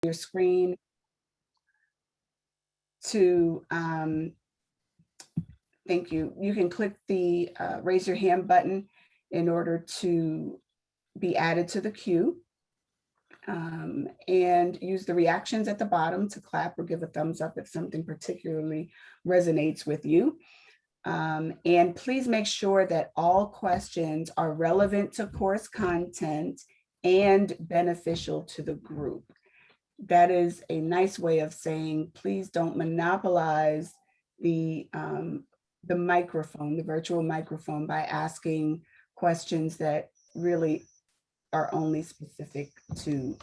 your screen to, thank you. You can click the raise your hand button in order to be added to the queue. And use the reactions at the bottom to clap or give a thumbs up if something particularly resonates with you. And please make sure that all questions are relevant to course content and beneficial to the group. That is a nice way of saying, please don't monopolize the microphone, the virtual microphone, by asking questions that really are only specific to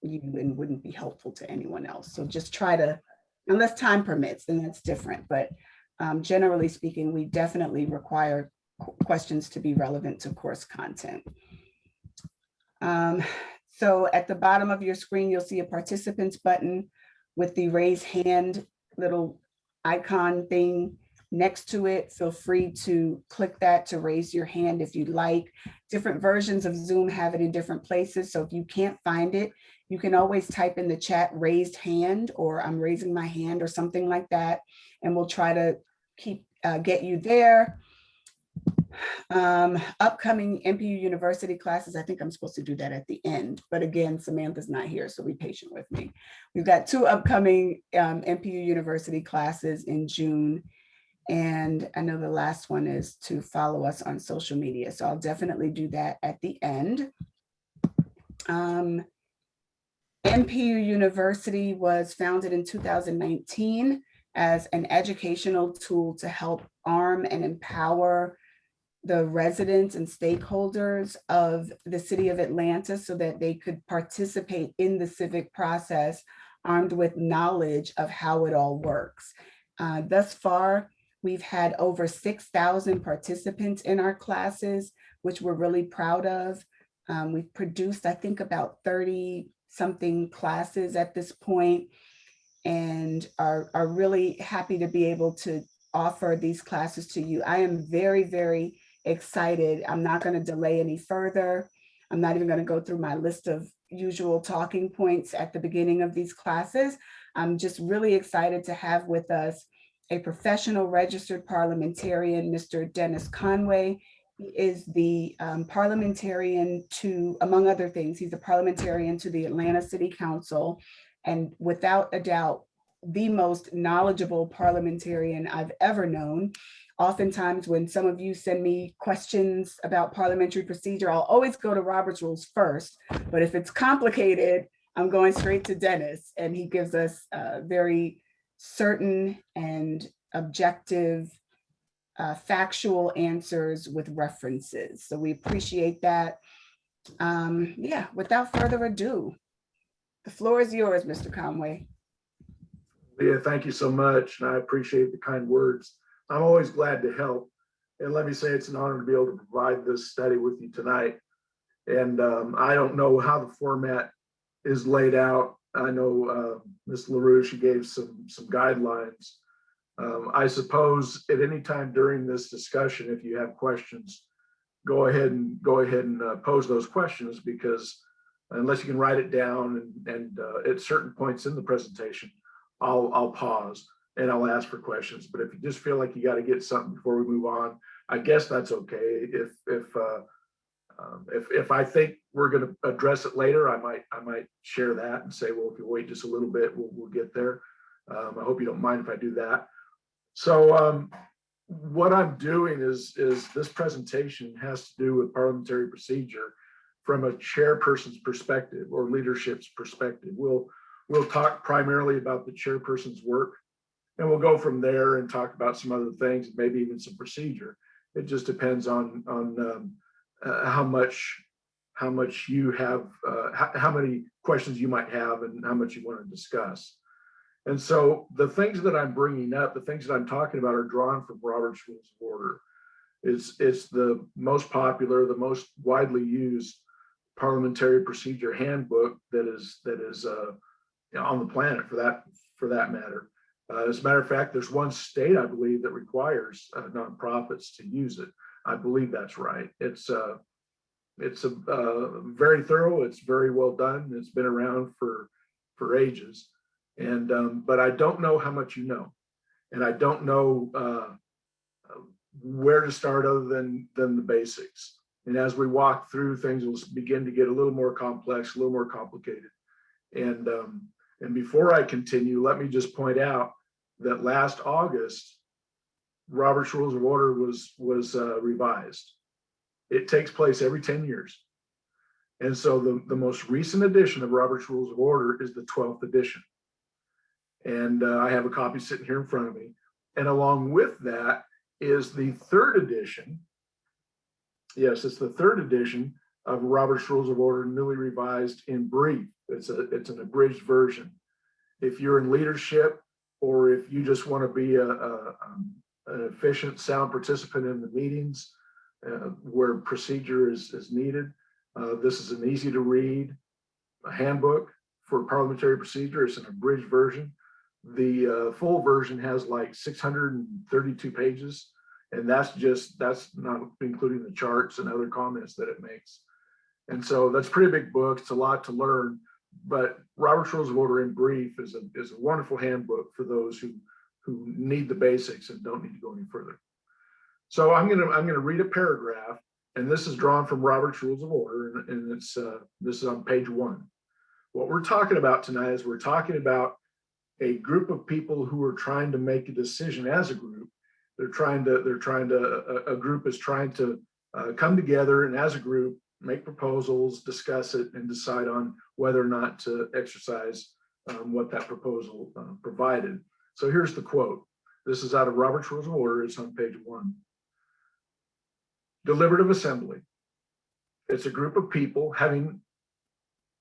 you and wouldn't be helpful to anyone else. So just try to, unless time permits, then that's different. But generally speaking, we definitely require questions to be relevant to course content. So at the bottom of your screen, you'll see a participants button with the raise hand little icon thing next to it. Feel free to click that to raise your hand if you'd like. Different versions of Zoom have it in different places. So if you can't find it, you can always type in the chat raised hand or I'm raising my hand or something like that. And we'll try to get you there. Upcoming NPU University classes, I think I'm supposed to do that at the end, but again, Samantha's not here, so be patient with me. We've got 2 upcoming NPU University classes in June, and I know the last one is to follow us on social media, so I'll definitely do that at the end. NPU University was founded in 2019 as an educational tool to help arm and empower the residents and stakeholders of the city of Atlanta so that they could participate in the civic process armed with knowledge of how it all works. Thus far, we've had over 6,000 participants in our classes, which we're really proud of. We've produced, I think, about 30-something classes at this point and are really happy to be able to offer these classes to you. I am very, very excited. I'm not going to delay any further. I'm not even going to go through my list of usual talking points at the beginning of these classes. I'm just really excited to have with us a professional registered parliamentarian, Mr. Dennis Conway. He is the parliamentarian to, among other things, he's a parliamentarian to the Atlanta City Council, and without a doubt, the most knowledgeable parliamentarian I've ever known. Oftentimes when some of you send me questions about parliamentary procedure, I'll always go to Robert's Rules first, but if it's complicated, I'm going straight to Dennis, and he gives us very certain and objective, factual answers with references. So we appreciate that. Yeah, without further ado, the floor is yours, Mr. Conway. Leah, thank you so much, and I appreciate the kind words. I'm always glad to help. And let me say it's an honor to be able to provide this study with you tonight. And I don't know how the format is laid out. I know Ms. LaRue, she gave some guidelines. I suppose at any time during this discussion, if you have questions, go ahead and pose those questions, because unless you can write it down and at certain points in the presentation, I'll pause and I'll ask for questions. But if you just feel like you got to get something before we move on, I guess that's okay. If I think we're going to address it later, I might share that and say, well, if you wait just a little bit, we'll get there. I hope you don't mind if I do that. So what I'm doing is this presentation has to do with parliamentary procedure from a chairperson's perspective or leadership's perspective. We'll talk primarily about the chairperson's work, and we'll go from there and talk about some other things, maybe even some procedure. It just depends on how much you have, how many questions you might have, and how much you want to discuss. And so the things that I'm bringing up, the things that I'm talking about, are drawn from Robert's Rules of Order. It's the most popular, the most widely used parliamentary procedure handbook that is on the planet for that matter. As a matter of fact, there's one state, I believe, that requires nonprofits to use it. I believe that's right. It's very thorough. It's very well done. It's been around for for ages. And but I don't know how much you know, and I don't know where to start other than the basics. And as we walk through, things will begin to get a little more complex, a little more complicated. And before I continue, let me just point out that last August, Robert's Rules of Order was revised. It takes place every 10 years. And so the most recent edition of Robert's Rules of Order is the 12th edition. And I have a copy sitting here in front of me. And along with that is the third edition. Yes, it's the third edition of Robert's Rules of Order, newly revised in brief. It's an abridged version. If you're in leadership, or if you just want to be an efficient, sound participant in the meetings where procedure is needed, this is an easy to read handbook for parliamentary procedure. It's an abridged version. The full version has like 632 pages, and that's not including the charts and other comments that it makes. And so that's a pretty big book. It's a lot to learn, but Robert's Rules of Order in brief is a wonderful handbook for those who need the basics and don't need to go any further. So I'm gonna read a paragraph, and this is drawn from Robert's Rules of Order, and it's this is on page 1. What we're talking about tonight is we're talking about a group of people who are trying to make a decision as a group. A group is trying to come together and as a group make proposals, discuss it, and decide on whether or not to exercise what that proposal provided. So here's the quote. This is out of Robert's Rules of Order. It's on page 1. Deliberative assembly. It's a group of people having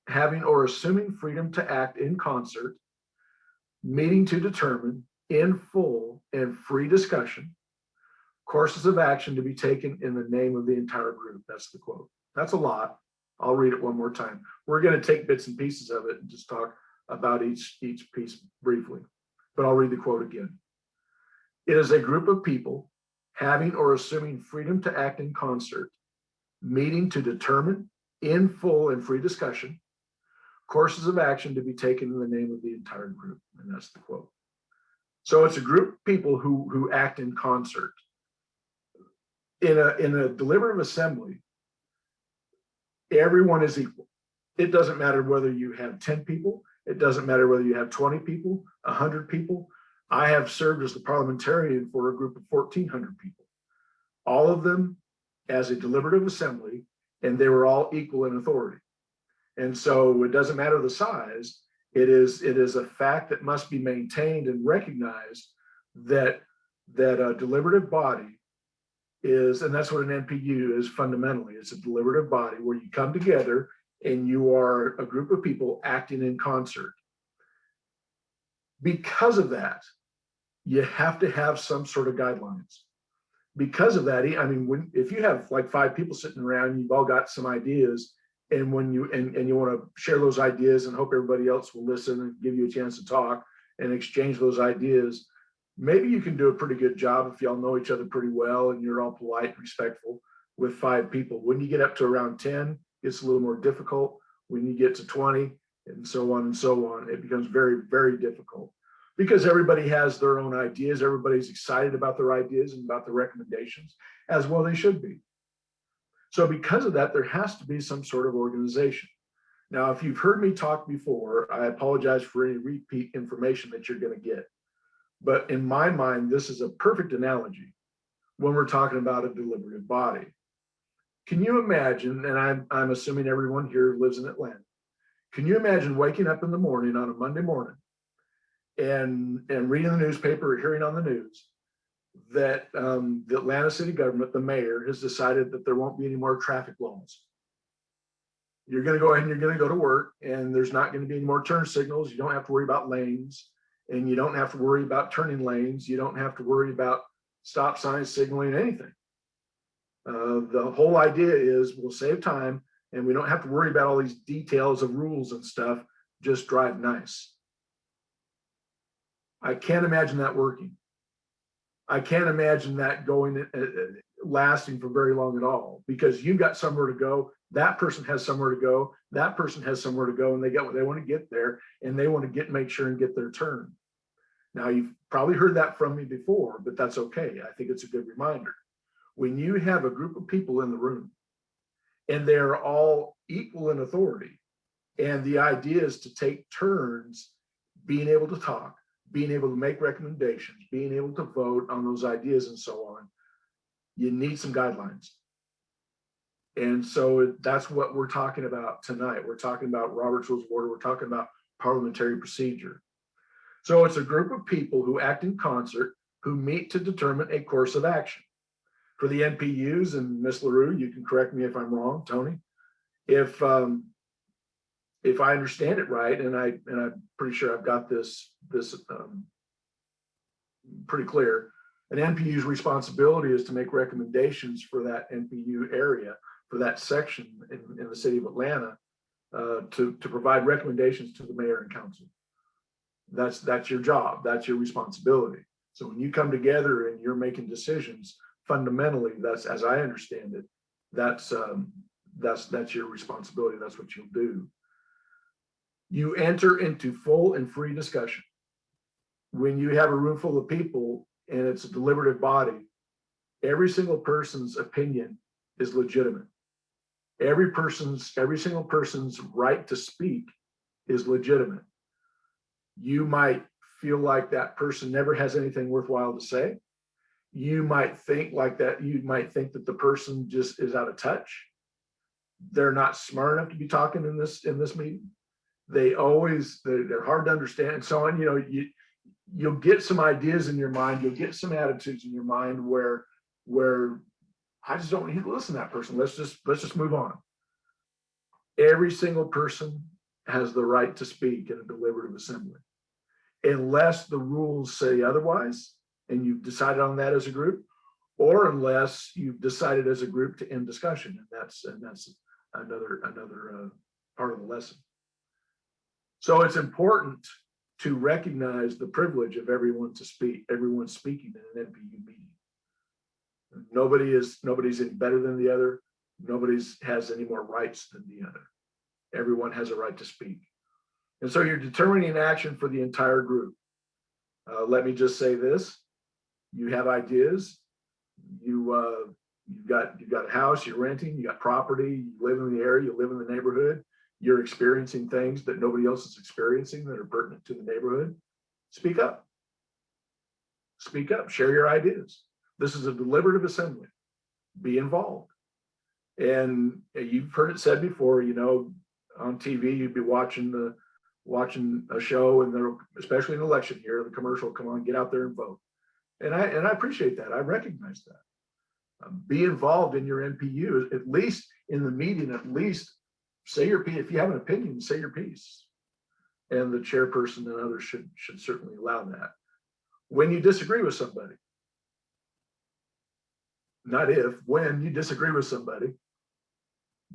or assuming freedom to act in concert, meeting to determine in full and free discussion courses of action to be taken in the name of the entire group. That's the quote. That's a lot. I'll read it one more time. We're going to take bits and pieces of it and just talk about each piece briefly, but I'll read the quote again. It is a group of people having or assuming freedom to act in concert, meeting to determine in full and free discussion courses of action to be taken in the name of the entire group. And that's the quote. So it's a group of people who act in concert. In a deliberative assembly, everyone is equal. It doesn't matter whether you have 10 people. It doesn't matter whether you have 20 people, 100 people. I have served as the parliamentarian for a group of 1,400 people. All of them as a deliberative assembly, and they were all equal in authority. And so it doesn't matter the size. It is a fact that must be maintained and recognized that a deliberative body is, and that's what an NPU is fundamentally. It's a deliberative body where you come together and you are a group of people acting in concert. Because of that, you have to have some sort of guidelines. Because of that, I mean, if you have like 5 people sitting around, you've all got some ideas, and when you want to share those ideas and hope everybody else will listen and give you a chance to talk and exchange those ideas, maybe you can do a pretty good job if y'all know each other pretty well and you're all polite and respectful with 5 people. When you get up to around 10, it's a little more difficult. When you get to 20 and so on, it becomes very, very difficult because everybody has their own ideas. Everybody's excited about their ideas and about the recommendations, as well they should be. So because of that, there has to be some sort of organization. Now, if you've heard me talk before, I apologize for any repeat information that you're going to get. But in my mind, this is a perfect analogy when we're talking about a deliberative body. Can you imagine, and I'm assuming everyone here lives in Atlanta, can you imagine waking up in the morning on a Monday morning and reading the newspaper or hearing on the news that the Atlanta city government, the mayor, has decided that there won't be any more traffic laws? You're going to go ahead and you're going to go to work, and there's not going to be any more turn signals. You don't have to worry about lanes, and you don't have to worry about turning lanes. You don't have to worry about stop signs, signaling, anything. The whole idea is we'll save time, and we don't have to worry about all these details of rules and stuff. Just drive nice. I can't imagine that working. I can't imagine that going lasting for very long at all, because you've got somewhere to go. That person has somewhere to go. That person has somewhere to go, and they got what they want to get there, and they want to make sure and get their turn. Now, you've probably heard that from me before, but that's okay. I think it's a good reminder. When you have a group of people in the room and they're all equal in authority, and the idea is to take turns being able to talk, being able to make recommendations, being able to vote on those ideas and so on, you need some guidelines. And so that's what we're talking about tonight. We're talking about Robert's Rules of Order. We're talking about parliamentary procedure. So it's a group of people who act in concert, who meet to determine a course of action. For the NPUs, and Ms. LaRue, you can correct me if I'm wrong, Tony, if I understand it right, and I'm pretty sure I've got this pretty clear, an NPU's responsibility is to make recommendations for that NPU area, for that section in the city of Atlanta, to provide recommendations to the mayor and council. That's your job. That's your responsibility. So when you come together and you're making decisions, fundamentally, that's, as I understand it, that's your responsibility. That's what you'll do. You enter into full and free discussion. When you have a room full of people and it's a deliberative body, every single person's opinion is legitimate. Every single person's right to speak is legitimate. You might feel like that person never has anything worthwhile to say. You might think like that. You might think that the person just is out of touch. They're not smart enough to be talking in this meeting. They're hard to understand and so on. You know, you'll get some ideas in your mind. You'll get some attitudes in your mind where I just don't need to listen to that person. Let's just move on. Every single person has the right to speak in a deliberative assembly, unless the rules say otherwise, and you've decided on that as a group, or unless you've decided as a group to end discussion, and that's another part of the lesson. So it's important to recognize the privilege of everyone to speak, everyone speaking in an NPU meeting. Nobody's any better than the other. Nobody has any more rights than the other. Everyone has a right to speak. And so you're determining action for the entire group. Let me just say this. You have ideas. You've got a house, you're renting, you got property, you live in the area, you live in the neighborhood. You're experiencing things that nobody else is experiencing that are pertinent to the neighborhood. Speak up. Speak up, share your ideas. This is a deliberative assembly. Be involved. And you've heard it said before, you know, on TV, you'd be watching a show, and there, especially in election year, the commercial, come on, get out there and vote. And I appreciate that. I recognize that. Be involved in your NPU, at least in the meeting, at least say your piece. If you have an opinion, say your piece. And the chairperson and others should certainly allow that. When you disagree with somebody, not if, when you disagree with somebody,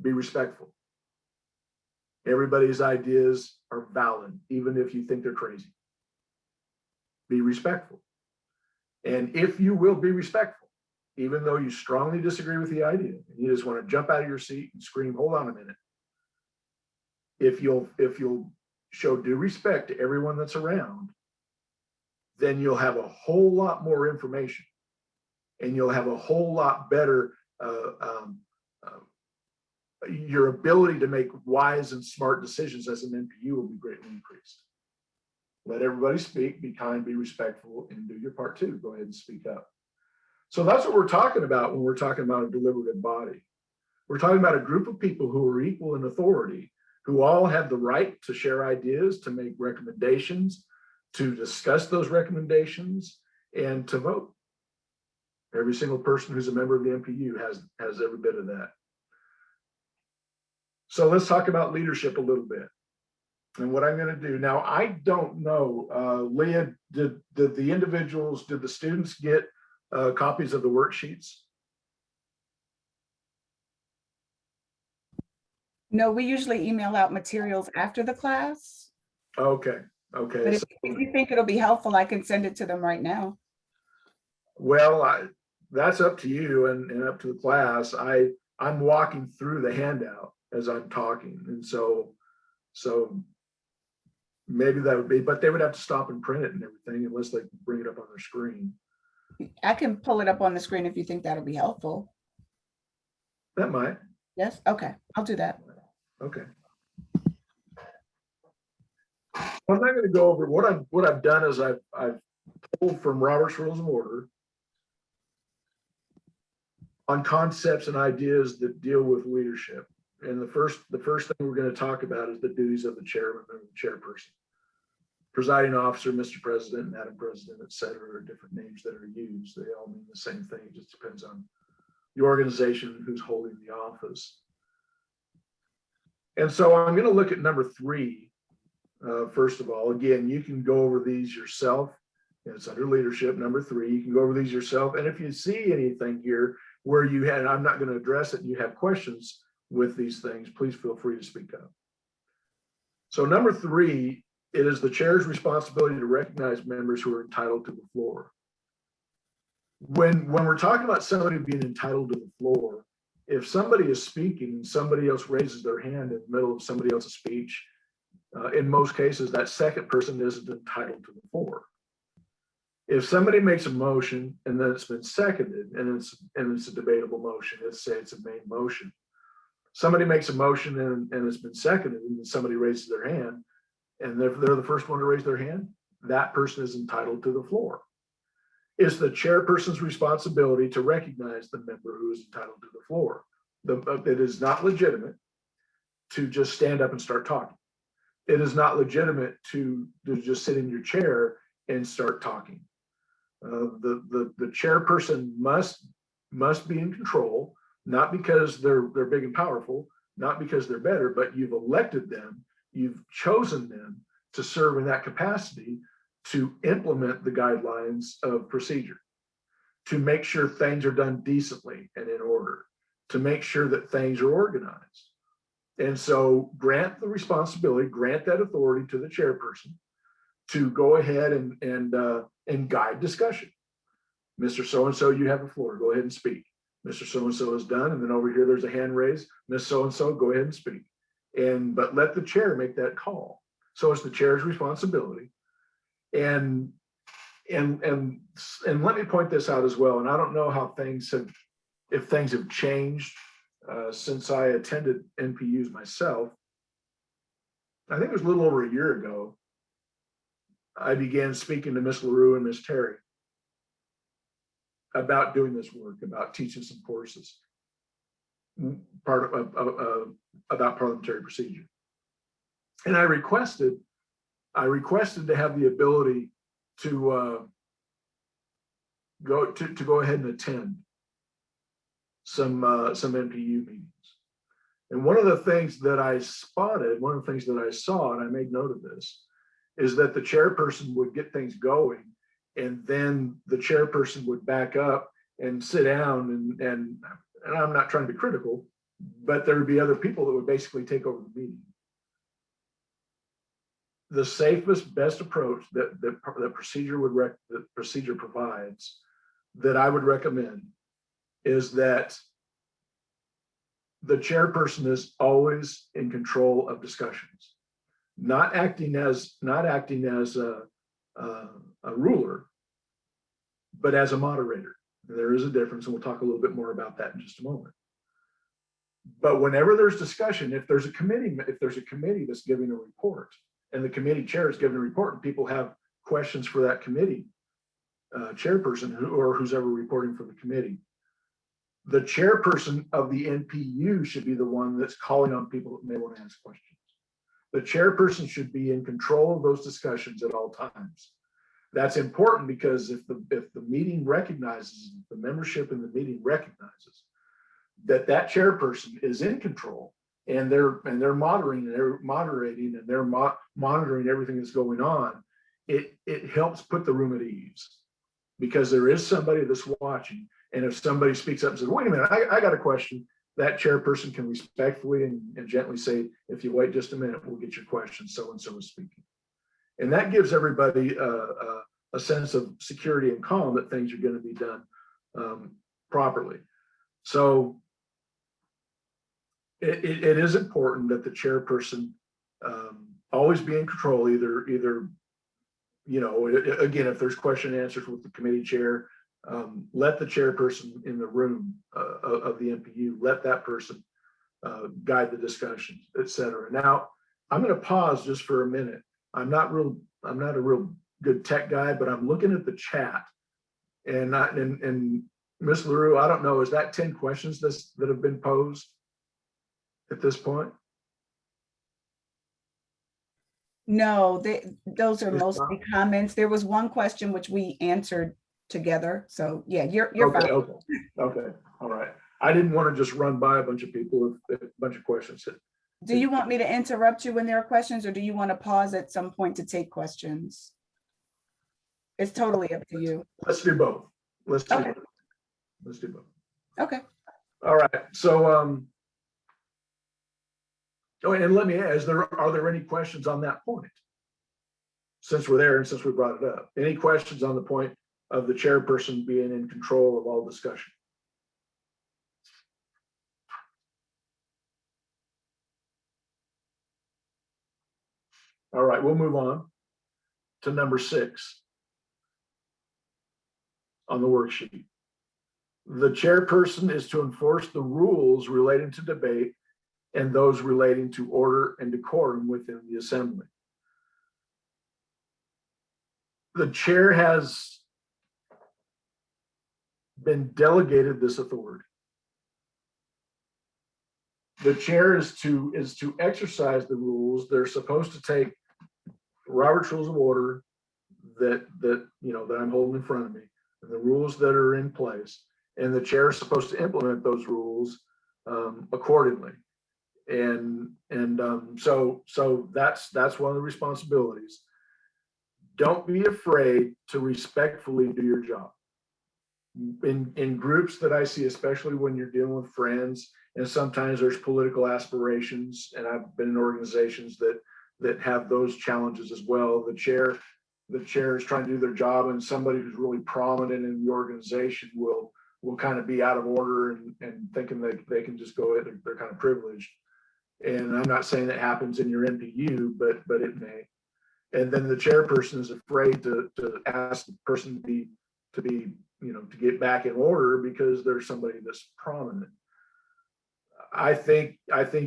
be respectful. Everybody's ideas are valid, even if you think they're crazy. Be respectful. And if you will be respectful, even though you strongly disagree with the idea, and you just want to jump out of your seat and scream, hold on a minute. If you'll show due respect to everyone that's around, then you'll have a whole lot more information, and you'll have a whole lot better, your ability to make wise and smart decisions as an NPU will be greatly increased. Let everybody speak, be kind, be respectful, and do your part too. Go ahead and speak up. So that's what we're talking about when we're talking about a deliberative body. We're talking about a group of people who are equal in authority, who all have the right to share ideas, to make recommendations, to discuss those recommendations, and to vote. Every single person who's a member of the NPU has every bit of that. So let's talk about leadership a little bit and what I'm going to do. Now, I don't know, Leah, did the students get copies of the worksheets? No, we usually email out materials after the class. Okay. But if you think it'll be helpful, I can send it to them right now. Well, that's up to you and up to the class. I'm walking through the handout as I'm talking. And so maybe that would be, but they would have to stop and print it and everything unless they bring it up on their screen. I can pull it up on the screen if you think that'll be helpful. That might. Yes, okay, I'll do that. Okay. I'm not going to go over what I've done is I've pulled from Robert's Rules of Order on concepts and ideas that deal with leadership. And the first thing we're going to talk about is the duties of the chairman and the chairperson. Presiding officer, Mr. President, Madam President, et cetera, are different names that are used. They all mean the same thing. It just depends on the organization and who's holding the office. And so I'm going to look at number 3. First of all, again, you can go over these yourself. It's under leadership, number 3. You can go over these yourself. And if you see anything here where you had, I'm not going to address it, and you have questions with these things, please feel free to speak up. So number 3, it is the chair's responsibility to recognize members who are entitled to the floor. When we're talking about somebody being entitled to the floor, if somebody is speaking and somebody else raises their hand in the middle of somebody else's speech, in most cases, that second person isn't entitled to the floor. If somebody makes a motion and then it's been seconded and it's a debatable motion, let's say it's a main motion. Somebody makes a motion and it's been seconded and somebody raises their hand, and if they're the first one to raise their hand, that person is entitled to the floor. It's the chairperson's responsibility to recognize the member who is entitled to the floor. It is not legitimate to just stand up and start talking. It is not legitimate to just sit in your chair and start talking. The chairperson must be in control, not because they're big and powerful, not because they're better, but you've elected them, you've chosen them to serve in that capacity to implement the guidelines of procedure, to make sure things are done decently and in order, to make sure that things are organized. And so grant the responsibility, grant that authority to the chairperson to go ahead and guide discussion. Mr. So-and-so, you have the floor, go ahead and speak. Mr. So-and-so is done, and then over here, there's a hand raised. Miss So-and-so, go ahead and speak. But let the chair make that call. So it's the chair's responsibility. And let me point this out as well. And I don't know how if things have changed since I attended NPUs myself. I think it was a little over a year ago, I began speaking to Miss LaRue and Miss Terry about doing this work, about teaching some courses, about parliamentary procedure. And I requested to have the ability to go ahead and attend some NPU meetings. And one of the things that I spotted, one of the things that I saw, and I made note of this, is that the chairperson would get things going, and then the chairperson would back up and sit down, and I'm not trying to be critical, but there would be other people that would basically take over the meeting. The safest, best approach that the procedure provides, that I would recommend, is that the chairperson is always in control of discussions, not acting as a ruler, but as a moderator. There is a difference, and we'll talk a little bit more about that in just a moment. But whenever there's discussion, if there's a committee that's giving a report, and the committee chair is giving a report, and people have questions for that committee chairperson or who's ever reporting for the committee, the chairperson of the NPU should be the one that's calling on people that may want to ask questions. The chairperson should be in control of those discussions at all times. That's important because if the meeting recognizes, the membership in the meeting recognizes that chairperson is in control, and they're moderating and they're monitoring everything that's going on, it helps put the room at ease, because there is somebody that's watching. And if somebody speaks up and says, wait a minute, I got a question, that chairperson can respectfully and gently say, if you wait just a minute, we'll get your question, so-and-so is speaking. And that gives everybody a sense of security and calm that things are going to be done properly. So it is important that the chairperson always be in control, either, you know, again, if there's question and answers with the committee chair, let the chairperson in the room of the MPU, let that person guide the discussions, etc. Now, I'm going to pause just for a minute. I'm not a real good tech guy, but I'm looking at the chat, and Ms. LaRue, I don't know, is that 10 questions that have been posed at this point? No, those are It's mostly not? comments. There was one question which we answered together. So yeah, you're Okay, fine. okay, all right. I didn't want to just run by a bunch of people if a bunch of questions. Do you want me to interrupt you when there are questions, or do you want to pause at some point to take questions? It's totally up to you. Let's do both. Let's do Okay. both. Let's do both. Okay. All right. So, oh, and let me ask, are there any questions on that point? Since we're there and since we brought it up, any questions on the point of the chairperson being in control of all discussion? All right, we'll move on to number 6 on the worksheet. The chairperson is to enforce the rules relating to debate and those relating to order and decorum within the assembly. The chair has been delegated this authority. The chair is to exercise the rules. They're supposed to take Robert's Rules of Order that you know that I'm holding in front of me, and the rules that are in place, and the chair is supposed to implement those rules accordingly. And so that's one of the responsibilities. Don't be afraid to respectfully do your job. In groups that I see, especially when you're dealing with friends, and sometimes there's political aspirations, and I've been in organizations that have those challenges as well. The chair is trying to do their job, and somebody who's really prominent in the organization will kind of be out of order and thinking that they can just go ahead. They're kind of privileged. And I'm not saying that happens in your MPU, but it may. And then the chairperson is afraid to ask the person to be you know, to get back in order because there's somebody that's prominent. I think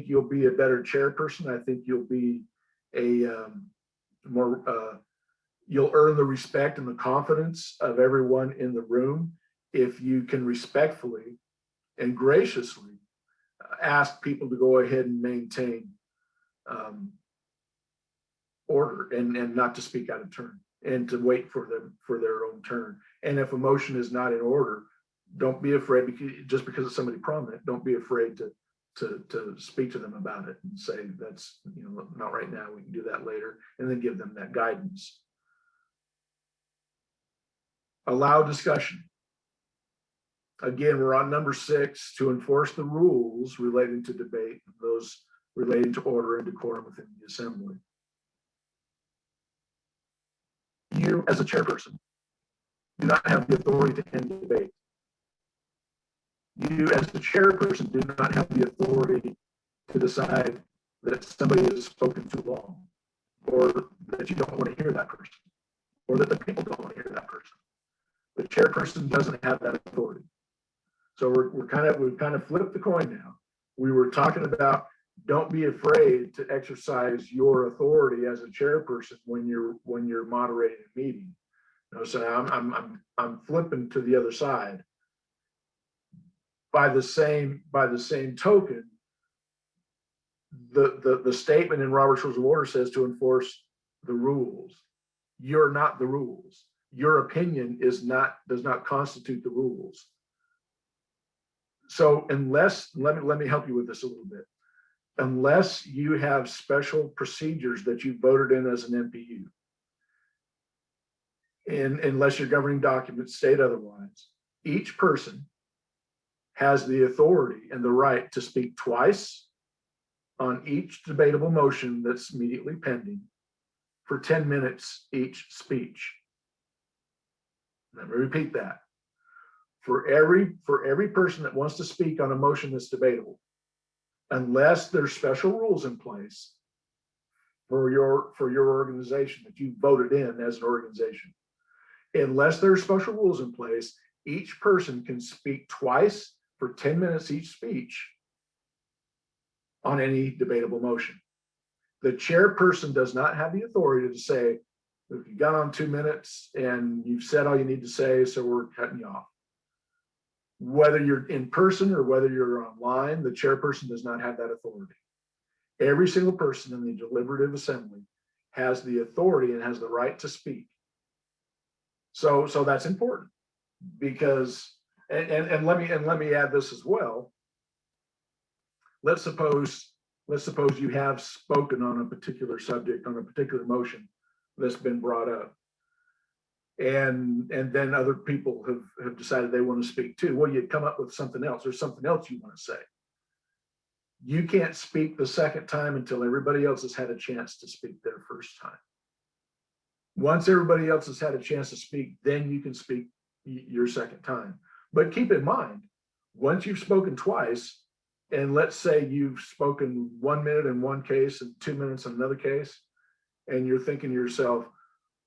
you'll be a better chairperson. I think you'll be a more you'll earn the respect and the confidence of everyone in the room if you can respectfully and graciously ask people to go ahead and maintain order and not to speak out of turn and to wait for them for their own turn. And if a motion is not in order, don't be afraid, just because it's somebody prominent, don't be afraid to speak to them about it and say, that's, you know, not right now, we can do that later, and then give them that guidance. Allow discussion. Again, we're on number 6, to enforce the rules relating to debate, those relating to order and decorum within the assembly. You, as a chairperson, do not have the authority to end debate. You, as the chairperson, do not have the authority to decide that somebody has spoken too long, or that you don't want to hear that person, or that the people don't want to hear that person. The chairperson doesn't have that authority. So we've kind of flipped the coin now. We were talking about don't be afraid to exercise your authority as a chairperson when you're moderating a meeting. You know, so now I'm flipping to the other side. By the same token, the statement in Robert's Rules of Order says to enforce the rules. You're not the rules. Your opinion does not constitute the rules. So unless, let me help you with this a little bit. Unless you have special procedures that you voted in as an MPU, and unless your governing documents state otherwise, each person has the authority and the right to speak twice on each debatable motion that's immediately pending for 10 minutes each speech. Let me repeat that. for every person that wants to speak on a motion that's debatable, unless there's special rules in place for your organization that you voted in as an organization. Unless there's special rules in place, each person can speak twice for 10 minutes each speech on any debatable motion. The chairperson does not have the authority to say, if you got on 2 minutes and you've said all you need to say, so we're cutting you off. Whether you're in person or whether you're online, the chairperson does not have that authority. Every single person in the deliberative assembly has the authority and has the right to speak. So that's important, because and let me add this as well. Let's suppose you have spoken on a particular subject, on a particular motion that's been brought up, and then other people have decided they want to speak too. Well, you come up with something else. There's something else you want to say. You can't speak the second time until everybody else has had a chance to speak their first time. Once everybody else has had a chance to speak, then you can speak your second time. But keep in mind, once you've spoken twice, and let's say you've spoken 1 minute in one case and 2 minutes in another case, and you're thinking to yourself,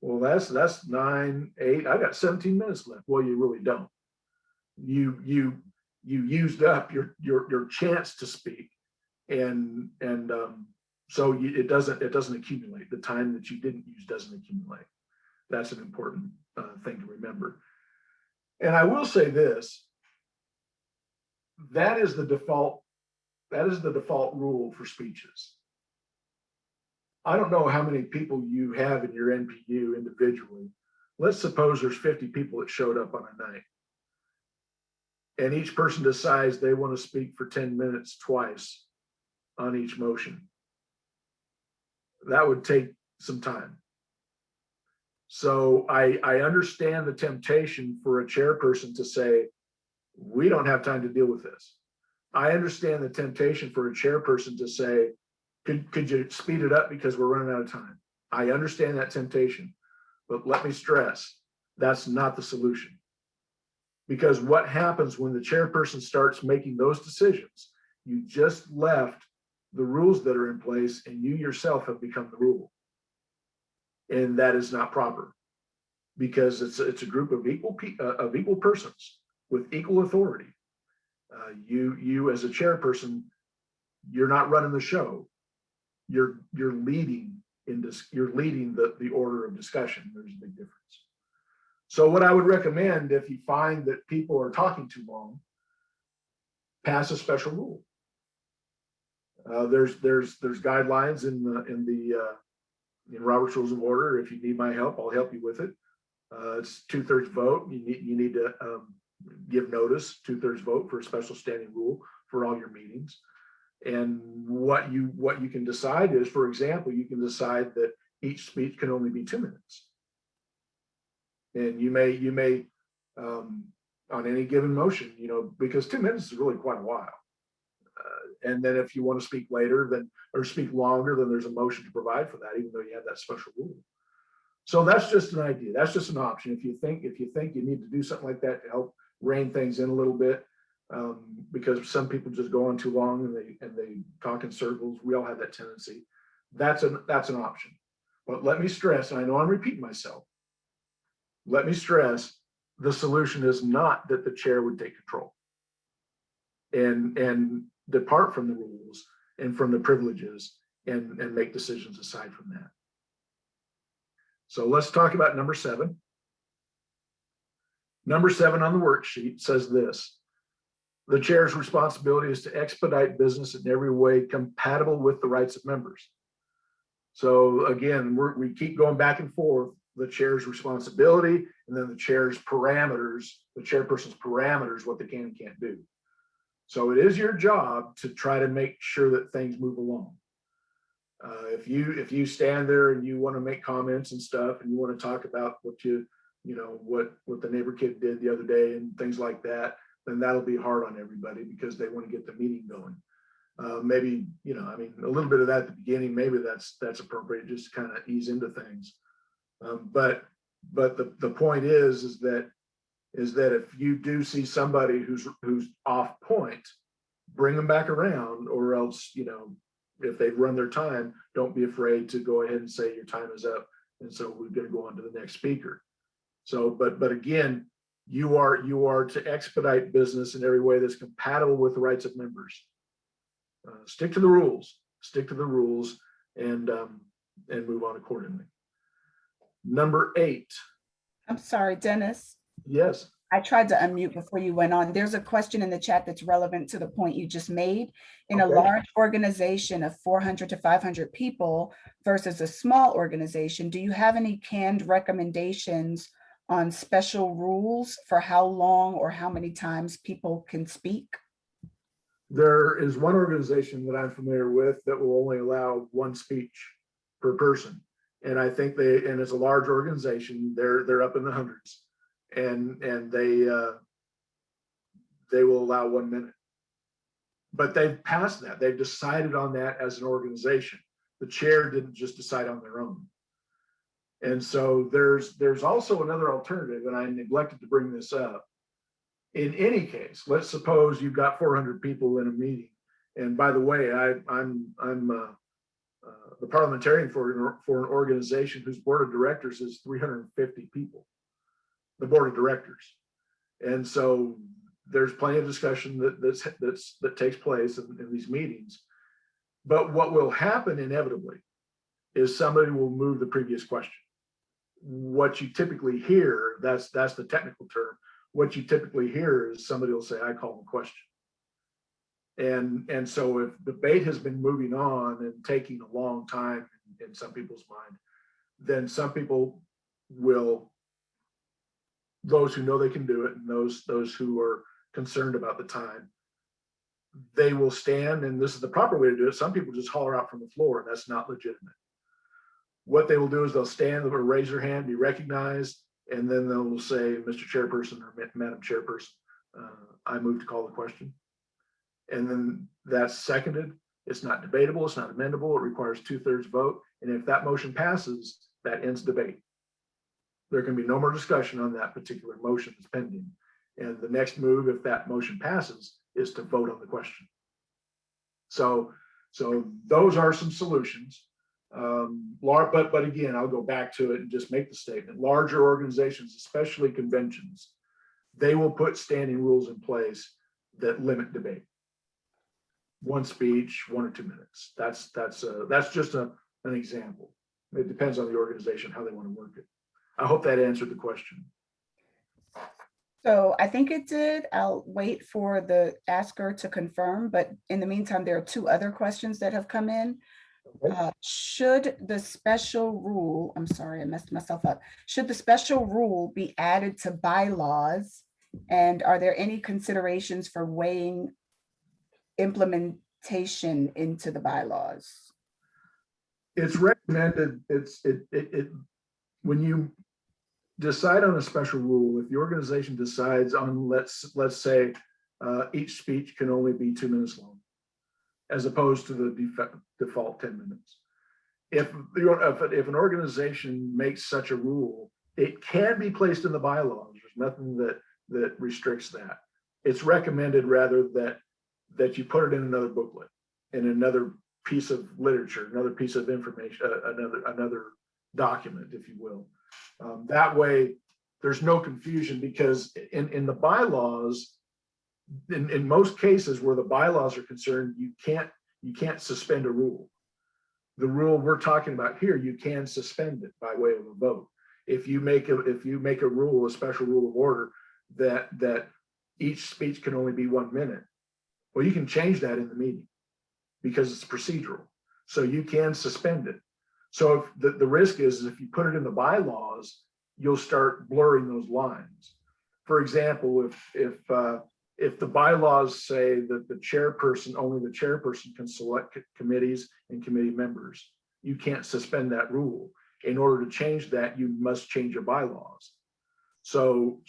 well, that's 9, 8, I got 17 minutes left. Well, you really don't. You used up your chance to speak, and so it doesn't accumulate. The time that you didn't use doesn't accumulate. That's an important thing to remember. And I will say this: that is the default rule for speeches. I don't know how many people you have in your NPU individually. Let's suppose there's 50 people that showed up on a night, and each person decides they want to speak for 10 minutes twice on each motion. That would take some time. So I understand the temptation for a chairperson to say, we don't have time to deal with this. I understand the temptation for a chairperson to say, could you speed it up because we're running out of time? I understand that temptation, but let me stress, that's not the solution. Because what happens when the chairperson starts making those decisions, you just left the rules that are in place and you yourself have become the rule. And that is not proper, because it's a group of equal persons with equal authority. You as a chairperson, you're not running the show. You're leading the order of discussion. There's a big difference. So what I would recommend, if you find that people are talking too long, pass a special rule. There's guidelines in Robert's Rules of Order. If you need my help, I'll help you with it. It's 2/3 vote. You need to give notice, 2/3 vote for a special standing rule for all your meetings. And what you can decide is, for example, you can decide that each speech can only be 2 minutes. And you may on any given motion, because 2 minutes is really quite a while. And then if you want to speak later, or speak longer, then there's a motion to provide for that, even though you have that special rule. So that's just an idea. That's just an option. If you think you need to do something like that to help rein things in a little bit, because some people just go on too long and they talk in circles. We all have that tendency. That's an option. But let me stress, and I know I'm repeating myself, let me stress, the solution is not that the chair would take control and depart from the rules and from the privileges and make decisions aside from that. So let's talk about number 7. Number 7 on the worksheet says this: the chair's responsibility is to expedite business in every way compatible with the rights of members. So again, we keep going back and forth, the chair's responsibility and then the chair's parameters, the chairperson's parameters, what they can and can't do. So it is your job to try to make sure that things move along. If you stand there and you want to make comments and stuff, and you want to talk about what the neighbor kid did the other day and things like that, then that'll be hard on everybody because they want to get the meeting going. Maybe a little bit of that at the beginning. Maybe that's appropriate, just to kind of ease into things. But the point is that is that if you do see somebody who's off point, bring them back around, or else, you know, if they've run their time, don't be afraid to go ahead and say your time is up. And so we're going to go on to the next speaker. So, but again, you are to expedite business in every way that's compatible with the rights of members. Stick to the rules, and move on accordingly. Number 8. I'm sorry, Dennis. Yes. I tried to unmute before you went on. There's a question in the chat that's relevant to the point you just made. In a large organization of 400 to 500 people versus a small organization, do you have any canned recommendations on special rules for how long or how many times people can speak? There is one organization that I'm familiar with that will only allow one speech per person. And I think and it's a large organization, they're up in the hundreds. And they will allow 1 minute. But they've passed that. They've decided on that as an organization. The chair didn't just decide on their own. And so there's also another alternative, and I neglected to bring this up. In any case, let's suppose you've got 400 people in a meeting. And by the way, I'm the parliamentarian for an organization whose board of directors is 350 people. The board of directors. And so there's plenty of discussion that takes place in these meetings. But what will happen inevitably is somebody will move the previous question. What you typically hear, that's the technical term. What you typically hear is somebody will say, I call the question. And so if debate has been moving on and taking a long time in some people's mind, then some people will, those who know they can do it and those who are concerned about the time, they will stand, and this is the proper way to do it. Some people just holler out from the floor, and that's not legitimate. What they will do is they'll stand or raise their hand, be recognized, and then they'll say, Mr. Chairperson or Madam Chairperson, I move to call the question. And then that's seconded. It's not debatable, it's not amendable, it requires 2/3 vote. And if that motion passes, that ends debate. There can be no more discussion on that particular motion that's pending. And the next move, if that motion passes, is to vote on the question. So those are some solutions. But again, I'll go back to it and just make the statement. Larger organizations, especially conventions, they will put standing rules in place that limit debate. One speech, 1 or 2 minutes. That's just an example. It depends on the organization, how they want to work it. I hope that answered the question. So I think it did. I'll wait for the asker to confirm, but in the meantime, there are 2 other questions that have come in. Okay. Should the special rule, I'm sorry, I messed myself up. Should the special rule be added to bylaws? And are there any considerations for weighing implementation into the bylaws? It's recommended, when you decide on a special rule, if the organization decides on, let's say, each speech can only be 2 minutes long, as opposed to the default 10 minutes. If an organization makes such a rule, it can be placed in the bylaws. There's nothing that restricts that. It's recommended rather that you put it in another booklet, in another piece of literature, another piece of information, another document, if you will. That way, there's no confusion, because in the bylaws, in most cases where the bylaws are concerned, you can't suspend a rule. The rule we're talking about here, you can suspend it by way of a vote. If you make a rule, a special rule of order, that each speech can only be 1 minute, well, you can change that in the meeting because it's procedural. So you can suspend it. So if the risk is if you put it in the bylaws, you'll start blurring those lines. For example, if the bylaws say that only the chairperson can select committees and committee members, you can't suspend that rule. In order to change that, you must change your bylaws. So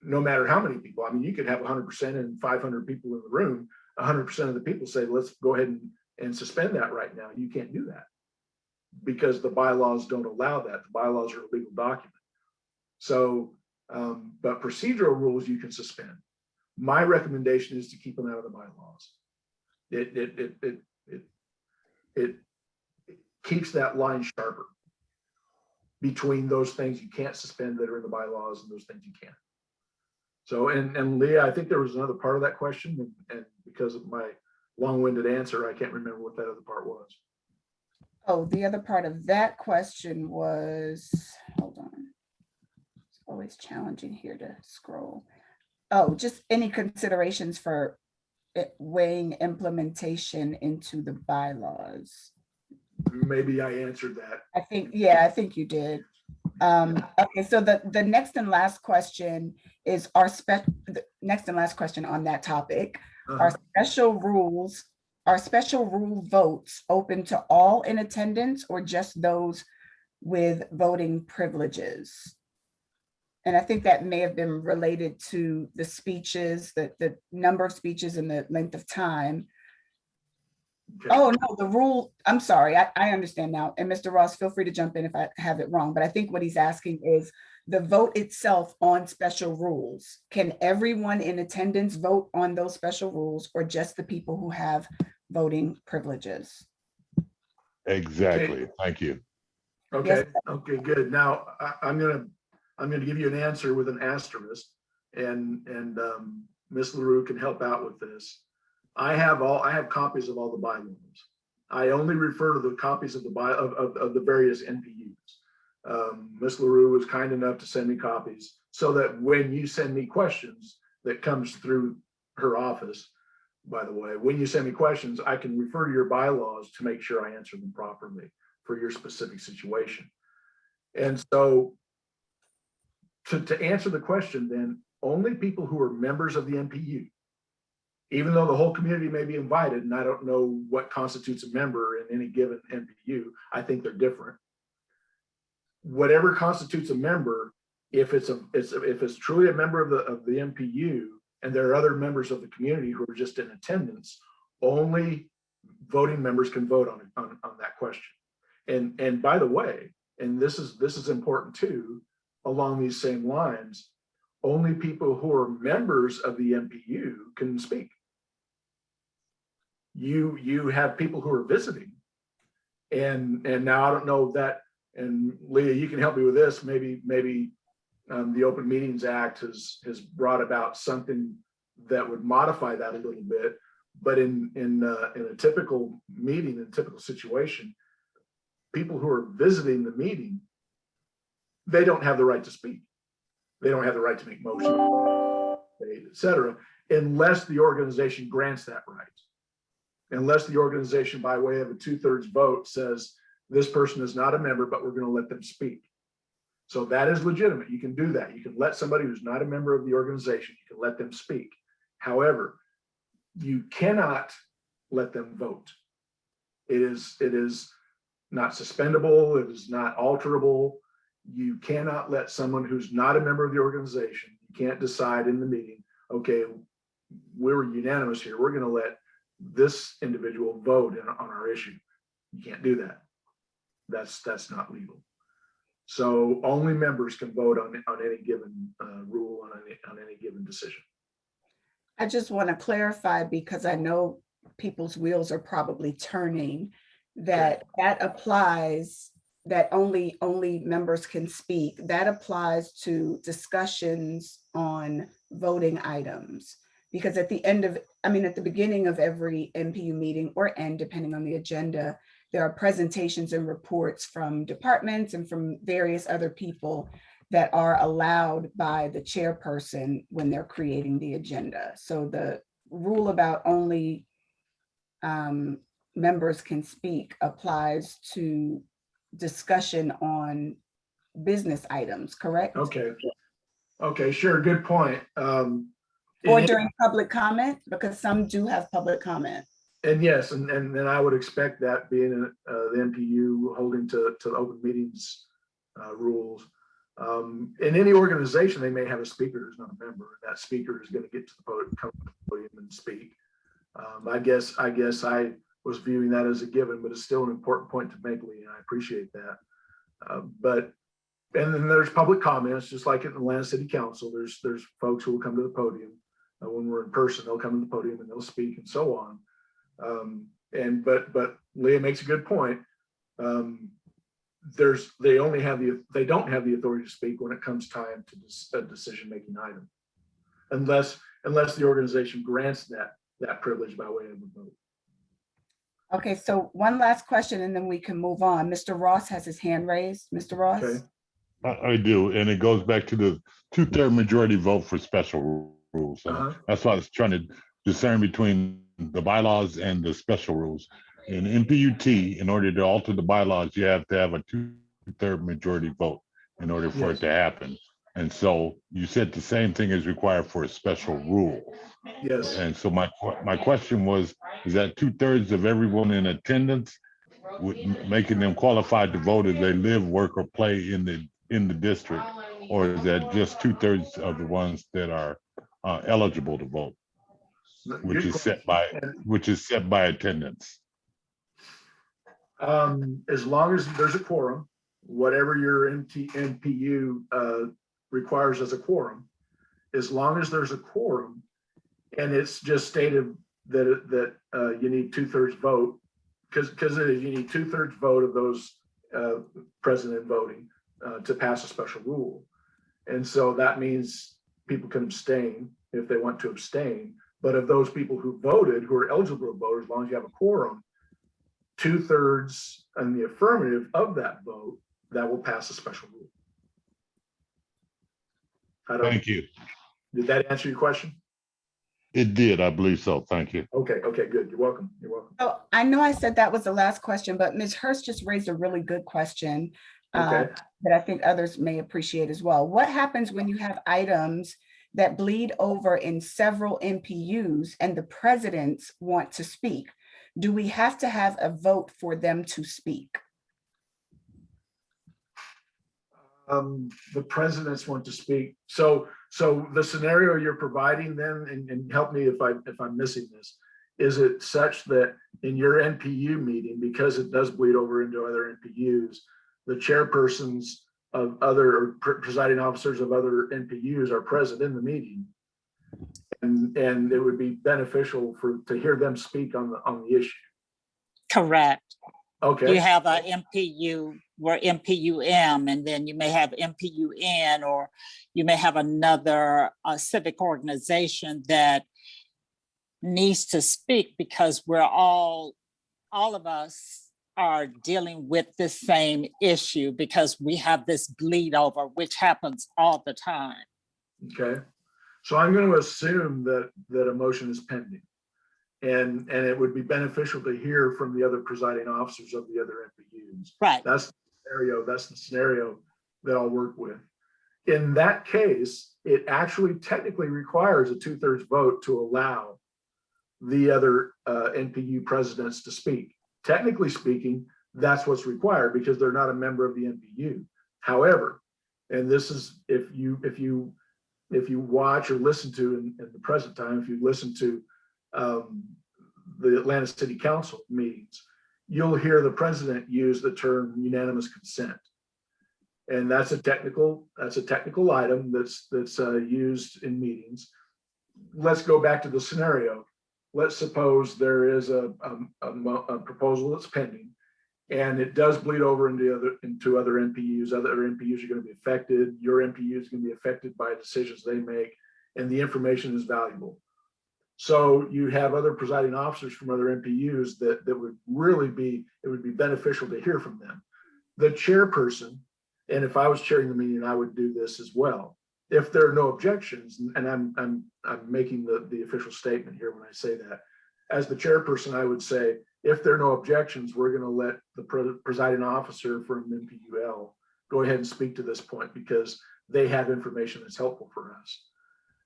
no matter how many people, I mean, you could have 100% and 500 people in the room, 100% of the people say, let's go ahead and suspend that right now. You can't do that because the bylaws don't allow that. The bylaws are a legal document. So But procedural rules you can suspend. My recommendation is to keep them out of the bylaws. It keeps that line sharper between those things you can't suspend that are in the bylaws and those things you can. So, and Leah, I think there was another part of that question, and because of my long-winded answer, I can't remember what that other part was. Oh, the other part of that question was, hold on. It's always challenging here to scroll. Oh, just any considerations for weighing implementation into the bylaws. Maybe I answered that. I think, yeah, I think you did. Okay, so the next and last question is the next and last question on that topic. Are special rule votes open to all in attendance or just those with voting privileges? And I think that may have been related to the speeches, the number of speeches and the length of time. Okay. Oh, no, the rule, I'm sorry, I understand now. And Mr. Ross, feel free to jump in if I have it wrong, but I think what he's asking is the vote itself on special rules. Can everyone in attendance vote on those special rules or just the people who have voting privileges? Okay. Exactly. Thank you. Okay. Yes. Okay, good. Now I'm gonna give you an answer with an asterisk, and Ms. LaRue can help out with this. I have copies of all the bylaws. I only refer to the copies of the various NPUs. Ms. LaRue was kind enough to send me copies so that when you send me questions that comes through her office, by the way, when you send me questions, I can refer to your bylaws to make sure I answer them properly for your specific situation. And so to answer the question, then only people who are members of the NPU, even though the whole community may be invited, and I don't know what constitutes a member in any given NPU, I think they're different. Whatever constitutes a member, if it's truly a member of the NPU, and there are other members of the community who are just in attendance, only voting members can vote on that question. And by the way, and this is important too, along these same lines, only people who are members of the NPU can speak. You have people who are visiting, and now I don't know that, and Leah, you can help me with this. Maybe the Open Meetings Act has brought about something that would modify that a little bit. But in a typical meeting, in a typical situation, people who are visiting the meeting, they don't have the right to speak. They don't have the right to make motions, et cetera, unless the organization grants that right. Unless the organization, by way of a 2/3 vote, says this person is not a member, but we're going to let them speak. So that is legitimate. You can do that. You can let somebody who's not a member of the organization, you can let them speak. However, you cannot let them vote. It is not suspendable. It is not alterable. You cannot let someone who's not a member of the organization, you can't decide in the meeting, okay, we're unanimous here. We're going to let this individual vote on our issue. You can't do that. That's not legal. So only members can vote on any given rule, on any given decision. I just want to clarify, because I know people's wheels are probably turning, that applies, that only members can speak. That applies to discussions on voting items. Because at the beginning of every NPU meeting, or end, depending on the agenda, there are presentations and reports from departments and from various other people that are allowed by the chairperson when they're creating the agenda. So the rule about only members can speak applies to discussion on business items, correct? Okay, sure, good point. Or during public comment, because some do have public comment. And yes, and I would expect that, being the NPU holding to the open meetings rules. In any organization, they may have a speaker who's not a member. That speaker is going to get to the podium and speak. I guess I was viewing that as a given, but it's still an important point to make, Lee, and I appreciate that. But And then there's public comments, just like in Atlanta City Council. There's folks who will come to the podium. When we're in person, they'll come to the podium and they'll speak and so on. But Leah makes a good point. They don't have the authority to speak when it comes time to a decision-making item, unless the organization grants that privilege by way of a vote. Okay, so one last question and then we can move on. Mr. Ross has his hand raised. Mr. Ross? Okay. I do, and it goes back to the 2/3 majority vote for special rules. So that's why I was trying to discern between the bylaws and the special rules. In NPUT, in order to alter the bylaws, you have to have a 2/3 majority vote in order for it to happen. And so you said the same thing is required for a special rule. Yes. And so my question was, is that 2/3 of everyone in attendance, making them qualified to vote if they live, work, or play in the district, or is that just 2/3 of the ones that are eligible to vote, which is set by attendance? As long as there's a quorum, whatever your NPU requires as a quorum, as long as there's a quorum, and it's just stated that you need 2/3 vote, because you need 2/3 vote of those present and voting to pass a special rule. And so that means people can abstain if they want to abstain. But of those people who voted, who are eligible to vote, as long as you have a quorum, 2/3 in the affirmative of that vote, that will pass a special rule. Thank you. Did that answer your question? It did, I believe so. Thank you. Okay, good. You're welcome. You're welcome. So I know I said that was the last question, but Ms. Hurst just raised a really good question Okay. that I think others may appreciate as well. What happens when you have items that bleed over in several NPUs and the presidents want to speak? Do we have to have a vote for them to speak? The presidents want to speak. So the scenario you're providing then, and help me if I'm missing this, is it such that in your NPU meeting, because it does bleed over into other NPUs, the chairpersons of other or presiding officers of other NPUs are present in the meeting, and it would be beneficial to hear them speak on the issue? Correct. Okay. You have a MPU or MPUM, and then you may have MPUN, or you may have another civic organization that needs to speak, because we're all of us are dealing with the same issue, because we have this bleed over, which happens all the time. Okay. So I'm going to assume that a motion is pending. And it would be beneficial to hear from the other presiding officers of the other NPUs. Right. That's the scenario that I'll work with. In that case, it actually technically requires a 2/3 vote to allow the other NPU presidents to speak. Technically speaking, that's what's required because they're not a member of the NPU. However, and this is if you watch or listen to in the present time, if you listen to the Atlanta City Council meetings, you'll hear the president use the term unanimous consent, and that's a technical item that's used in meetings. Let's go back to the scenario. Let's suppose there is a proposal that's pending, and it does bleed over into other NPUs. Other NPUs are going to be affected. Your NPU is going to be affected by decisions they make, and the information is valuable. So you have other presiding officers from other NPUs that would really be, it would be beneficial to hear from them. The chairperson, and if I was chairing the meeting, I would do this as well. If there are no objections, and I'm making the official statement here when I say that, as the chairperson, I would say, if there are no objections, we're going to let the presiding officer from NPUL go ahead and speak to this point because they have information that's helpful for us.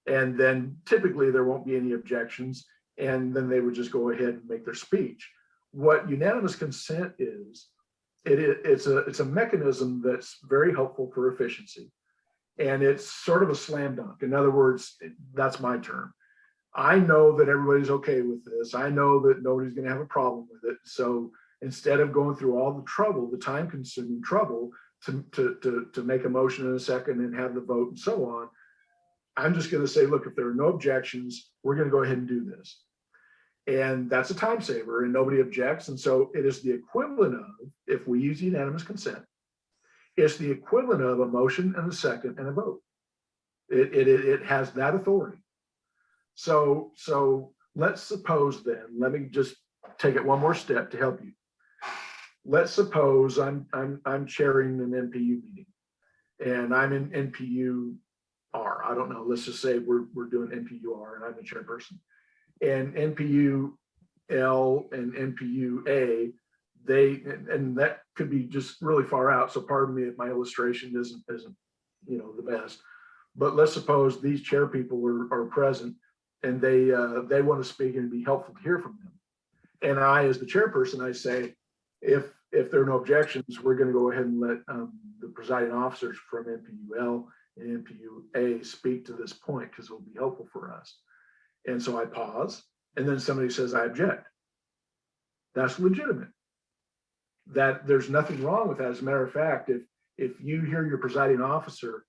And then typically there won't be any objections, and then they would just go ahead and make their speech. What unanimous consent is, it's a mechanism that's very helpful for efficiency, and it's sort of a slam dunk. In other words, that's my term. I know that everybody's okay with this. I know that nobody's going to have a problem with it. So instead of going through all the trouble, the time-consuming trouble to make a motion in a second and have the vote and so on. I'm just going to say, look, if there are no objections, we're going to go ahead and do this. And that's a time saver and nobody objects. And so it is the equivalent of, if we use unanimous consent, it's the equivalent of a motion and a second and a vote. It has that authority. So let's suppose then, let me just take it one more step to help you. Let's suppose I'm chairing an NPU meeting and I'm in NPU R. I don't know, let's just say we're doing NPU R and I'm the chairperson. And NPU L and NPU A, and that could be just really far out. So pardon me if my illustration isn't the best. But let's suppose these chair people are present and they want to speak and it'd be helpful to hear from them. And I, as the chairperson, I say, if there are no objections, we're going to go ahead and let the presiding officers from NPU L and NPU A speak to this point because it will be helpful for us. And so I pause, and then somebody says, I object. That's legitimate. That there's nothing wrong with that. As a matter of fact, if you hear your presiding officer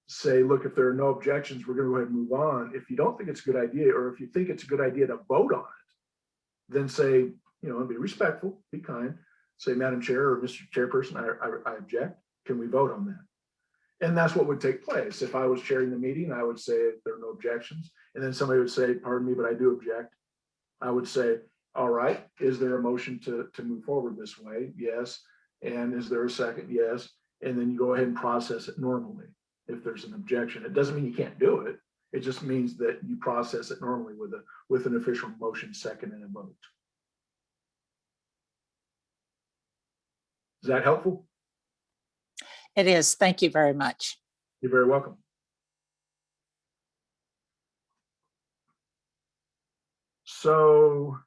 say, look, if there are no objections, we're going to go ahead and move on. If you don't think it's a good idea, or if you think it's a good idea to vote on it, then say, be respectful, be kind, say, Madam Chair or Mr. Chairperson, I object. Can we vote on that? And that's what would take place. If I was chairing the meeting, I would say there are no objections. And then somebody would say, pardon me, but I do object. I would say, all right, is there a motion to move forward this way? Yes. And is there a second? Yes. And then you go ahead and process it normally. If there's an objection, it doesn't mean you can't do it. It just means that you process it normally with an official motion, second, and a vote. Is that helpful? It is. Thank you very much. You're very welcome. So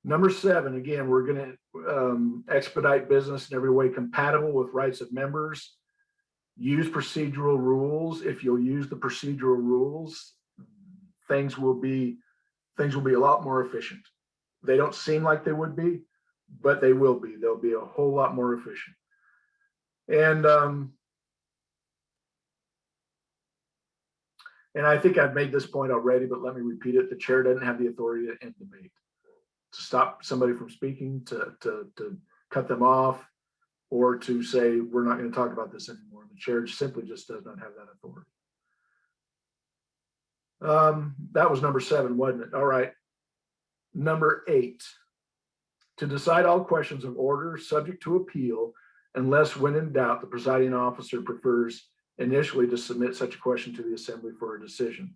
number 7, again, we're going to expedite business in every way compatible with rights of members. Use procedural rules. If you'll use the procedural rules, things will be a lot more efficient. They don't seem like they would be, but they will be. They'll be a whole lot more efficient. And I think I've made this point already, but let me repeat it. The chair doesn't have the authority to end debate, to stop somebody from speaking, to cut them off, or to say, we're not going to talk about this anymore. The chair simply just does not have that authority. That was number 7, wasn't it? All right. Number 8, to decide all questions of order subject to appeal, unless when in doubt, the presiding officer prefers initially to submit such a question to the assembly for a decision.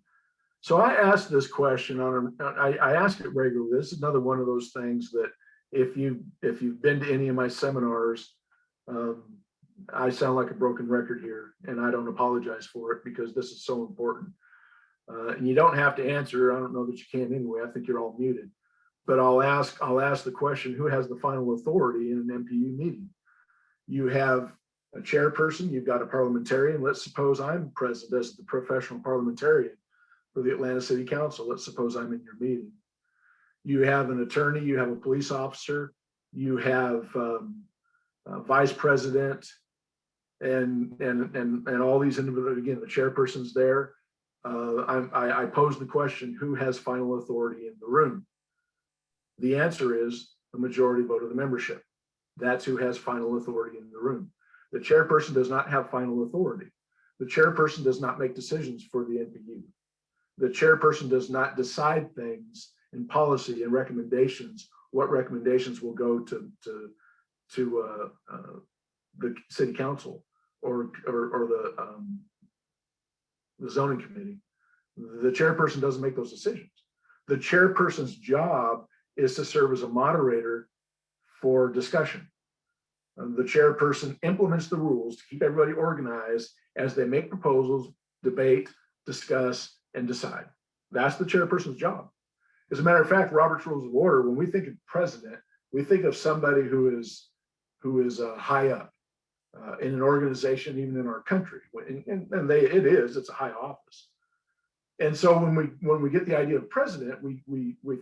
So I asked this question I ask it regularly. This is another one of those things that if you've been to any of my seminars, I sound like a broken record here, and I don't apologize for it because this is so important. And you don't have to answer. I don't know that you can anyway. I think you're all muted. But I'll ask the question, who has the final authority in an NPU meeting? You have a chairperson, you've got a parliamentarian. Let's suppose I'm present as the professional parliamentarian for the Atlanta City Council. Let's suppose I'm in your meeting. You have an attorney, you have a police officer, you have a vice president, and all these individuals. Again, the chairperson's there. I pose the question, who has final authority in the room? The answer is the majority vote of the membership. That's who has final authority in the room. The chairperson does not have final authority. The chairperson does not make decisions for the NPU. The chairperson does not decide things in policy and recommendations, what recommendations will go to the city council or the zoning committee. The chairperson doesn't make those decisions. The chairperson's job is to serve as a moderator for discussion. The chairperson implements the rules to keep everybody organized as they make proposals, debate, discuss, and decide. That's the chairperson's job. As a matter of fact, Robert's Rules of Order, when we think of president, we think of somebody who is high up in an organization, even in our country. It's a high office. And so when we get the idea of president, we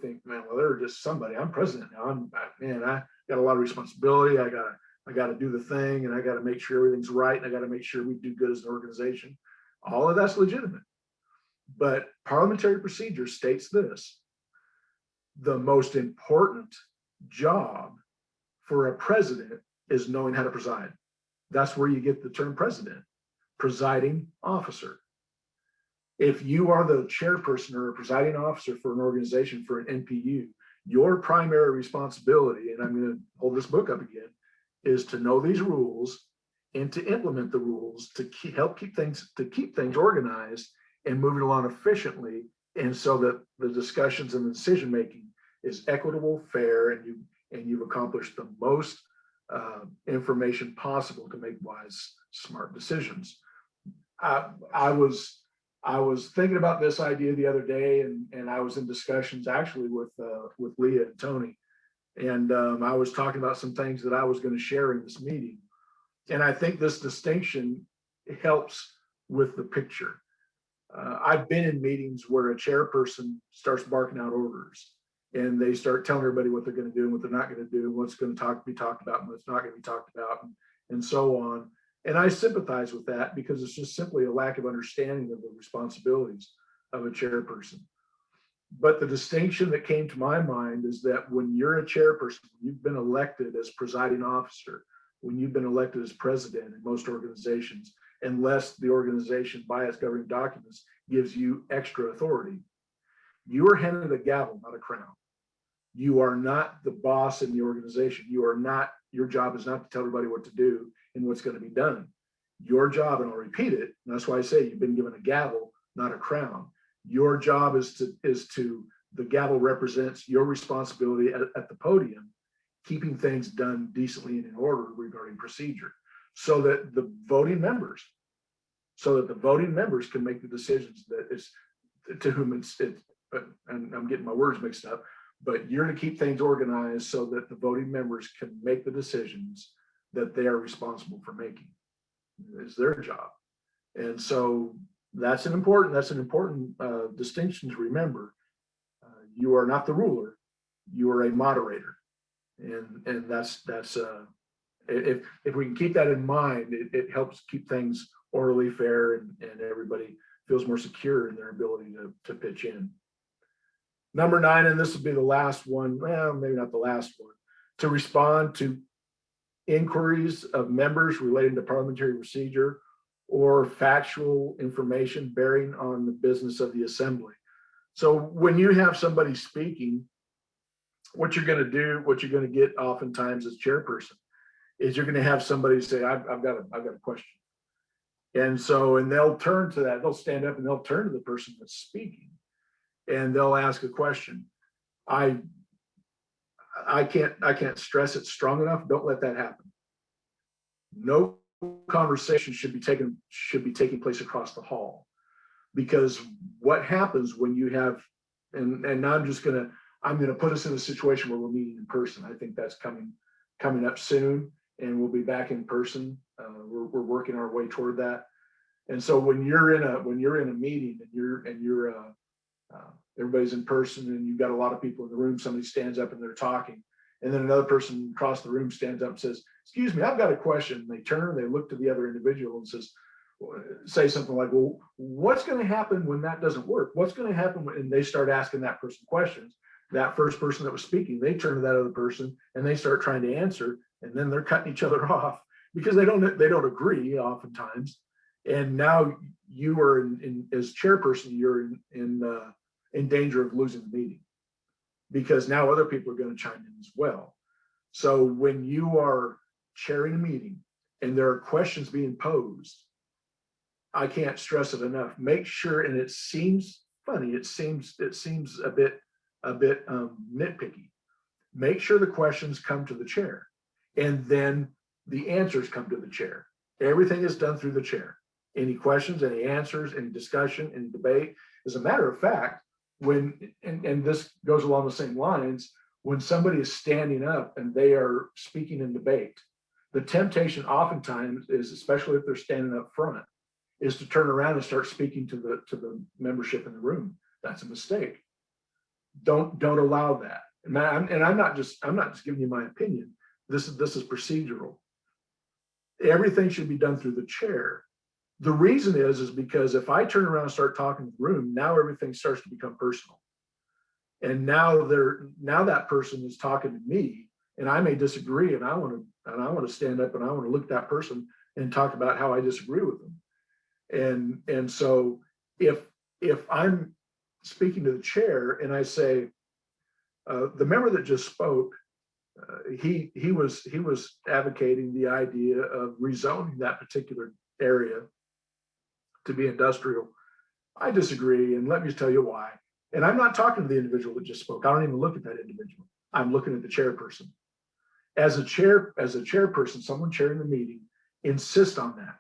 think, man, well, they're just somebody. I'm president now. got a lot of responsibility. I gotta do the thing, and I gotta make sure everything's right, and I gotta make sure we do good as an organization. All of that's legitimate. But parliamentary procedure states this: the most important job for a president is knowing how to preside. That's where you get the term president, presiding officer. If you are the chairperson or a presiding officer for an organization, for an NPU, your primary responsibility, and I'm going to hold this book up again, is to know these rules and to implement the rules to help keep things organized and moving along efficiently, and so that the discussions and the decision making is equitable, fair, and you've accomplished the most information possible to make wise, smart decisions. I was thinking about this idea the other day, and I was in discussions actually with Leah and Tony, and I was talking about some things that I was going to share in this meeting, and I think this distinction helps with the picture. I've been in meetings where a chairperson starts barking out orders, and they start telling everybody what they're going to do and what they're not going to do, and what's going to be talked about and what's not going to be talked about, and so on. And I sympathize with that because it's just simply a lack of understanding of the responsibilities of a chairperson. But the distinction that came to my mind is that when you're a chairperson, you've been elected as presiding officer, when you've been elected as president in most organizations, unless the organization by its governing documents gives you extra authority, you are handed a gavel, not a crown. You are not the boss in the organization. Your job is not to tell everybody what to do and what's going to be done. Your job, and I'll repeat it, and that's why I say you've been given a gavel, not a crown. Your job is to the gavel represents your responsibility at the podium, keeping things done decently and in order regarding procedure, so that the voting members can make the decisions that is to whom it's and I'm getting my words mixed up, but you're to keep things organized so that the voting members can make the decisions that they are responsible for making. It's their job. And so that's an important distinction to remember. You are not the ruler, you are a moderator. And that's if we can keep that in mind, it helps keep things orderly, fair, and everybody feels more secure in their ability to pitch in. Number 9, and this will be the last one, well, maybe not the last one, to respond to inquiries of members relating to parliamentary procedure or factual information bearing on the business of the assembly. So when you have somebody speaking, what you're going to do, what you're going to get oftentimes as chairperson, is you're going to have somebody say, I've got a question. And they'll turn to that, they'll stand up and they'll turn to the person that's speaking and they'll ask a question. I can't stress it strong enough. Don't let that happen. No conversation should be taking place across the hall, because what happens when you have, and now I'm gonna put us in a situation where we're meeting in person. I think that's coming up soon, and we'll be back in person. We're working our way toward that. And so when you're in a meeting and you're everybody's in person and you've got a lot of people in the room, somebody stands up and they're talking, and then another person across the room stands up and says, excuse me, I've got a question. And they turn, they look to the other individual and say something like, well, what's going to happen when that doesn't work? What's going to happen when they start asking that person questions? That first person that was speaking, they turn to that other person and they start trying to answer, and then they're cutting each other off because they don't agree oftentimes. And now you are as chairperson, you're in danger of losing the meeting, because now other people are going to chime in as well. So when you are chairing a meeting and there are questions being posed, I can't stress it enough. Make sure, and it seems funny, it seems a bit nitpicky. Make sure the questions come to the chair, and then the answers come to the chair. Everything is done through the chair. Any questions, any answers, any discussion, any debate. As a matter of fact, and this goes along the same lines, when somebody is standing up and they are speaking in debate, the temptation oftentimes is, especially if they're standing up front, is to turn around and start speaking to the membership in the room. That's a mistake. Don't allow that. And I'm not just giving you my opinion. This is procedural. Everything should be done through the chair. The reason is because if I turn around and start talking in the room, now everything starts to become personal. And now that person is talking to me, and I may disagree, and I want to stand up and I want to look at that person and talk about how I disagree with them. And so if I'm speaking to the chair and I say, the member that just spoke, he was advocating the idea of rezoning that particular area to be industrial. I disagree, and let me tell you why. And I'm not talking to the individual that just spoke. I don't even look at that individual. I'm looking at the chairperson. As a chairperson, someone chairing the meeting, insist on that.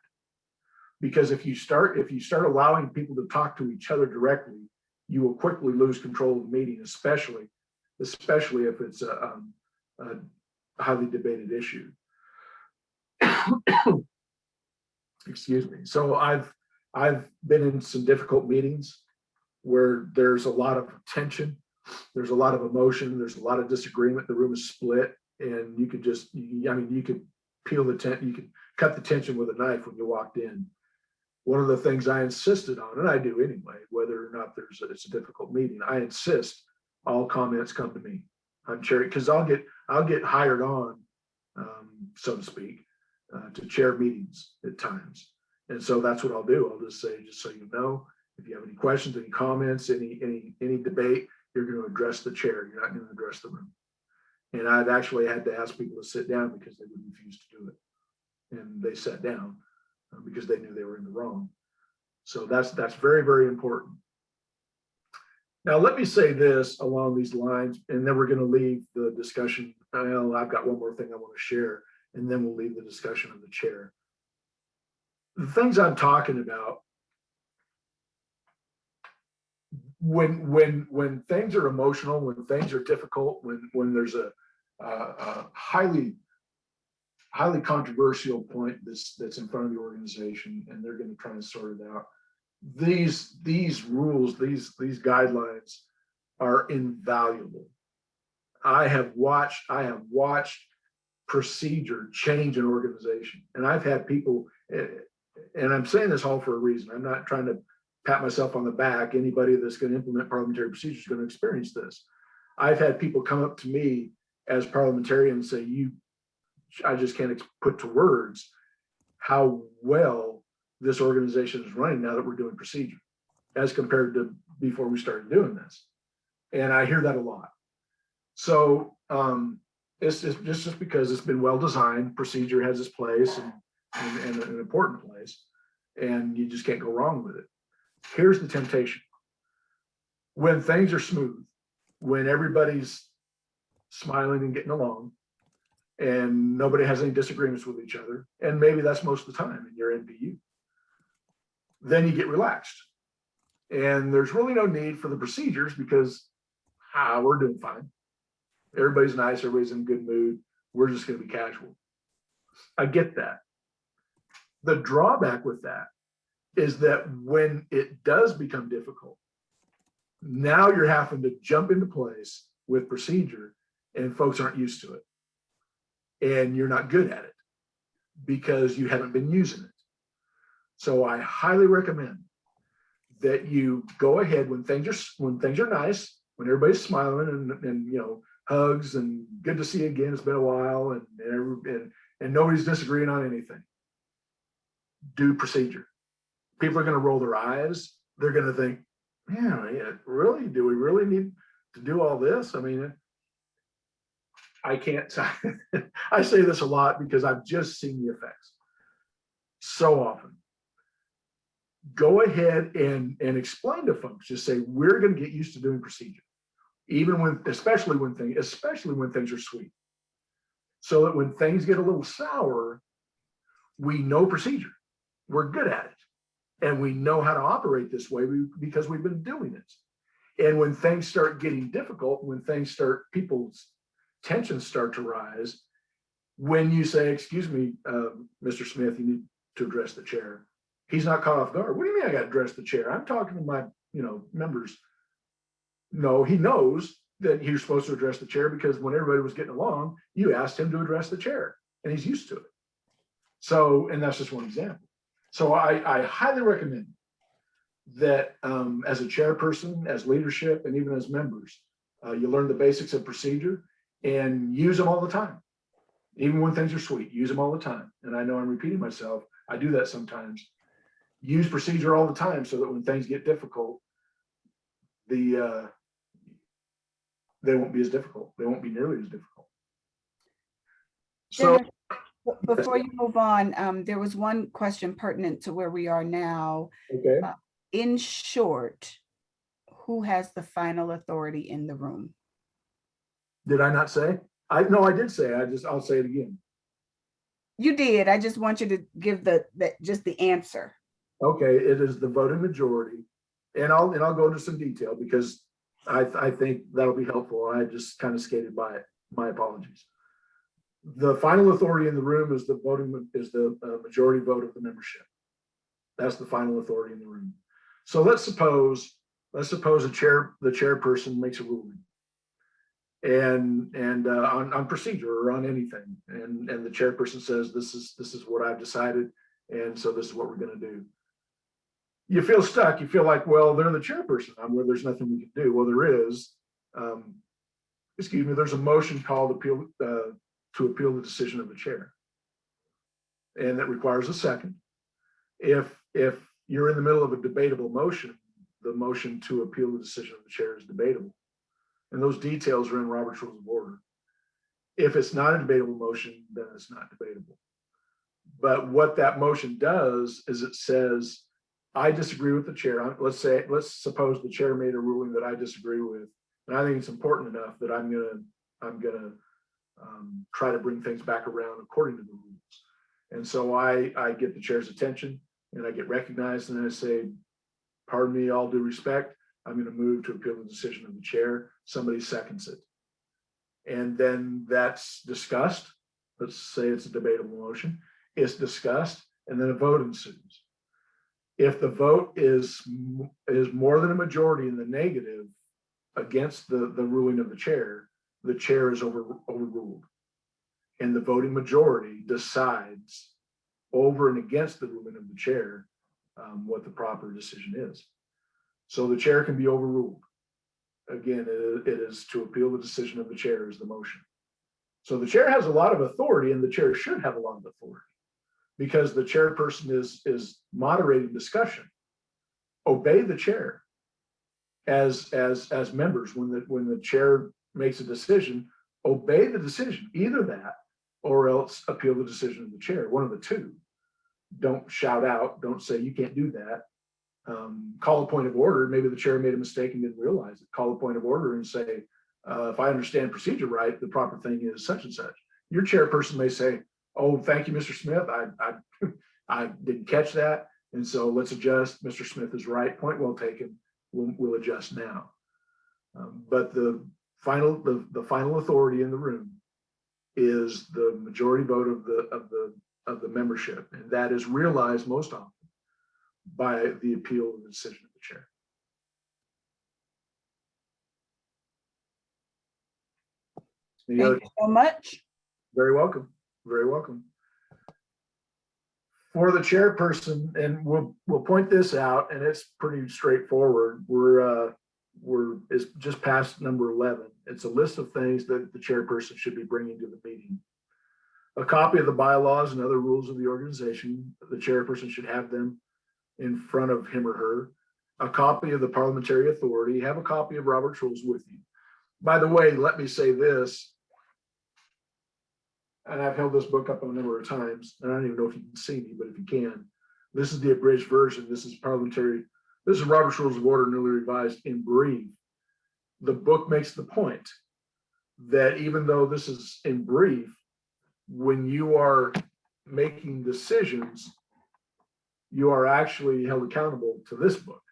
Because if you start allowing people to talk to each other directly, you will quickly lose control of the meeting, especially if it's a highly debated issue. Excuse me. So I've been in some difficult meetings where there's a lot of tension, there's a lot of emotion, there's a lot of disagreement, the room is split, and you could you could peel the tent, you could cut the tension with a knife when you walked in. One of the things I insisted on, and I do anyway, whether or not it's a difficult meeting, I insist all comments come to me. I'm chairing because I'll get hired on, so to speak, to chair meetings at times. And so that's what I'll do. I'll just say, just so you know, if you have any questions, any comments, any debate, you're going to address the chair. You're not going to address the room. And I've actually had to ask people to sit down because they would refuse to do it. And they sat down because they knew they were in the wrong. So that's very, very important. Now, let me say this along these lines, and then we're going to leave the discussion. I've got one more thing I want to share, and then we'll leave the discussion of the chair. The things I'm talking about, when things are emotional, when things are difficult, when there's a highly controversial point that's in front of the organization, and they're going to try and sort it out. These rules, these guidelines are invaluable. I have watched procedure change an organization, and I've had people, and I'm saying this all for a reason. I'm not trying to pat myself on the back. Anybody that's going to implement parliamentary procedure is going to experience this. I've had people come up to me as parliamentarians and say, I just can't put to words how well this organization is running now that we're doing procedure as compared to before we started doing this. And I hear that a lot. So it's just because it's been well designed. Procedure has its place and an important place, and you just can't go wrong with it. Here's the temptation. When things are smooth, when everybody's smiling and getting along, and nobody has any disagreements with each other, and maybe that's most of the time in your NPU, then you get relaxed. And there's really no need for the procedures because we're doing fine. Everybody's nice, everybody's in a good mood. We're just going to be casual. I get that. The drawback with that is that when it does become difficult, now you're having to jump into place with procedure, and folks aren't used to it. And you're not good at it because you haven't been using it. So I highly recommend that you go ahead when things are nice, when everybody's smiling and hugs and good to see you again. It's been a while, and nobody's disagreeing on anything. Do procedure. People are going to roll their eyes. They're going to think, yeah, really? Do we really need to do all this? I mean, I can't. I say this a lot because I've just seen the effects so often. Go ahead and explain to folks. Just say, we're going to get used to doing procedure, especially when things are sweet, so that when things get a little sour, we know procedure. We're good at it, and we know how to operate this way because we've been doing it. And when things start getting difficult, people's tensions start to rise, when you say, excuse me, Mr. Smith, you need to address the chair. He's not caught off guard. What do you mean I got to address the chair? I'm talking to my, members. No, he knows that you're supposed to address the chair, because when everybody was getting along, you asked him to address the chair, and he's used to it. So, and that's just one example. So I highly recommend that as a chairperson, as leadership, and even as members, you learn the basics of procedure and use them all the time. Even when things are sweet, use them all the time. And I know I'm repeating myself. I do that sometimes. Use procedure all the time so that when things get difficult, they won't be as difficult. They won't be nearly as difficult. So Dennis, before you move on, there was one question pertinent to where we are now. okay. In short, who has the final authority in the room? Did I not say? No, I did say. I'll say it again. You did. I just want you to give just the answer. Okay, it is the voting majority, and I'll go into some detail because I think that'll be helpful. I just kind of skated by it. My apologies. The final authority in the room is the majority vote of the membership. That's the final authority in the room. So let's suppose the chairperson makes a ruling, and on procedure or on anything, and the chairperson says this is what I've decided, and so this is what we're going to do. You feel stuck. You feel like, well, they're the chairperson. There's nothing we can do. Well, there is. There's a motion called to appeal the decision of the chair, and that requires a second. If you're in the middle of a debatable motion, the motion to appeal the decision of the chair is debatable, and those details are in Robert's Rules of Order. If it's not a debatable motion, then it's not debatable. But what that motion does is it says, I disagree with the chair. Let's suppose the chair made a ruling that I disagree with, and I think it's important enough that I'm gonna try to bring things back around according to the rules. And so I get the chair's attention, and I get recognized, and I say, pardon me, all due respect, I'm going to move to appeal the decision of the chair. Somebody seconds it, and then that's discussed. Let's say it's a debatable motion. It's discussed, and then a vote ensues. If the vote is more than a majority in the negative against the ruling of the chair is overruled. And the voting majority decides over and against the ruling of the chair what the proper decision is. So the chair can be overruled. Again, it is to appeal the decision of the chair is the motion. So the chair has a lot of authority, and the chair should have a lot of authority, because the chairperson is moderating discussion. Obey the chair as members. When the chair makes a decision, obey the decision, either that or else appeal the decision of the chair, one of the two. Don't shout out, don't say you can't do that. Call a point of order. Maybe the chair made a mistake and didn't realize it. Call a point of order and say, if I understand procedure right, the proper thing is such and such. Your chairperson may say, oh, thank you, Mr. Smith. I didn't catch that. And so let's adjust. Mr. Smith is right. Point well taken. We'll adjust now. But the final authority in the room is the majority vote of the membership, and that is realized most often by the appeal of the decision of the chair. Thank you so much. Very welcome. Very welcome. For the chairperson, and we'll point this out, and it's pretty straightforward. It's just past number 11. It's a list of things that the chairperson should be bringing to the meeting. A copy of the bylaws and other rules of the organization. The chairperson should have them in front of him or her. A copy of the parliamentary authority. Have a copy of Robert's Rules with you. By the way, let me say this, and I've held this book up a number of times, and I don't even know if you can see me, but if you can, this is the abridged version. This is parliamentary. This is Robert's Rules of Order, newly revised in brief. The book makes the point that even though this is in brief, when you are making decisions, you are actually held accountable to this book.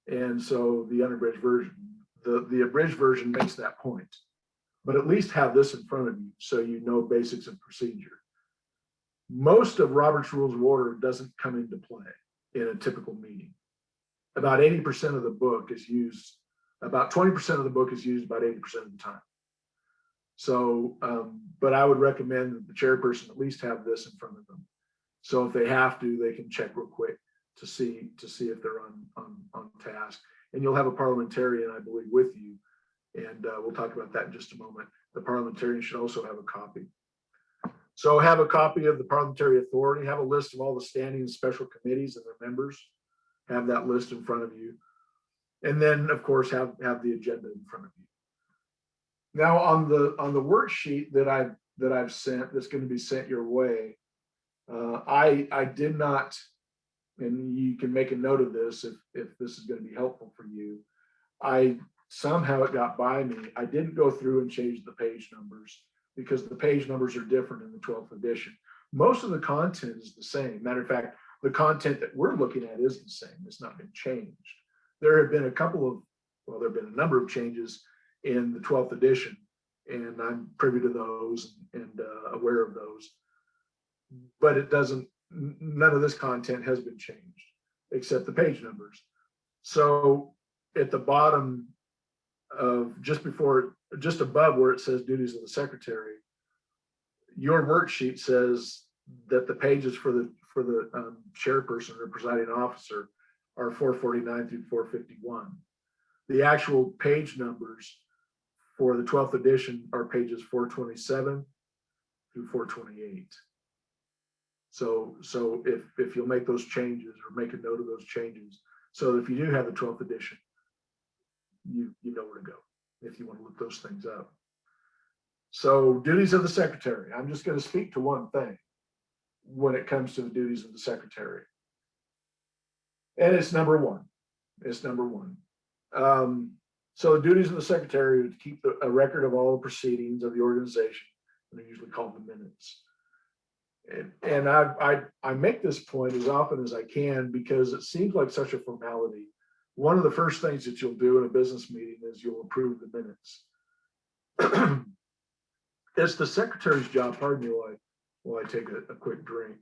And so the unabridged version, the abridged version makes that point. But at least have this in front of you so you know basics of procedure. Most of Robert's Rules of Order doesn't come into play in a typical meeting. About 80% of the book is used About 20% of the book is used about 80% of the time. So, but I would recommend that the chairperson at least have this in front of them. So if they have to, they can check real quick to see if they're on task. And you'll have a parliamentarian, I believe, with you. And we'll talk about that in just a moment. The parliamentarian should also have a copy. So have a copy of the parliamentary authority, have a list of all the standing and special committees and their members. Have that list in front of you. And then, of course, have the agenda in front of you. Now on the worksheet that I've sent, that's going to be sent your way, I did not, and you can make a note of this if this is going to be helpful for you. Somehow it got by me. I didn't go through and change the page numbers because the page numbers are different in the 12th edition. Most of the content is the same. Matter of fact, the content that we're looking at is the same. It's not been changed. There have been there have been a number of changes in the 12th edition, and I'm privy to those and aware of those. But none of this content has been changed except the page numbers. So at the bottom of just above where it says duties of the secretary, your worksheet says that the pages for the chairperson or presiding officer are 449 through 451. The actual page numbers for the 12th edition are pages 427 through 428. So if you'll make those changes or make a note of those changes, so that if you do have the 12th edition, you know where to go if you want to look those things up. So duties of the secretary. I'm just going to speak to one thing when it comes to the duties of the secretary. And it's number one. So the duties of the secretary are to keep a record of all the proceedings of the organization, and they're usually called the minutes. And I make this point as often as I can because it seems like such a formality. One of the first things that you'll do in a business meeting is you'll approve the minutes. It's the secretary's job, pardon me while I take a quick drink.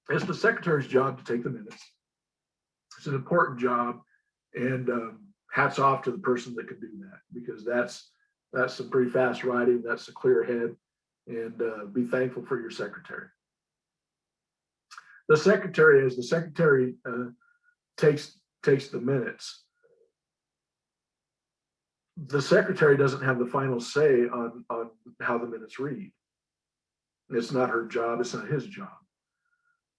It's the secretary's job to take the minutes. It's an important job, and hats off to the person that can do that, because that's some pretty fast writing. That's a clear head, and be thankful for your secretary. The secretary, as the secretary takes the minutes, the secretary doesn't have the final say on how the minutes read. It's not her job. It's not his job.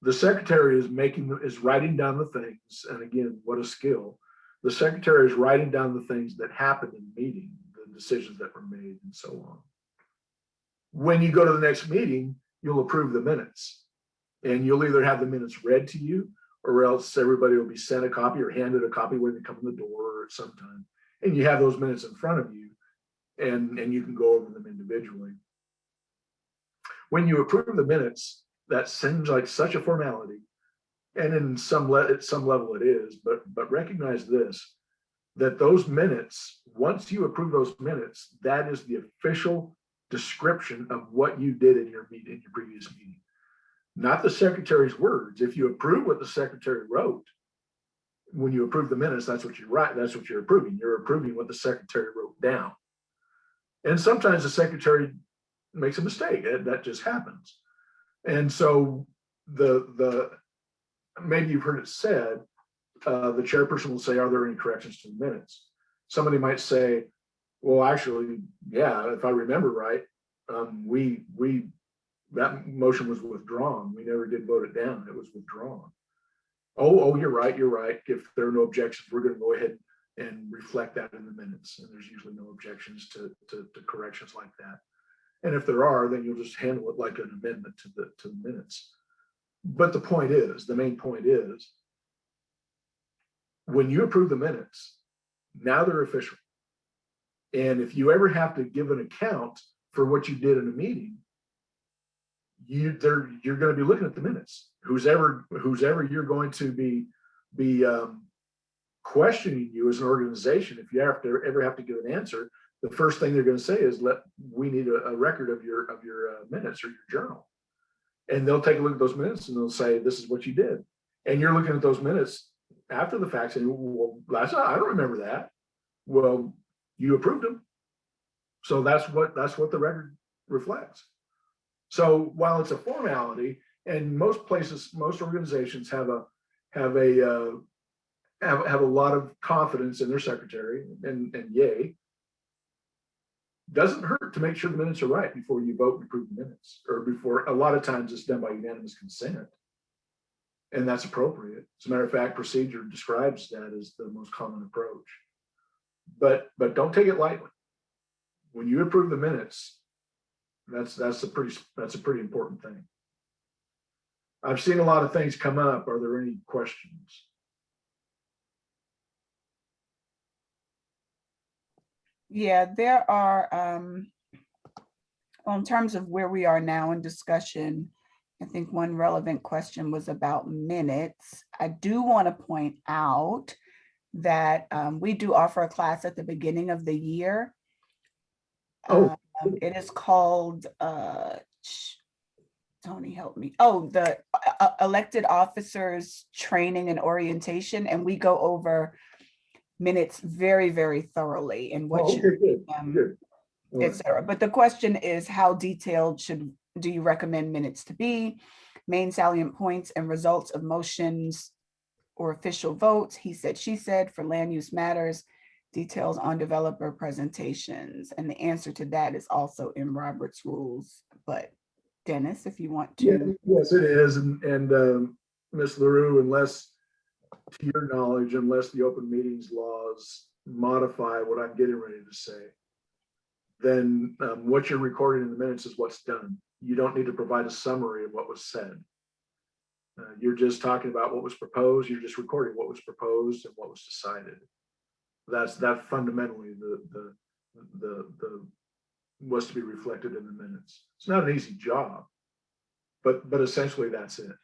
The secretary is writing down the things, and again, what a skill. The secretary is writing down the things that happened in the meeting, the decisions that were made, and so on. When you go to the next meeting, you'll approve the minutes, and you'll either have the minutes read to you, or else everybody will be sent a copy or handed a copy when they come in the door or at some time. And you have those minutes in front of you, and you can go over them individually. When you approve the minutes, that seems like such a formality, and at some level it is, but recognize this, that those minutes, once you approve those minutes, that is the official description of what you did in your previous meeting, not the secretary's words. If you approve what the secretary wrote, when you approve the minutes, that's what you write. That's what you're approving. You're approving what the secretary wrote down. And sometimes the secretary makes a mistake. That just happens. And so maybe you've heard it said, the chairperson will say, are there any corrections to the minutes? Somebody might say, well, actually, yeah, if I remember right, that motion was withdrawn. We never did vote it down. It was withdrawn. Oh, you're right. If there are no objections, we're going to go ahead and reflect that in the minutes. And there's usually no objections to corrections like that. And if there are, then you'll just handle it like an amendment to the minutes. But the main point is, when you approve the minutes, now they're official. And if you ever have to give an account for what you did in a meeting, you're going to be looking at the minutes. Who's ever you're going to be questioning you as an organization, if you ever have to give an answer, the first thing they're going to say is, we need a record of your minutes or your journal. And they'll take a look at those minutes and they'll say, this is what you did. And you're looking at those minutes after the fact saying, well, I don't remember that. Well, you approved them. So that's what the record reflects. So while it's a formality, and most places, most organizations have a lot of confidence in their secretary, and yay, doesn't hurt to make sure the minutes are right before you vote and approve the minutes, or before. A lot of times it's done by unanimous consent, and that's appropriate. As a matter of fact, procedure describes that as the most common approach. But don't take it lightly. When you approve the minutes, that's a pretty important thing. I've seen a lot of things come up. Are there any questions? Yeah, there are, well, in terms of where we are now in discussion, I think one relevant question was about minutes. I do want to point out that we do offer a class at the beginning of the year. It is called, Tony, help me. Oh, the elected officers training and orientation. And we go over minutes very, very thoroughly and what etc. But the question is, how detailed do you recommend minutes to be? Main salient points and results of motions or official votes, he said, she said, for land use matters, details on developer presentations. And the answer to that is also in Robert's rules. But Dennis, if you want to. Yes, it is. And Ms. LaRue, unless, to your knowledge, unless the open meetings laws modify what I'm getting ready to say, then what you're recording in the minutes is what's done. You don't need to provide a summary of what was said. You're just talking about what was proposed. You're just recording what was proposed and what was decided. That's fundamentally the was to be reflected in the minutes. It's not an easy job, but essentially that's it.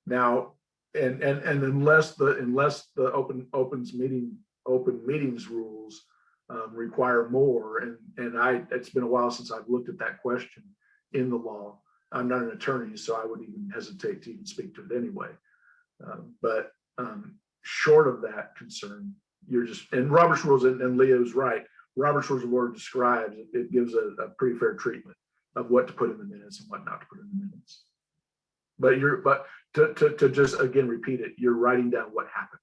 Now, and unless the open meetings rules require more, and it's been a while since I've looked at that question in the law. I'm not an attorney, so I would even hesitate to even speak to it anyway. But short of that concern, you're just, and Robert's rules, and Leo's right. Robert's rules of order describes, it gives a pretty fair treatment of what to put in the minutes and what not to put in the minutes. But to just again repeat it, you're writing down what happened.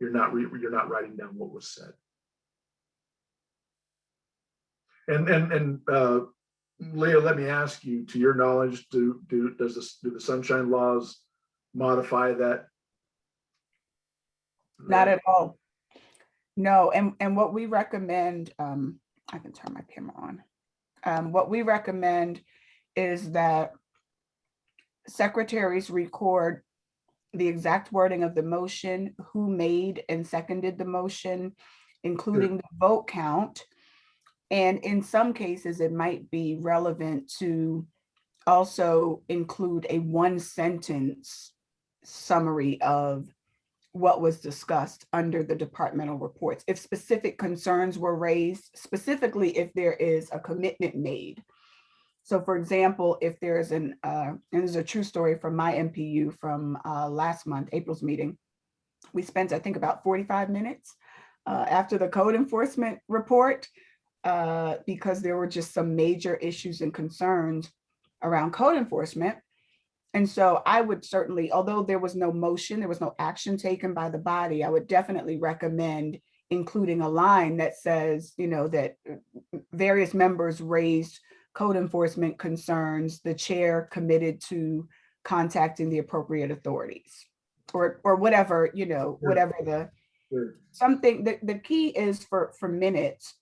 You're not writing down what was said. And Leo, let me ask you, to your knowledge, do the sunshine laws modify that? Not at all. No, and what we recommend, I can turn my camera on. What we recommend is that secretaries record the exact wording of the motion, who made and seconded the motion, including the vote count. And in some cases, it might be relevant to also include a one-sentence summary of what was discussed under the departmental reports. If specific concerns were raised, specifically if there is a commitment made. So for example, if there's and this is a true story from my MPU from last month, April's meeting, we spent, I think, about 45 minutes after the code enforcement report, because there were just some major issues and concerns around code enforcement. And so I would certainly, although there was no motion, there was no action taken by the body, I would definitely recommend including a line that says, that various members raised code enforcement concerns, the chair committed to contacting the appropriate authorities, or whatever, whatever something. The key is for minutes.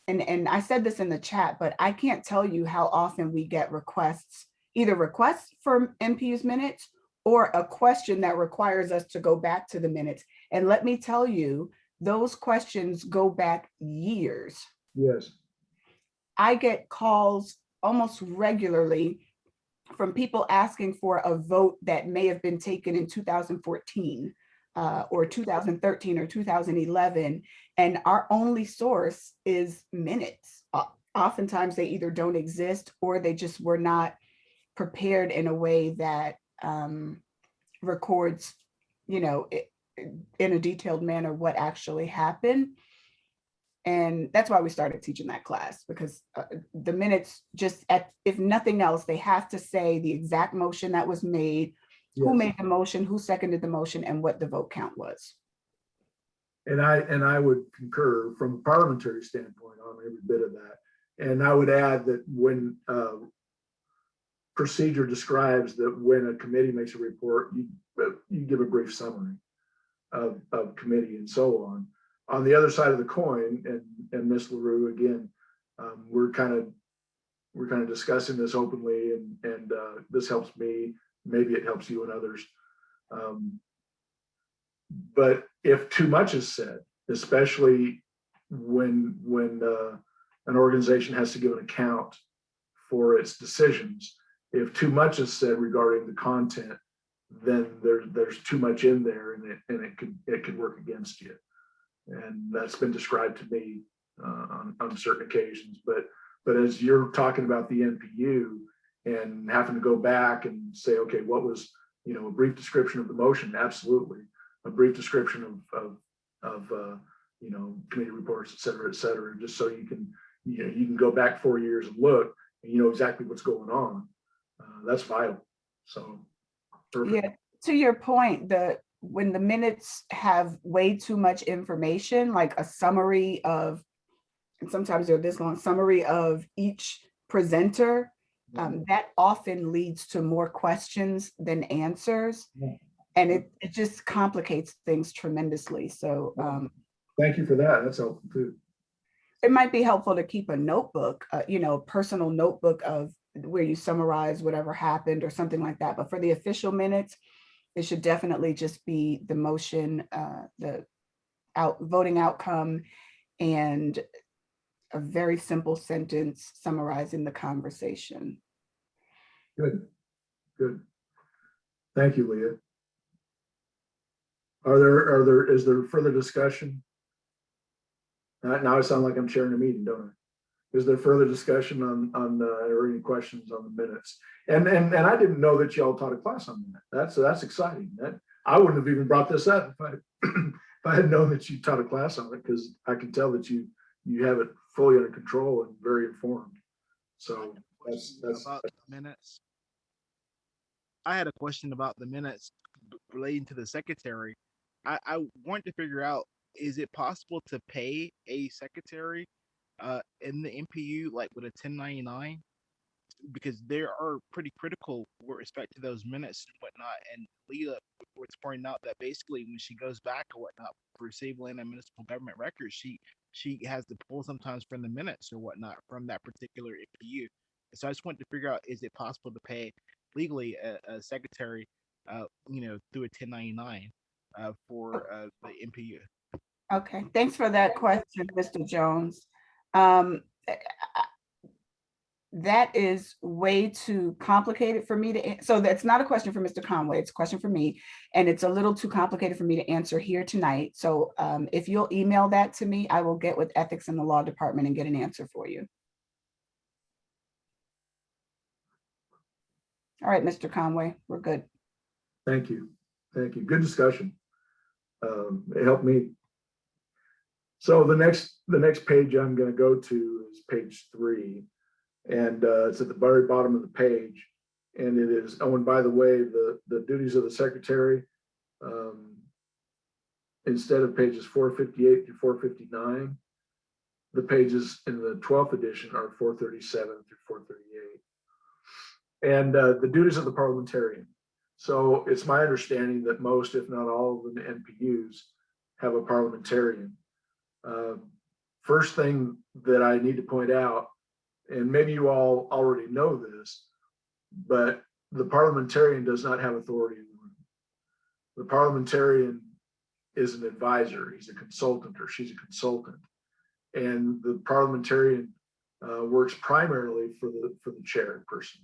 And I said this in the chat, but I can't tell you how often we get requests, either requests for MPU's minutes or a question that requires us to go back to the minutes. And let me tell you, those questions go back years. Yes. I get calls almost regularly from people asking for a vote that may have been taken in 2014 or 2013 or 2011. And our only source is minutes. Oftentimes they either don't exist or they just were not prepared in a way that records you know, in a detailed manner what actually happened. And that's why we started teaching that class, because the minutes just, if nothing else, they have to say the exact motion that was made, who Yes. made the motion, who seconded the motion, and what the vote count was. And I would concur from a parliamentary standpoint on every bit of that. And I would add that when procedure describes that when a committee makes a report, you give a brief summary of committee and so on. On the other side of the coin, and Ms. LaRue, again, we're kind of discussing this openly, and this helps me. Maybe it helps you and others. But if too much is said, especially when an organization has to give an account for its decisions, if too much is said regarding the content, then there's too much in there, and it could work against you. And that's been described to me on certain occasions. But as you're talking about the NPU and having to go back and say, okay, what was, a brief description of the motion? Absolutely. A brief description of committee reports, et cetera, just so you can go back 4 years and look, and you know exactly what's going on. That's vital. So perfect. Yeah, to your point, when the minutes have way too much information, like a summary of, and sometimes they're this long, summary of each presenter, that often leads to more questions than answers. Yeah. And it just complicates things tremendously. So Thank you for that. That's helpful too. it might be helpful to keep a notebook, personal notebook of where you summarize whatever happened or something like that. But for the official minutes, it should definitely just be the motion, the voting outcome, and a very simple sentence summarizing the conversation. Good. Thank you, Leah. Is there further discussion? Now I sound like I'm chairing a meeting, don't I? Is there further discussion on or any questions on the minutes? And I didn't know that y'all taught a class on that. That's exciting. That I wouldn't have even brought this up if I had known that you taught a class on it, because I can tell that you have it fully under control and very informed. So that's about the minutes. I had a question about the minutes relating to the secretary. I want to figure out, is it possible to pay a secretary in the NPU like with a 1099? Because they are pretty critical with respect to those minutes and whatnot. And Leah was pointing out that basically when she goes back or whatnot for civil and municipal government records, she has to pull sometimes from the minutes or whatnot from that particular NPU. So I just wanted to figure out, is it possible to pay legally a secretary, through a 1099 for the NPU? Okay, thanks for that question, Mr. Jones. That is way too complicated for me to, so that's not a question for Mr. Conway, it's a question for me, and it's a little too complicated for me to answer here tonight. So if you'll email that to me, I will get with ethics in the law department and get an answer for you. All right, Mr. Conway, we're good. Thank you. Good discussion. It helped me. So the next page I'm going to go to is page 3. And it's at the very bottom of the page, and it is, oh, and by the way, the duties of the secretary, instead of pages 458 to 459, the pages in the 12th edition are 437 through 438. And the duties of the parliamentarian. So it's my understanding that most, if not all, of the NPUs have a parliamentarian. First thing that I need to point out, and maybe you all already know this, but the parliamentarian does not have authority in the room. The parliamentarian is an advisor. He's a consultant, or she's a consultant. And the parliamentarian works primarily for the chairperson.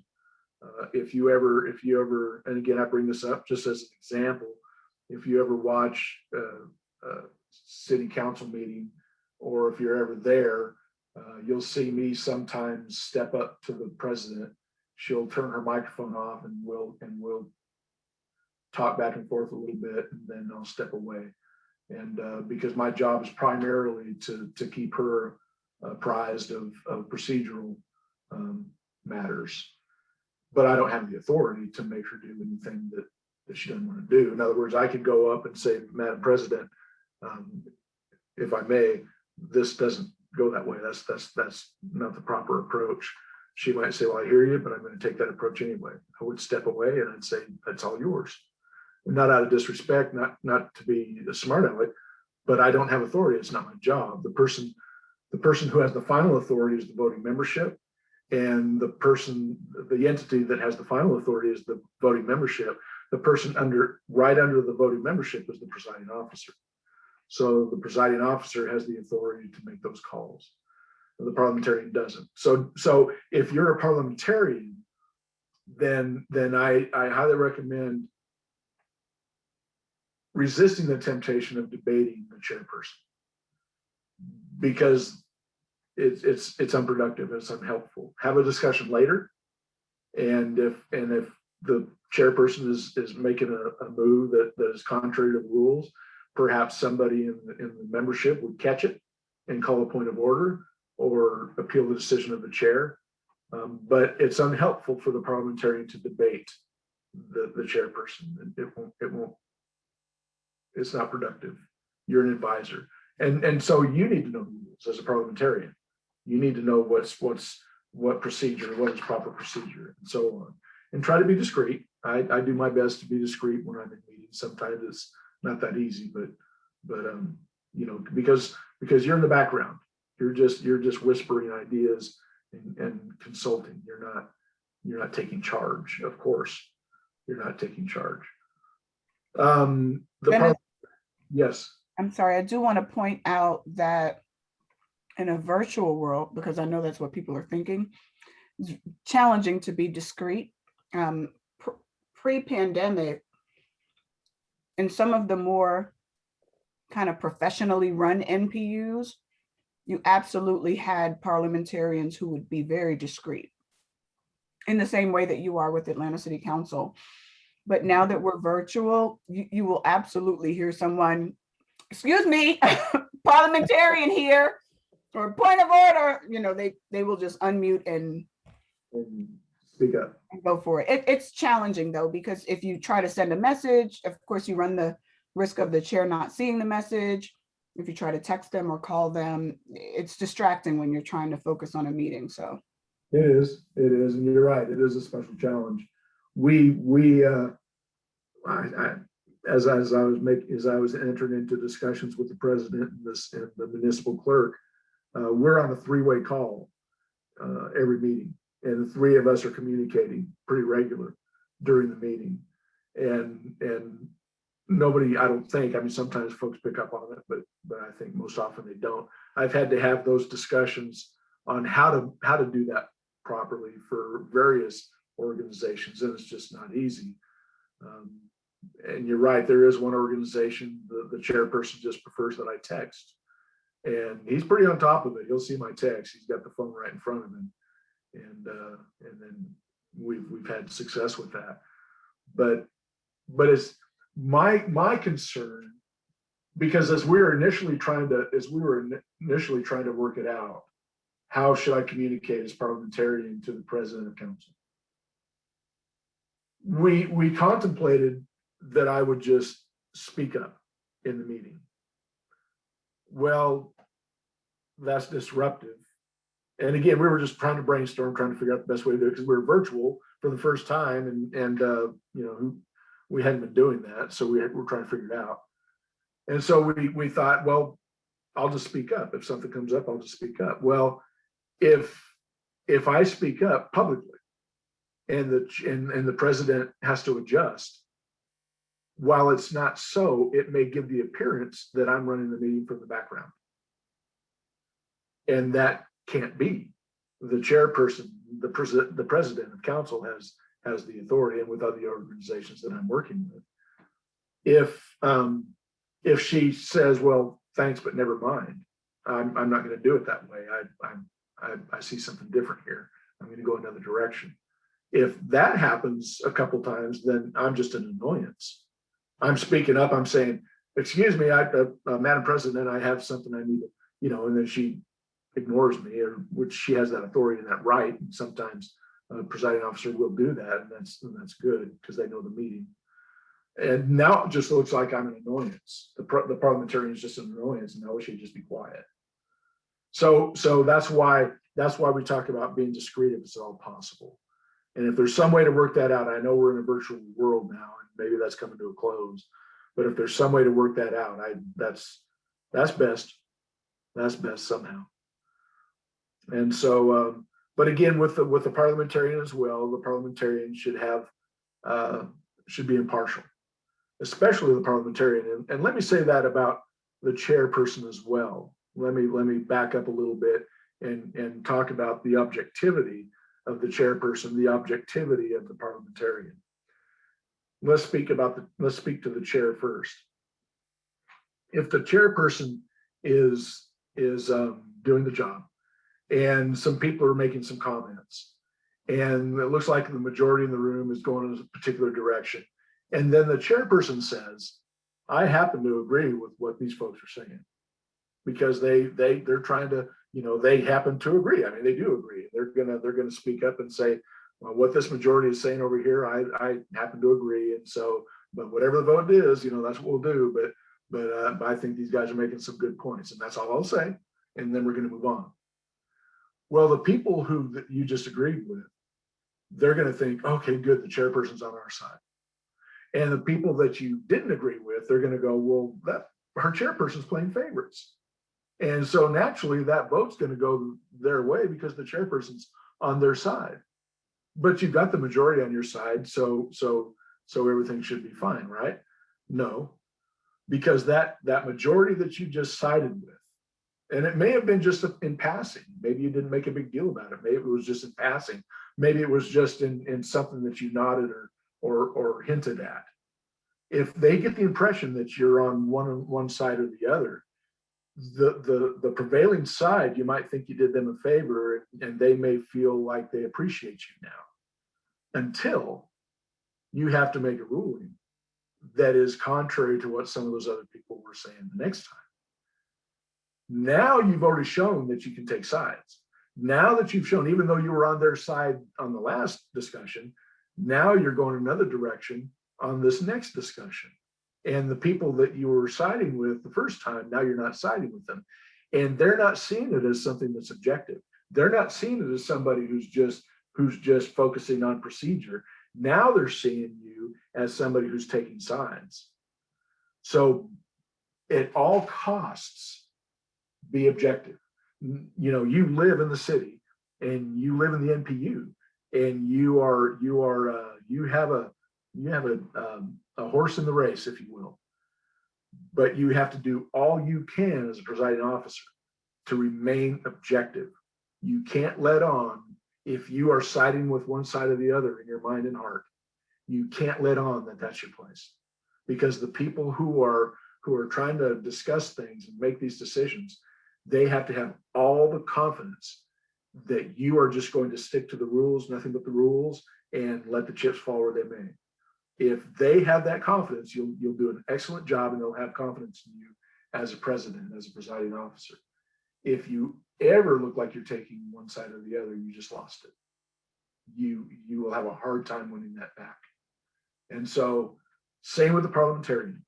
If you ever, and again, I bring this up just as an example, if you ever watch a city council meeting, or if you're ever there, you'll see me sometimes step up to the president. She'll turn her microphone off, and we'll talk back and forth a little bit, and then I'll step away. And because my job is primarily to keep her apprised of procedural matters, but I don't have the authority to make her do anything that she doesn't want to do. In other words, I could go up and say, Madam President, if I may, this doesn't go that way. That's not the proper approach. She might say, well, I hear you, but I'm going to take that approach anyway. I would step away and I'd say, that's all yours. Not out of disrespect, not to be a smart aleck, but I don't have authority. It's not my job. The person who has the final authority is the voting membership, and the entity that has the final authority is the voting membership. The person right under the voting membership is the presiding officer. So the presiding officer has the authority to make those calls. The parliamentarian doesn't. So if you're a parliamentarian, then I highly recommend resisting the temptation of debating the chairperson, because it's unproductive, it's unhelpful. Have a discussion later, and if the chairperson is making a move that is contrary to the rules, perhaps somebody in the membership would catch it and call a point of order or appeal the decision of the chair. But it's unhelpful for the parliamentarian to debate the chairperson. It won't. It's not productive. You're an advisor, and so you need to know the rules as a parliamentarian. You need to know what procedure, what is proper procedure, and so on. And try to be discreet. I do my best to be discreet when I'm in meetings. Sometimes it's not that easy, but you know, because you're in the background. You're just whispering ideas and consulting. You're not taking charge. Of course, you're not taking charge. Yes. I'm sorry, I do want to point out that in a virtual world, because I know that's what people are thinking, it's challenging to be discreet. Pre-pandemic, in some of the more kind of professionally run NPUs, you absolutely had parliamentarians who would be very discreet in the same way that you are with Atlanta City Council. But now that we're virtual, you will absolutely hear someone, excuse me, parliamentarian here, or point of order, you know, they will just unmute and Speak up. and go for it. It's challenging though, because if you try to send a message, of course you run the risk of the chair not seeing the message. If you try to text them or call them, it's distracting when you're trying to focus on a meeting. So It is, and you're right. It is a special challenge. As I was entering into discussions with the president and the municipal clerk, we're on a three-way call every meeting, and the three of us are communicating pretty regular during the meeting, and nobody, I don't think, I mean, sometimes folks pick up on it, but I think most often they don't. I've had to have those discussions on how to do that properly for various organizations, and it's just not easy. And you're right, there is one organization, the chairperson just prefers that I text, and he's pretty on top of it. He'll see my text. He's got the phone right in front of him, and then we've had success with that. But it's my concern, because as we were initially trying to work it out, how should I communicate as parliamentarian to the president of council? We contemplated that I would just speak up in the meeting. Well, that's disruptive. And again, we were just trying to brainstorm, trying to figure out the best way to do it, because we were virtual for the first time, and you know, we hadn't been doing that, so we're trying to figure it out. And so we thought, well, I'll just speak up. If something comes up, I'll just speak up. Well, if I speak up publicly, and the president has to adjust, while it's not so, it may give the appearance that I'm running the meeting from the background. And that can't be. The chairperson, the president of council has the authority, and with other organizations that I'm working with. If she says, well, thanks, but never mind, I'm not going to do it that way. I see something different here. I'm going to go another direction. If that happens a couple times, then I'm just an annoyance. I'm speaking up, I'm saying, excuse me, Madam President, I have something I need to, and then she ignores me, or which she has that authority and that right. And sometimes a presiding officer will do that, and that's good because they know the meeting. And now it just looks like I'm an annoyance. The parliamentarian is just an annoyance, and I wish he'd just be quiet. So that's why we talk about being discreet if it's at all possible. And if there's some way to work that out, I know we're in a virtual world now, and maybe that's coming to a close. But if there's some way to work that out, that's best. That's best somehow. And so, but again, with the parliamentarian as well, the parliamentarian should be impartial, especially the parliamentarian. And let me say that about the chairperson as well. Let me back up a little bit and talk about the objectivity of the chairperson, the objectivity of the parliamentarian. Let's speak to the chair first. If the chairperson is doing the job, and some people are making some comments, and it looks like the majority in the room is going in a particular direction, and then the chairperson says, "I happen to agree with what these folks are saying," because they're trying to, they happen to agree. I mean, they do agree. They're gonna speak up and say, well, what this majority is saying over here, I happen to agree. And so, but whatever the vote is, that's what we'll do. But I think these guys are making some good points, and that's all I'll say. And then we're going to move on. Well, the people who you just agreed with, they're going to think, okay, good, the chairperson's on our side. And the people that you didn't agree with, they're going to go, well, her chairperson's playing favorites. And so naturally that vote's going to go their way because the chairperson's on their side. But you've got the majority on your side, so everything should be fine, right? No, because that majority that you just sided with, and it may have been just in passing. Maybe you didn't make a big deal about it. Maybe it was just in passing. Maybe it was just in something that you nodded or hinted at. If they get the impression that you're on one side or the other, the prevailing side, you might think you did them a favor, and they may feel like they appreciate you now, until you have to make a ruling that is contrary to what some of those other people were saying the next time. Now you've already shown that you can take sides. Now that you've shown, even though you were on their side on the last discussion, now you're going another direction on this next discussion. And the people that you were siding with the first time, now you're not siding with them. And they're not seeing it as something that's objective. They're not seeing it as somebody who's just focusing on procedure. Now they're seeing you as somebody who's taking sides. So at all costs, be objective. You live in the city, and you live in the NPU, and you have a horse in the race, if you will. But you have to do all you can as a presiding officer to remain objective. You can't let on, if you are siding with one side or the other in your mind and heart, you can't let on that that's your place. Because the people who are trying to discuss things and make these decisions, they have to have all the confidence that you are just going to stick to the rules, nothing but the rules, and let the chips fall where they may. If they have that confidence, you'll do an excellent job, and they'll have confidence in you as a president, as a presiding officer. If you ever look like you're taking one side or the other, you just lost it. You will have a hard time winning that back. And so, same with the parliamentarian.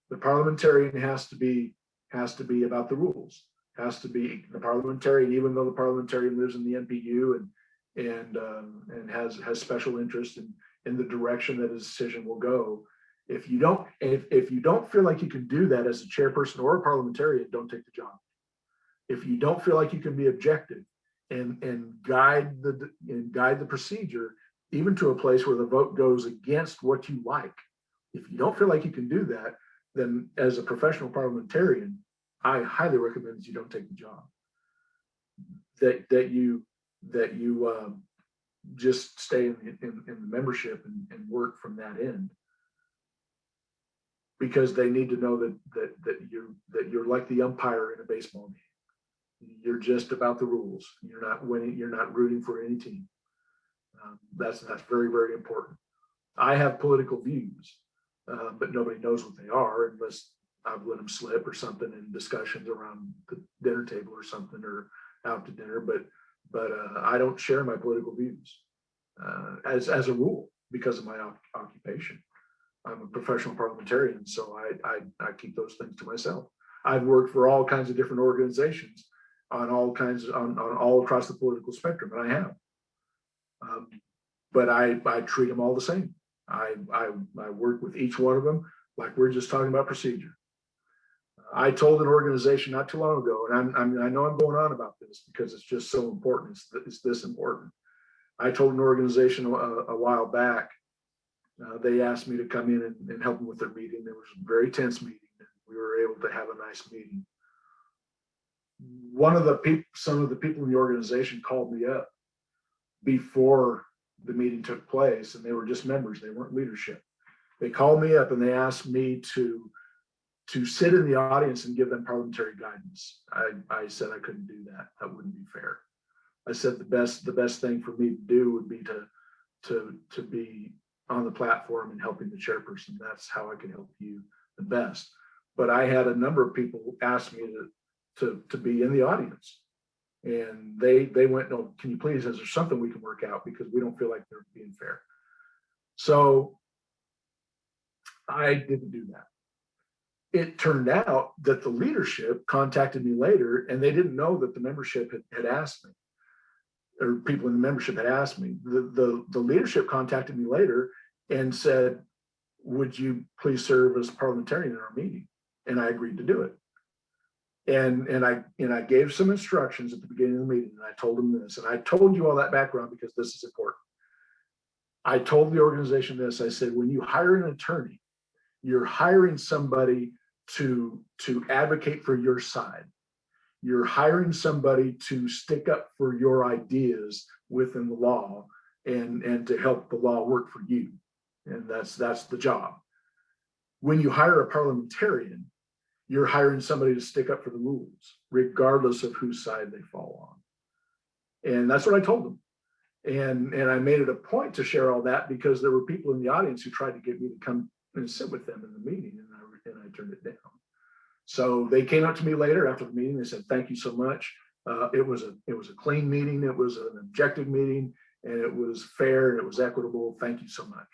The parliamentarian has to be about the rules. Has to be the parliamentarian, even though the parliamentarian lives in the NPU and has special interest in the direction that his decision will go. If you don't feel like you can do that as a chairperson or a parliamentarian, don't take the job. If you don't feel like you can be objective and guide the procedure, even to a place where the vote goes against what you like, if you don't feel like you can do that, then as a professional parliamentarian, I highly recommend that you don't take the job. That you just stay in the membership and work from that end, because they need to know that you're like the umpire in a baseball game. You're just about the rules. You're not winning. You're not rooting for any team. That's very, very important. I have political views, but nobody knows what they are unless I've let them slip or something in discussions around the dinner table or something, or out to dinner. But I don't share my political views as a rule because of my occupation. I'm a professional parliamentarian, so I keep those things to myself. I've worked for all kinds of different organizations on all across the political spectrum, and I have. But I treat them all the same. I work with each one of them like we're just talking about procedure. I told an organization not too long ago, and I know I'm going on about this because it's just so important. It's this important. I told an organization a while back. They asked me to come in and help them with their meeting. There was a very tense meeting, and we were able to have a nice meeting. Some of the people in the organization called me up before the meeting took place, and they were just members. They weren't leadership. They called me up and they asked me to sit in the audience and give them parliamentary guidance. I said I couldn't do that. That wouldn't be fair. I said the best thing for me to do would be to be on the platform and helping the chairperson. That's how I can help you the best. But I had a number of people ask me to be in the audience. And they went, no, can you please, is there something we can work out, because we don't feel like they're being fair. So I didn't do that. It turned out that the leadership contacted me later, and they didn't know that the membership had asked me, or people in the membership had asked me. The leadership contacted me later and said, would you please serve as parliamentarian in our meeting? And I agreed to do it. And I gave some instructions at the beginning of the meeting, and I told them this, and I told you all that background because this is important. I told the organization this. I said, when you hire an attorney, you're hiring somebody to advocate for your side. You're hiring somebody to stick up for your ideas within the law and to help the law work for you. And that's the job. When you hire a parliamentarian, you're hiring somebody to stick up for the rules, regardless of whose side they fall on. And that's what I told them. And I made it a point to share all that because there were people in the audience who tried to get me to come and sit with them in the meeting, and I turned it down. So they came up to me later after the meeting. They said, thank you so much. It was a clean meeting. It was an objective meeting, and it was fair and it was equitable. Thank you so much.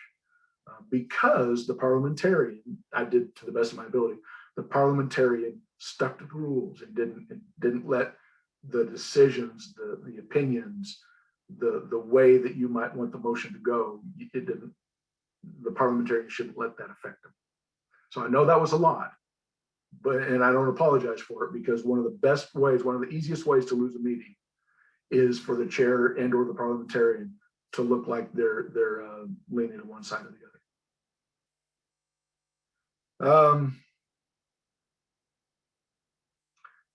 Because the parliamentarian, I did to the best of my ability, the parliamentarian stuck to the rules and didn't let the decisions, the opinions, the way that you might want the motion to go, it didn't. The parliamentarian shouldn't let that affect them. So I know that was a lot, and I don't apologize for it, because one of the best ways, one of the easiest ways to lose a meeting is for the chair and or the parliamentarian to look like they're leaning to one side or the other.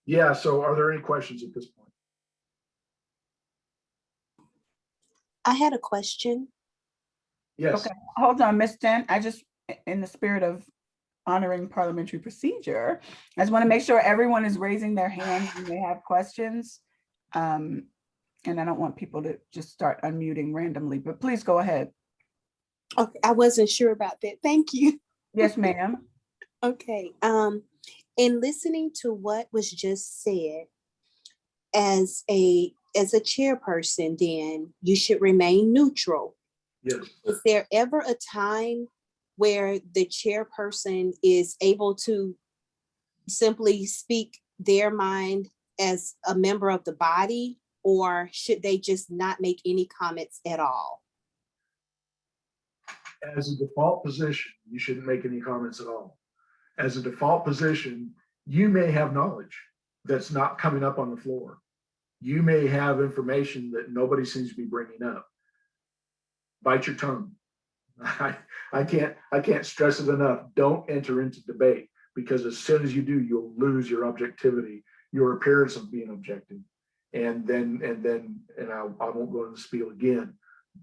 Yeah, so are there any questions at this point? I had a question. Yes. Okay, hold on, Ms. Dent. I just, in the spirit of honoring parliamentary procedure, I just want to make sure everyone is raising their hand when they have questions. And I don't want people to just start unmuting randomly, but please go ahead. Okay, I wasn't sure about that. Thank you. Yes, ma'am. Okay. In listening to what was just said, as a chairperson, then you should remain neutral. Yes. Is there ever a time where the chairperson is able to simply speak their mind as a member of the body, or should they just not make any comments at all? As a default position, you shouldn't make any comments at all. As a default position, you may have knowledge that's not coming up on the floor. You may have information that nobody seems to be bringing up. Bite your tongue. I can't stress it enough. Don't enter into debate, because as soon as you do, you'll lose your objectivity, your appearance of being objective. And I won't go into the spiel again,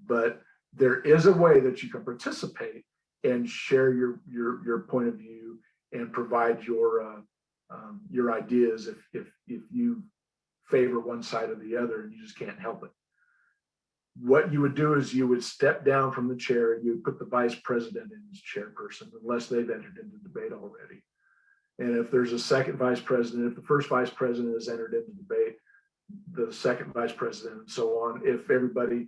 but there is a way that you can participate and share your point of view and provide your ideas if you favor one side or the other and you just can't help it. what you would do is you would step down from the chair and you would put the vice president in as chairperson unless they've entered into debate already. And if there's a second vice president, if the first vice president has entered into debate, the second vice president and so on, if everybody,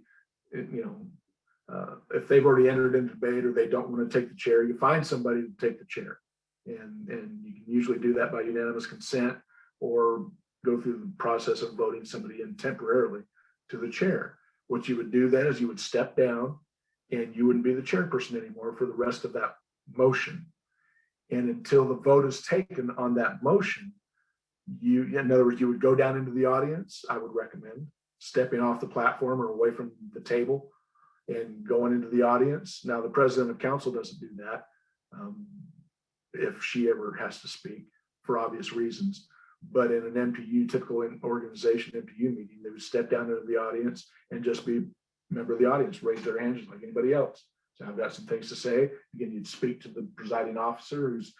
if they've already entered into debate or they don't want to take the chair, you find somebody to take the chair. And you can usually do that by unanimous consent or go through the process of voting somebody in temporarily to the chair. What you would do then is you would step down and you wouldn't be the chairperson anymore for the rest of that motion. And until the vote is taken on that motion, in other words, you would go down into the audience. I would recommend stepping off the platform or away from the table and going into the audience. Now, the president of council doesn't do that if she ever has to speak for obvious reasons. But in an MPU, typical organization MPU meeting, they would step down into the audience and just be a member of the audience, raise their hands like anybody else. So I've got some things to say. Again, you'd speak to the presiding officer who's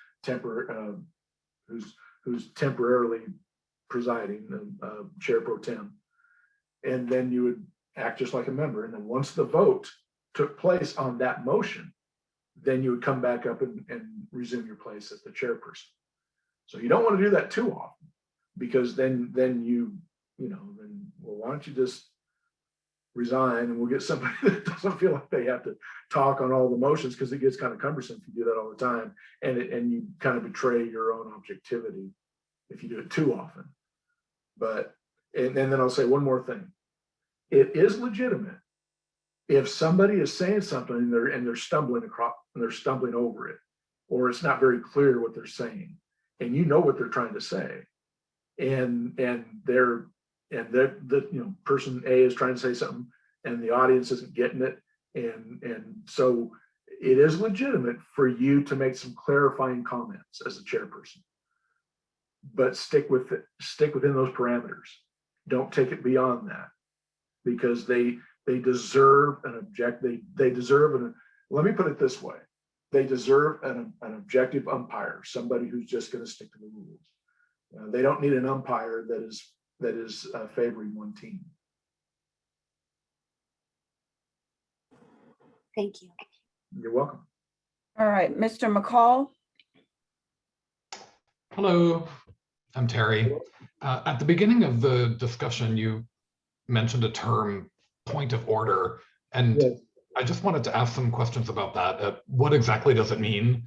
temporarily presiding, chair pro tem. And then you would act just like a member. And then once the vote took place on that motion, then you would come back up and resume your place as the chairperson. So you don't want to do that too often, because then why don't you just resign and we'll get somebody that doesn't feel like they have to talk on all the motions, because it gets kind of cumbersome if you do that all the time, and you kind of betray your own objectivity if you do it too often. But and then I'll say one more thing. It is legitimate if somebody is saying something and they're stumbling across and they're stumbling over it, or it's not very clear what they're saying, and you know what they're trying to say, and person A is trying to say something and the audience isn't getting it, and so it is legitimate for you to make some clarifying comments as a chairperson, but stick within those parameters. Don't take it beyond that, because they deserve they deserve let me put it this way. They deserve an objective umpire, somebody who's just going to stick to the rules. They don't need an umpire that is favoring one team. Thank you. You're welcome. All right, Mr. McCall. Hello, I'm Terry. At the beginning of the discussion, you mentioned a term, point of order, and Yes. I just wanted to ask some questions about that. What exactly does it mean?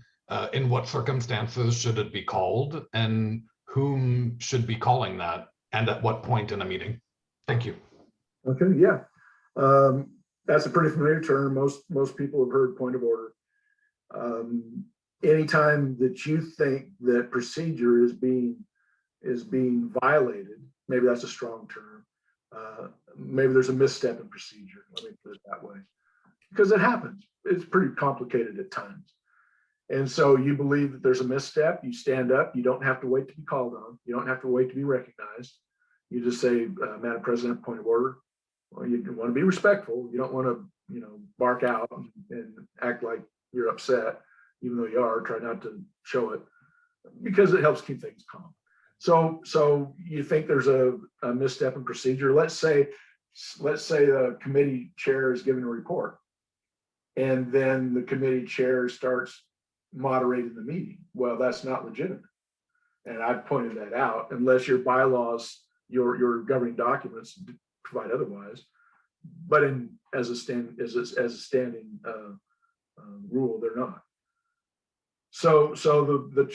In what circumstances should it be called? And whom should be calling that? And at what point in a meeting? Thank you. Okay, yeah. That's a pretty familiar term. Most people have heard point of order. Anytime that you think that procedure is being violated, maybe that's a strong term. Maybe there's a misstep in procedure. Let me put it that way. Because it happens. It's pretty complicated at times. And so you believe that there's a misstep, you stand up, you don't have to wait to be called on, you don't have to wait to be recognized. You just say, Madam President, point of order. Well, you want to be respectful. You don't want to, bark out and act like you're upset, even though you are. Try not to show it, because it helps keep things calm. So you think there's a misstep in procedure. Let's say the committee chair is giving a report, and then the committee chair starts moderating the meeting. Well, that's not legitimate. And I've pointed that out, unless your bylaws, your governing documents provide otherwise. But as a standing rule, they're not. So the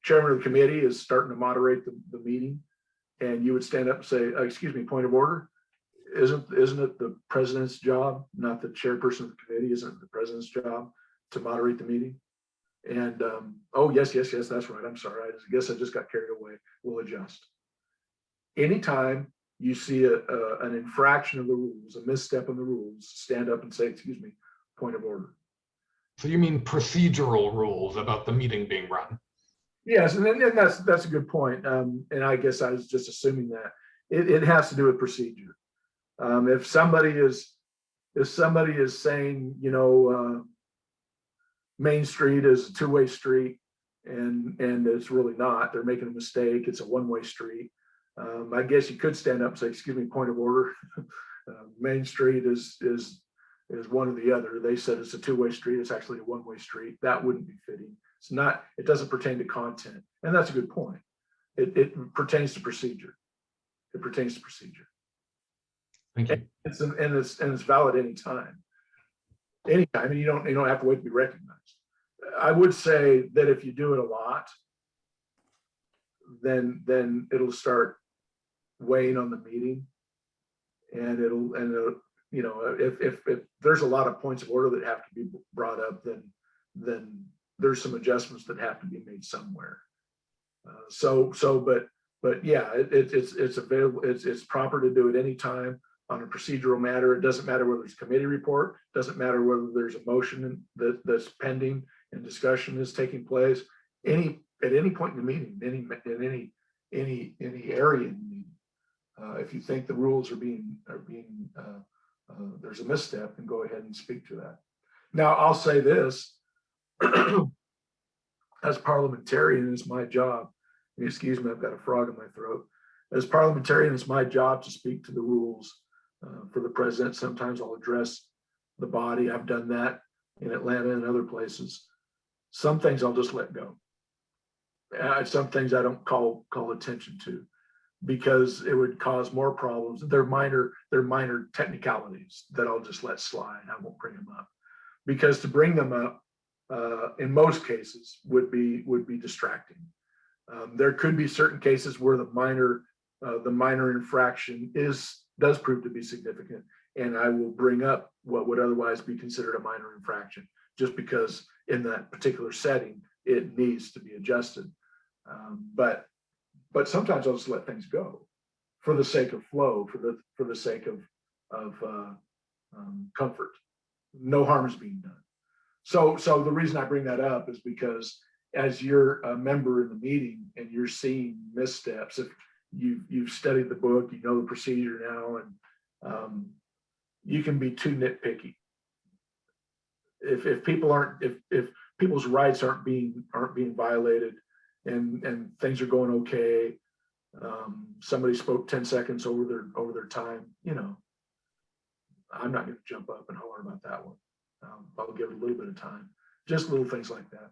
chairman of the committee is starting to moderate the meeting, and you would stand up and say, excuse me, point of order. Isn't it the president's job, not the chairperson of the committee? Isn't it the president's job to moderate the meeting? And oh, yes, that's right. I'm sorry. I guess I just got carried away. We'll adjust. Anytime you see an infraction of the rules, a misstep in the rules, stand up and say, excuse me, point of order. So you mean procedural rules about the meeting being run? Yes, and that's a good point. And I guess I was just assuming that it has to do with procedure. If somebody is saying, Main Street is a two-way street, and it's really not, they're making a mistake, it's a one-way street, I guess you could stand up and say, excuse me, point of order. Main Street is one or the other. They said it's a two-way street. It's actually a one-way street. That wouldn't be fitting. It's not, it doesn't pertain to content. And that's a good point. It pertains to procedure. It pertains to procedure. Thank you. And it's valid anytime. Anytime, and you don't have to wait to be recognized. I would say that if you do it a lot, then it'll start weighing on the meeting, and it'll you know, if there's a lot of points of order that have to be brought up, then there's some adjustments that have to be made somewhere. But yeah, it's available. It's proper to do it anytime on a procedural matter. It doesn't matter whether it's committee report, doesn't matter whether there's a motion that's pending and discussion is taking place. At any point in the meeting, any area in the meeting, if you think the rules are being there's a misstep, then go ahead and speak to that. Now, I'll say this: as parliamentarian, it's my job. Excuse me, I've got a frog in my throat. As parliamentarian, it's my job to speak to the rules for the president. Sometimes I'll address the body. I've done that in Atlanta and other places. Some things I'll just let go. Some things I don't call attention to, because it would cause more problems. They're minor technicalities that I'll just let slide. I won't bring them up, because to bring them up in most cases would be distracting. There could be certain cases where the minor infraction does prove to be significant, and I will bring up what would otherwise be considered a minor infraction, just because in that particular setting it needs to be adjusted. But sometimes I'll just let things go for the sake of flow, for the sake of comfort. No harm is being done. So the reason I bring that up is because as you're a member in the meeting and you're seeing missteps, if you've studied the book, you know the procedure now, and you can be too nitpicky. If people's rights aren't being violated, and things are going okay, somebody spoke 10 seconds over their time, you know, I'm not going to jump up and holler about that one. I'll give it a little bit of time, just little things like that.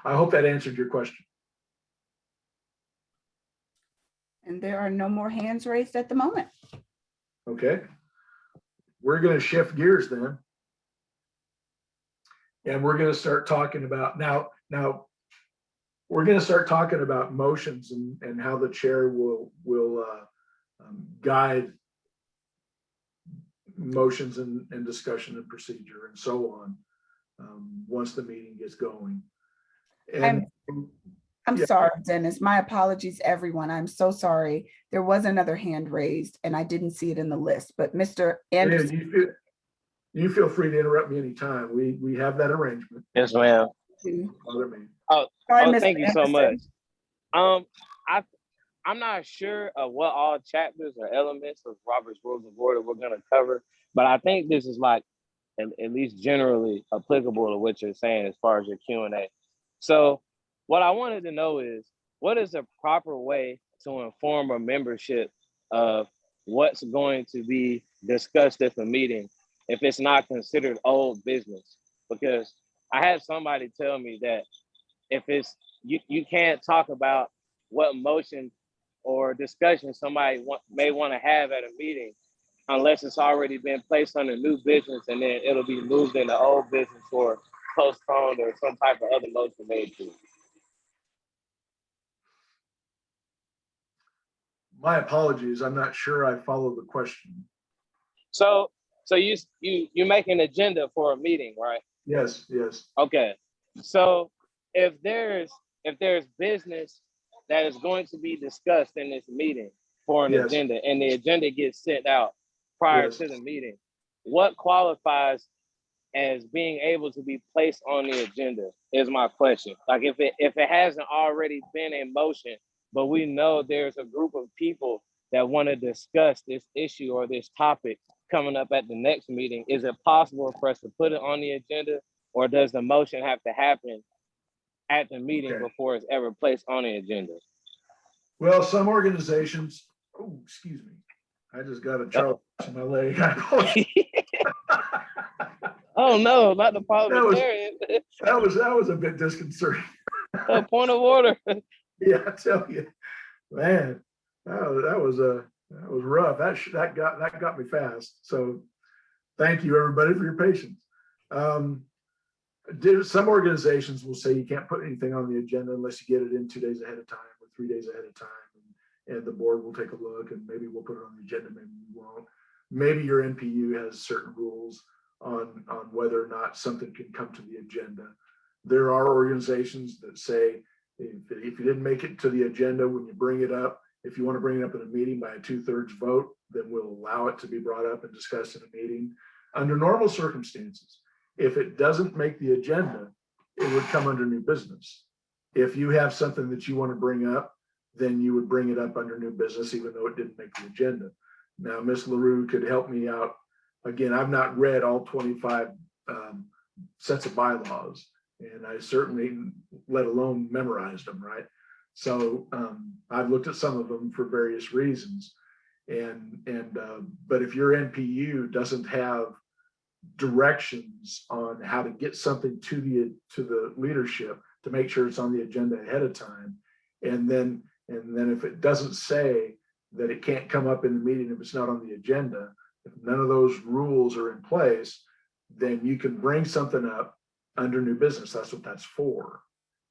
I hope that answered your question. And there are no more hands raised at the moment. Okay, we're going to shift gears then, and we're going to start talking about now we're going to start talking about motions and how the chair will guide motions and discussion and procedure and so on once the meeting gets going. And I'm yeah. sorry, Dennis. My apologies, everyone. I'm so sorry. There was another hand raised and I didn't see it in the list, but Mr. Anderson. You feel free to interrupt me anytime. We have that arrangement. Yes, ma'am. Oh, Sorry, thank Mr. you so much. Anderson. I'm not sure of what all chapters or elements of Robert's Rules of Order we're going to cover, but I think this is like at least generally applicable to what you're saying as far as your Q&A. So what I wanted to know is, what is a proper way to inform a membership of what's going to be discussed at the meeting if it's not considered old business? Because I had somebody tell me that if it's, you can't talk about what motion or discussion somebody may want to have at a meeting unless it's already been placed under new business, and then it'll be moved into old business or postponed or some type of other motion made to it. My apologies. I'm not sure I follow the question. So you make an agenda for a meeting, right? Yes. Okay. So if there's business that is going to be discussed in this meeting for an Yes. agenda, and the agenda gets sent out prior Yes. to the meeting, what qualifies as being able to be placed on the agenda is my question. Like if it hasn't already been in motion, but we know there's a group of people that want to discuss this issue or this topic coming up at the next meeting, is it possible for us to put it on the agenda, or does the motion have to happen at the meeting Okay. before it's ever placed on the agenda. Well, some organizations, oh, excuse me. I just got a charge in my leg. I apologize. Oh no, not the was- parliamentarian. That was a bit disconcerting. A point of order. Yeah, I tell you, man, that was rough. That got me fast. So thank you everybody for your patience. Some organizations will say you can't put anything on the agenda unless you get it in 2 days ahead of time or 3 days ahead of time. And the board will take a look and maybe we'll put it on the agenda, maybe we won't. Maybe your NPU has certain rules on whether or not something can come to the agenda. There are organizations that say if you didn't make it to the agenda when you bring it up, if you want to bring it up in a meeting by a 2/3 vote, then we'll allow it to be brought up and discussed in a meeting. Under normal circumstances, if it doesn't make the agenda, it would come under new business. If you have something that you want to bring up, then you would bring it up under new business, even though it didn't make the agenda. Now, Ms. LaRue could help me out. Again, I've not read all 25 sets of bylaws, and I certainly, let alone memorized them, right? So I've looked at some of them for various reasons. But if your NPU doesn't have directions on how to get something to the leadership to make sure it's on the agenda ahead of time, and then if it doesn't say that it can't come up in the meeting if it's not on the agenda, if none of those rules are in place, then you can bring something up under new business. That's what that's for.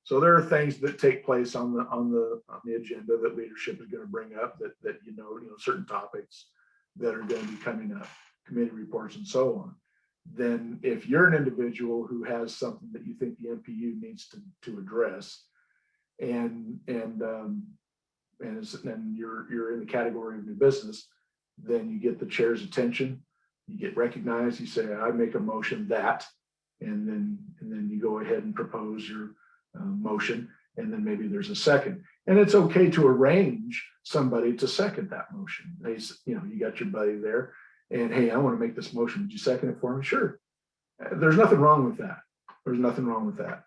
So there are things that take place on the agenda that leadership is going to bring up that you know certain topics that are going to be coming up, committee reports and so on. Then if you're an individual who has something that you think the NPU needs to address, and you're in the category of new business, then you get the chair's attention, you get recognized, you say, I make a motion that, and then you go ahead and propose your motion, and then maybe there's a second. And it's okay to arrange somebody to second that motion. You got your buddy there, and hey, I want to make this motion. Would you second it for me? Sure. There's nothing wrong with that. There's nothing wrong with that.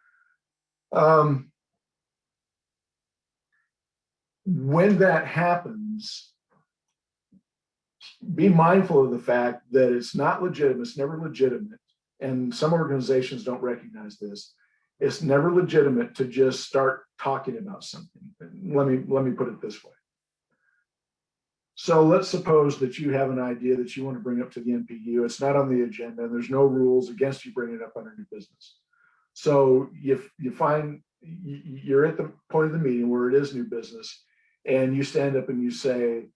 When that happens, be mindful of the fact that it's not legitimate, it's never legitimate, and some organizations don't recognize this. It's never legitimate to just start talking about something. Let me put it this way. So let's suppose that you have an idea that you want to bring up to the NPU. It's not on the agenda, and there's no rules against you bringing it up under new business. So you find you're at the point of the meeting where it is new business, and you stand up and you say,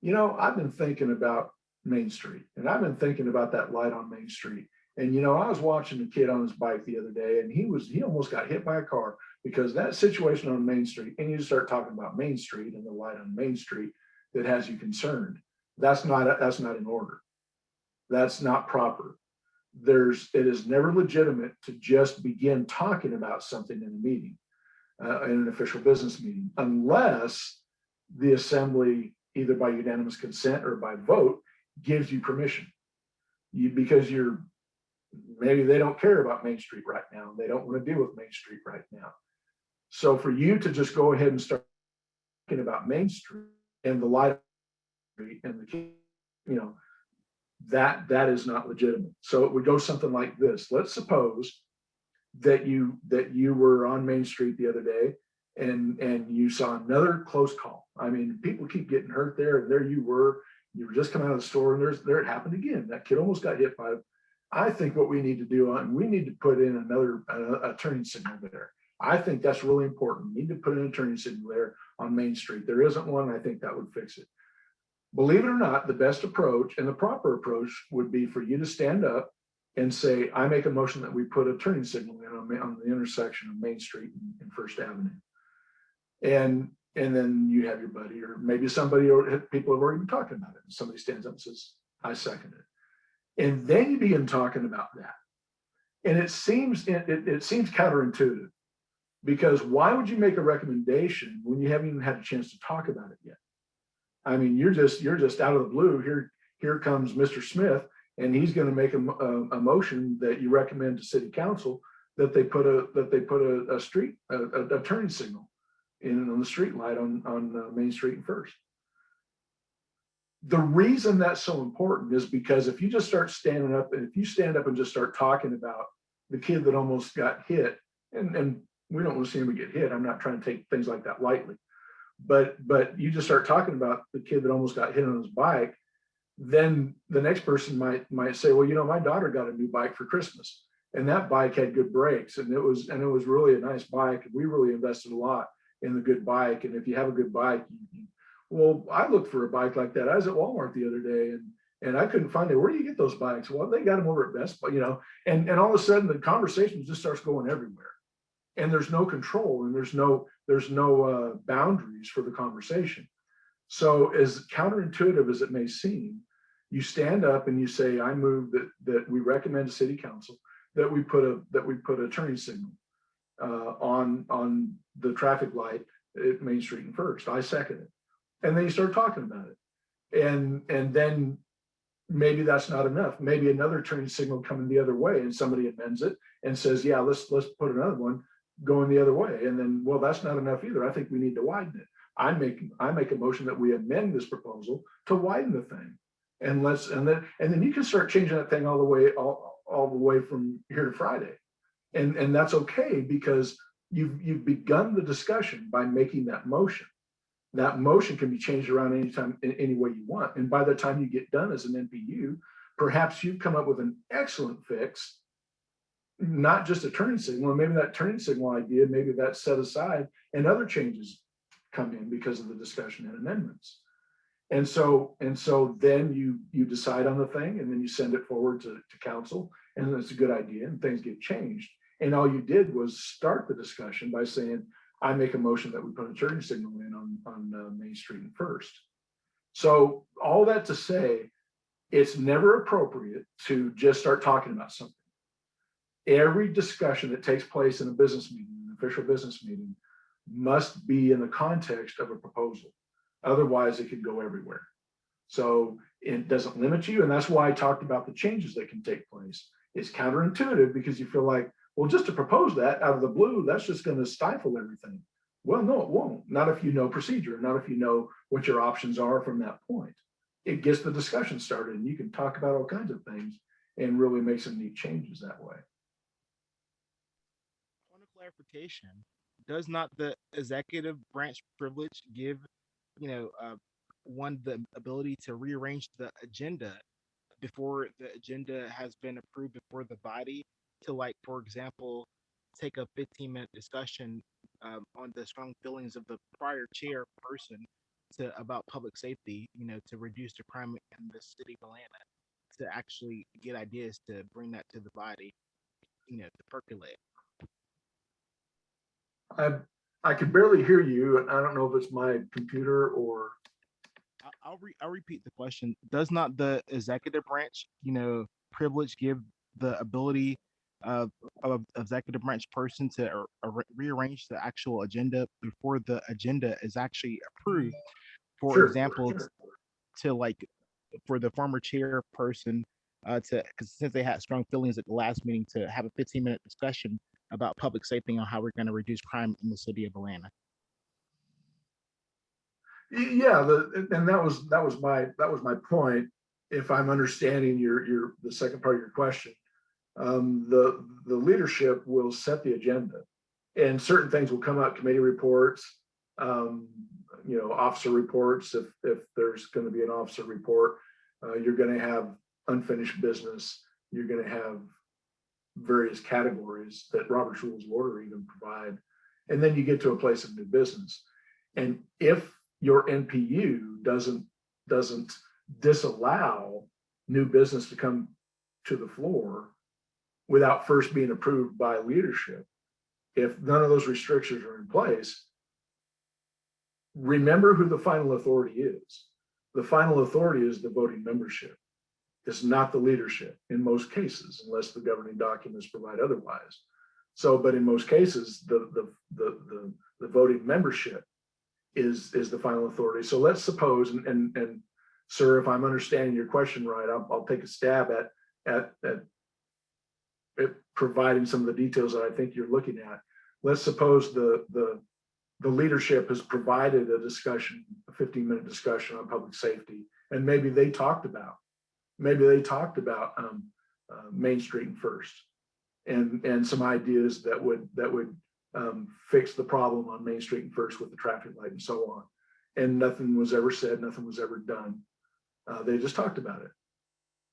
I've been thinking about Main Street, and I've been thinking about that light on Main Street. And I was watching a kid on his bike the other day, and he almost got hit by a car because that situation on Main Street. And you start talking about Main Street and the light on Main Street that has you concerned. That's not in order. That's not proper. It is never legitimate to just begin talking about something in a meeting, in an official business meeting, unless the assembly, either by unanimous consent or by vote, gives you permission. Because maybe they don't care about Main Street right now. They don't want to deal with Main Street right now. So for you to just go ahead and start talking about Main Street and the light and that is not legitimate. So it would go something like this. Let's suppose that you were on Main Street the other day and you saw another close call. I mean, people keep getting hurt there, and there you were just coming out of the store, and there it happened again. That kid almost got hit by. I think what we need to do, we need to put in a turning signal there. I think that's really important. We need to put in a turning signal there on Main Street. There isn't one. I think that would fix it. Believe it or not, the best approach and the proper approach would be for you to stand up and say, I make a motion that we put a turning signal in on the intersection of Main Street and First Avenue. And then you have your buddy, or maybe somebody, or people have already been talking about it. And somebody stands up and says, I second it. And then you begin talking about that. And it seems counterintuitive, because why would you make a recommendation when you haven't even had a chance to talk about it yet? I mean, you're just out of the blue. Here comes Mr. Smith, and he's going to make a motion that you recommend to City Council that they put a street, a turning signal in on the street light on Main Street and First. The reason that's so important is because if you just start standing up, and if you stand up and just start talking about the kid that almost got hit, and we don't want to see him get hit. I'm not trying to take things like that lightly, but you just start talking about the kid that almost got hit on his bike, then the next person might say, well, you know, my daughter got a new bike for Christmas, and that bike had good brakes, and it was really a nice bike. We really invested a lot in the good bike, and if you have a good bike, well, I looked for a bike like that. I was at Walmart the other day, and I couldn't find it. Where do you get those bikes? Well, they got them over at Best Buy, you know. And all of a sudden, the conversation just starts going everywhere, and there's no control, and there's no boundaries for the conversation. So, as counterintuitive as it may seem, you stand up and you say, "I move that we recommend to City Council that we put a turning signal on the traffic light at Main Street and First." I second it. And then you start talking about it. And then maybe that's not enough. Maybe another turning signal coming the other way, and somebody amends it and says, yeah, let's put another one going the other way. And then, well, that's not enough either. I think we need to widen it. I make a motion that we amend this proposal to widen the thing. And then you can start changing that thing all the way from here to Friday. And that's okay, because you've begun the discussion by making that motion. That motion can be changed around anytime, any way you want. And by the time you get done as an NPU, perhaps you've come up with an excellent fix, not just a turning signal. Maybe that turning signal idea, maybe that's set aside and other changes come in because of the discussion and amendments. And so then you decide on the thing, and then you send it forward to council, and it's a good idea, and things get changed. And all you did was start the discussion by saying, I make a motion that we put a turning signal in on Main Street and First. So all that to say, it's never appropriate to just start talking about something. Every discussion that takes place in a business meeting, an official business meeting, must be in the context of a proposal. Otherwise, it could go everywhere. So it doesn't limit you. And that's why I talked about the changes that can take place. It's counterintuitive because you feel like, well, just to propose that out of the blue, that's just going to stifle everything. Well, no, it won't. Not if you know procedure, not if you know what your options are from that point. It gets the discussion started, and you can talk about all kinds of things and really make some neat changes that way. Point of clarification, does not the executive branch privilege give, one the ability to rearrange the agenda before the agenda has been approved before the body, to, like, for example, take a 15-minute discussion on the strong feelings of the prior chairperson about public safety, to reduce the crime in the city of Atlanta, to actually get ideas to bring that to the body, to percolate. I can barely hear you, and I don't know if it's my computer or. I'll repeat the question. Does not the executive branch, privilege give the ability of executive branch person to rearrange the actual agenda before the agenda is actually approved? For example, to, like, for the former chairperson, because since they had strong feelings at the last meeting, to have a 15-minute discussion about public safety on how we're going to reduce crime in the city of Atlanta. Yeah, and that was my point. If I'm understanding the second part of your question, the leadership will set the agenda, and certain things will come out, committee reports, officer reports. If there's going to be an officer report, you're going to have unfinished business. You're going to have various categories that Robert's Rules of Order even provide, and then you get to a place of new business. And if your NPU doesn't disallow new business to come to the floor without first being approved by leadership, if none of those restrictions are in place, remember who the final authority is. The final authority is the voting membership. It's not the leadership in most cases, unless the governing documents provide otherwise. So, but in most cases, the voting membership is the final authority. So let's suppose, and sir, if I'm understanding your question right, I'll take a stab at providing some of the details that I think you're looking at. Let's suppose the leadership has provided a discussion, a 15-minute discussion on public safety, and maybe they talked about Main Street and First, and some ideas that would fix the problem on Main Street and First with the traffic light and so on. And nothing was ever said, nothing was ever done. They just talked about it.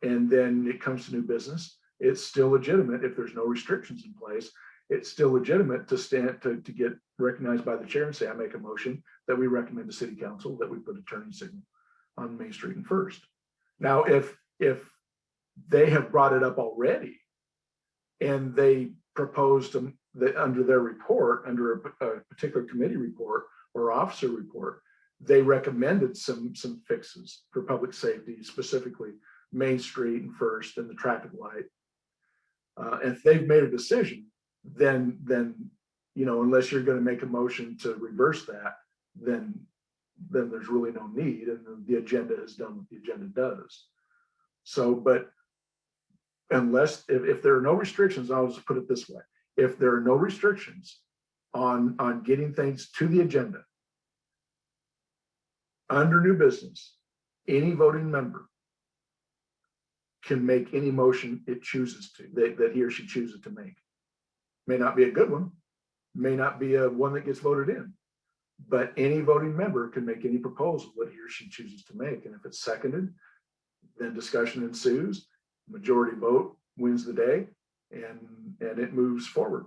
And then it comes to new business. It's still legitimate if there's no restrictions in place. It's still legitimate to stand to get recognized by the chair and say, I make a motion that we recommend to City Council that we put a turning signal on Main Street and First. Now, if they have brought it up already and they proposed that under their report, under a particular committee report or officer report, they recommended some fixes for public safety, specifically Main Street and First and the traffic light. If they've made a decision, then unless you're going to make a motion to reverse that, then there's really no need, and the agenda has done what the agenda does. So, but unless if there are no restrictions, I'll just put it this way: if there are no restrictions on getting things to the agenda under new business, any voting member can make any motion it chooses to, that he or she chooses to make. May not be a good one, may not be a one that gets voted in, but any voting member can make any proposal that he or she chooses to make. And if it's seconded, then discussion ensues, majority vote wins the day, and it moves forward.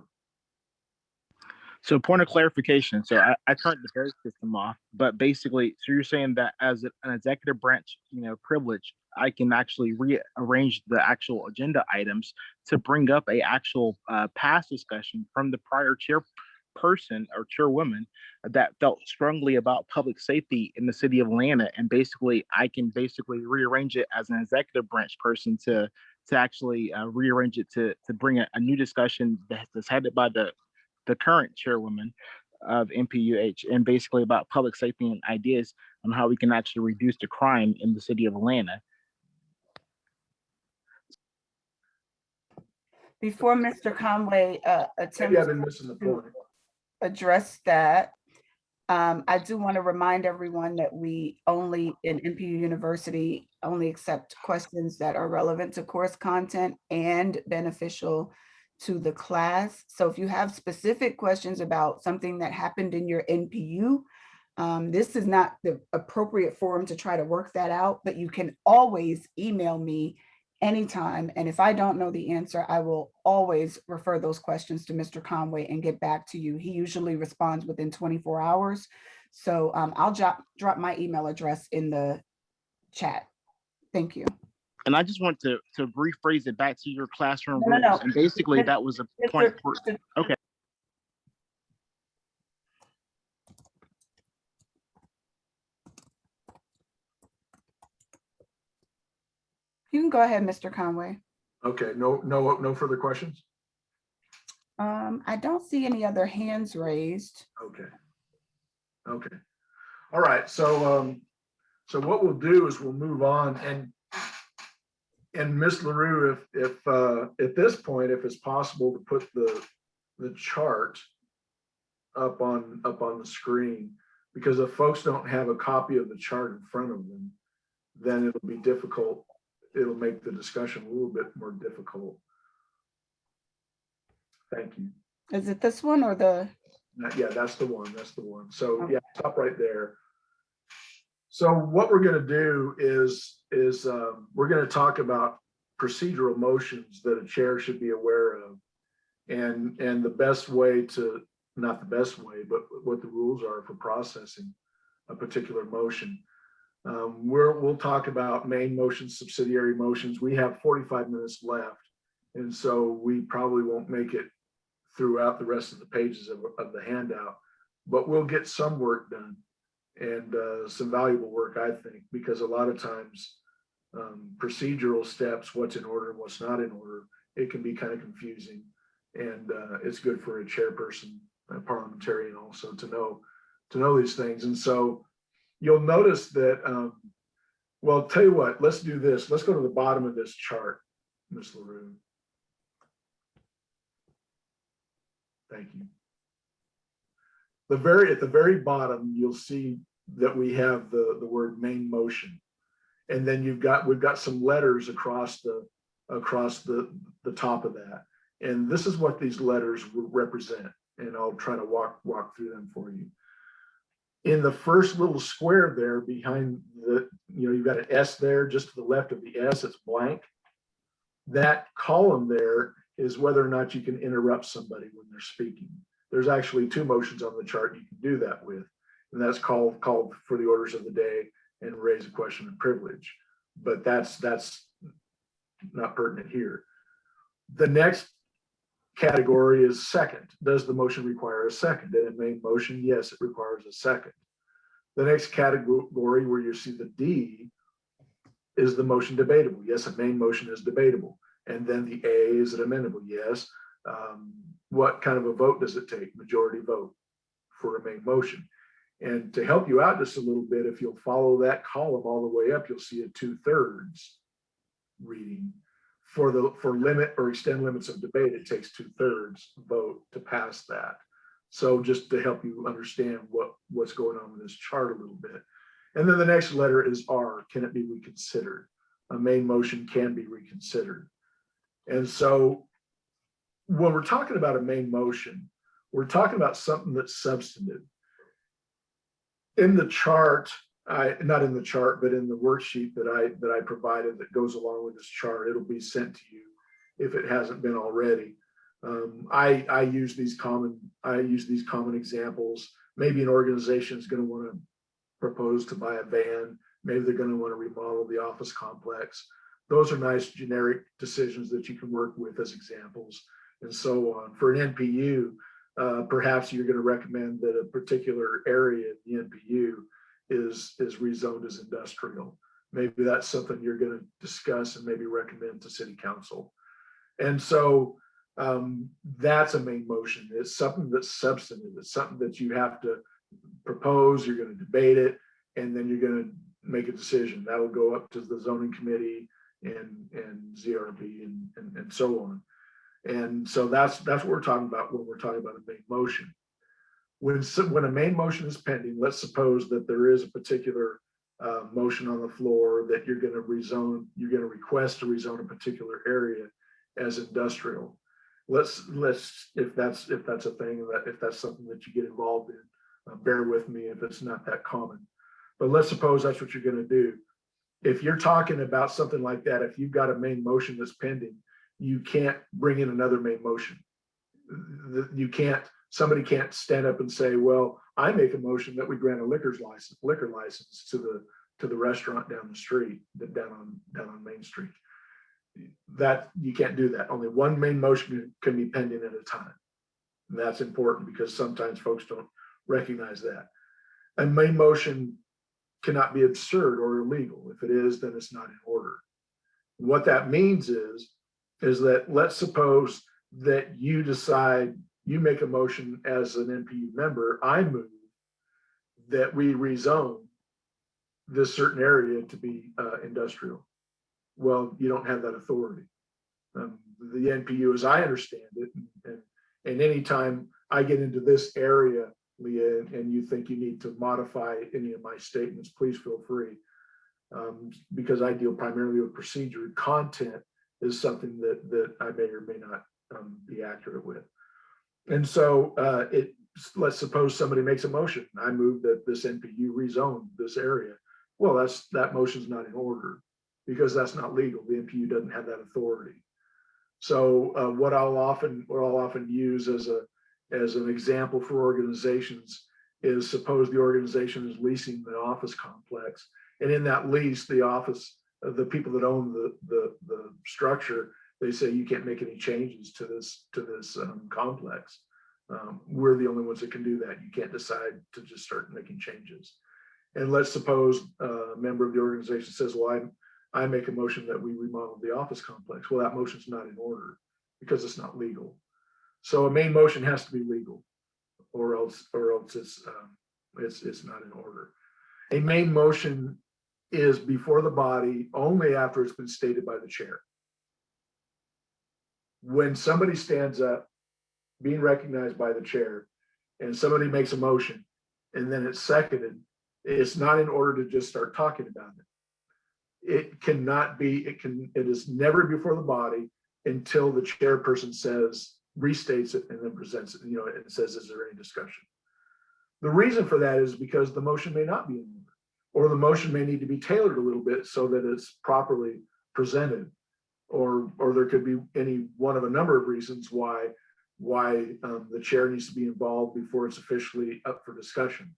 So point of clarification. So I turned the vote system off, but basically, so you're saying that as an executive branch, privilege, I can actually rearrange the actual agenda items to bring up a actual past discussion from the prior chairperson or chairwoman that felt strongly about public safety in the city of Atlanta, and basically I can rearrange it as an executive branch person to actually rearrange it to bring a new discussion that's headed by the current chairwoman of MPUH, and basically about public safety and ideas on how we can actually reduce the crime in the city of Atlanta. Before Mr. Conway Maybe attempts I've been missing the point. address that, I do want to remind everyone that we only, in MPU University, only accept questions that are relevant to course content and beneficial to the class. So if you have specific questions about something that happened in your NPU, this is not the appropriate forum to try to work that out, but you can always email me anytime. And if I don't know the answer, I will always refer those questions to Mr. Conway and get back to you. He usually responds within 24 hours. So I'll drop my email address in the chat. Thank you. And I just want to rephrase it back to your classroom No. rules. And basically that was a point. Okay. You can go ahead, Mr. Conway. Okay, no further questions? I don't see any other hands raised. Okay. All right, so what we'll do is we'll move on, and Ms. LaRue, if at this point, if it's possible to put the chart up on the screen, because if folks don't have a copy of the chart in front of them, then it'll be difficult. It'll make the discussion a little bit more difficult. Thank you. Is it this one or the? Yeah, that's the one. So yeah, stop right there. So what we're going to do is we're going to talk about procedural motions that a chair should be aware of, and the best way to, not the best way, but what the rules are for processing a particular motion. We'll talk about main motions, subsidiary motions. We have 45 minutes left, and so we probably won't make it throughout the rest of the pages of the handout, but we'll get some work done, and some valuable work, I think, because a lot of times procedural steps, what's in order and what's not in order, it can be kind of confusing, and it's good for a chairperson, a parliamentarian also to know these things. And so you'll notice that, well, I'll tell you what, let's do this. Let's go to the bottom of this chart, Ms. LaRue. Thank you. At the very bottom, you'll see that we have the word main motion. And then we've got some letters across the top of that. And this is what these letters represent. And I'll try to walk through them for you. In the first little square there behind you've got an S there, just to the left of the S, it's blank. That column there is whether or not you can interrupt somebody when they're speaking. There's actually 2 motions on the chart you can do that with. And that's called for the orders of the day and raise a question of privilege. But that's not pertinent here. The next category is second. Does the motion require a second? And in main motion, yes, it requires a second. The next category where you see the D is the motion debatable. Yes, a main motion is debatable. And then the A, is it amendable? Yes. What kind of a vote does it take? Majority vote for a main motion. And to help you out just a little bit, if you'll follow that column all the way up, you'll see a 2/3 reading. For limit or extend limits of debate, it takes 2/3 vote to pass that. So just to help you understand what's going on with this chart a little bit. And then the next letter is R. Can it be reconsidered? A main motion can be reconsidered. And so when we're talking about a main motion, we're talking about something that's substantive. In the chart, not in the chart, but in the worksheet that I provided that goes along with this chart, it'll be sent to you if it hasn't been already. I use these common examples. Maybe an organization is going to want to propose to buy a van. Maybe they're going to want to remodel the office complex. Those are nice generic decisions that you can work with as examples, and so on. For an NPU, perhaps you're going to recommend that a particular area in the NPU is rezoned as industrial. Maybe that's something you're going to discuss and maybe recommend to City Council. And so that's a main motion. It's something that's substantive. It's something that you have to propose, you're going to debate it, and then you're going to make a decision. That'll go up to the zoning committee and ZRB and so on. And so that's what we're talking about when we're talking about a main motion. When a main motion is pending, let's suppose that there is a particular motion on the floor that you're going to rezone, you're going to request to rezone a particular area as industrial. Let's if that's a thing, if that's something that you get involved in, bear with me if it's not that common. But let's suppose that's what you're going to do. If you're talking about something like that, if you've got a main motion that's pending, you can't bring in another main motion. Somebody can't stand up and say, well, I make a motion that we grant a liquor license to the restaurant down the street, down on Main Street. That you can't do that. Only one main motion can be pending at a time. And that's important because sometimes folks don't recognize that. A main motion cannot be absurd or illegal. If it is, then it's not in order. What that means is that let's suppose that you decide, you make a motion as an NPU member, I move that we rezone this certain area to be industrial. Well, you don't have that authority. The NPU, as I understand it, and anytime I get into this area, Leah, and you think you need to modify any of my statements, please feel free. Because I deal primarily with procedure. Content is something that I may or may not be accurate with. And so let's suppose somebody makes a motion. I move that this NPU rezone this area. Well, that motion's not in order because that's not legal. The NPU doesn't have that authority. So what I'll often use as an example for organizations is suppose the organization is leasing the office complex, and in that lease, the people that own the structure, they say you can't make any changes to this complex. We're the only ones that can do that. You can't decide to just start making changes. And let's suppose a member of the organization says, well, I make a motion that we remodel the office complex. Well, that motion's not in order because it's not legal. So a main motion has to be legal, or else it's not in order. A main motion is before the body only after it's been stated by the chair. When somebody stands up, being recognized by the chair, and somebody makes a motion, and then it's seconded, it's not in order to just start talking about it. It cannot be, it is never before the body until the chairperson says, restates it and then presents it, and says, is there any discussion? The reason for that is because the motion may not be in order, or the motion may need to be tailored a little bit so that it's properly presented, or there could be any one of a number of reasons why the chair needs to be involved before it's officially up for discussion.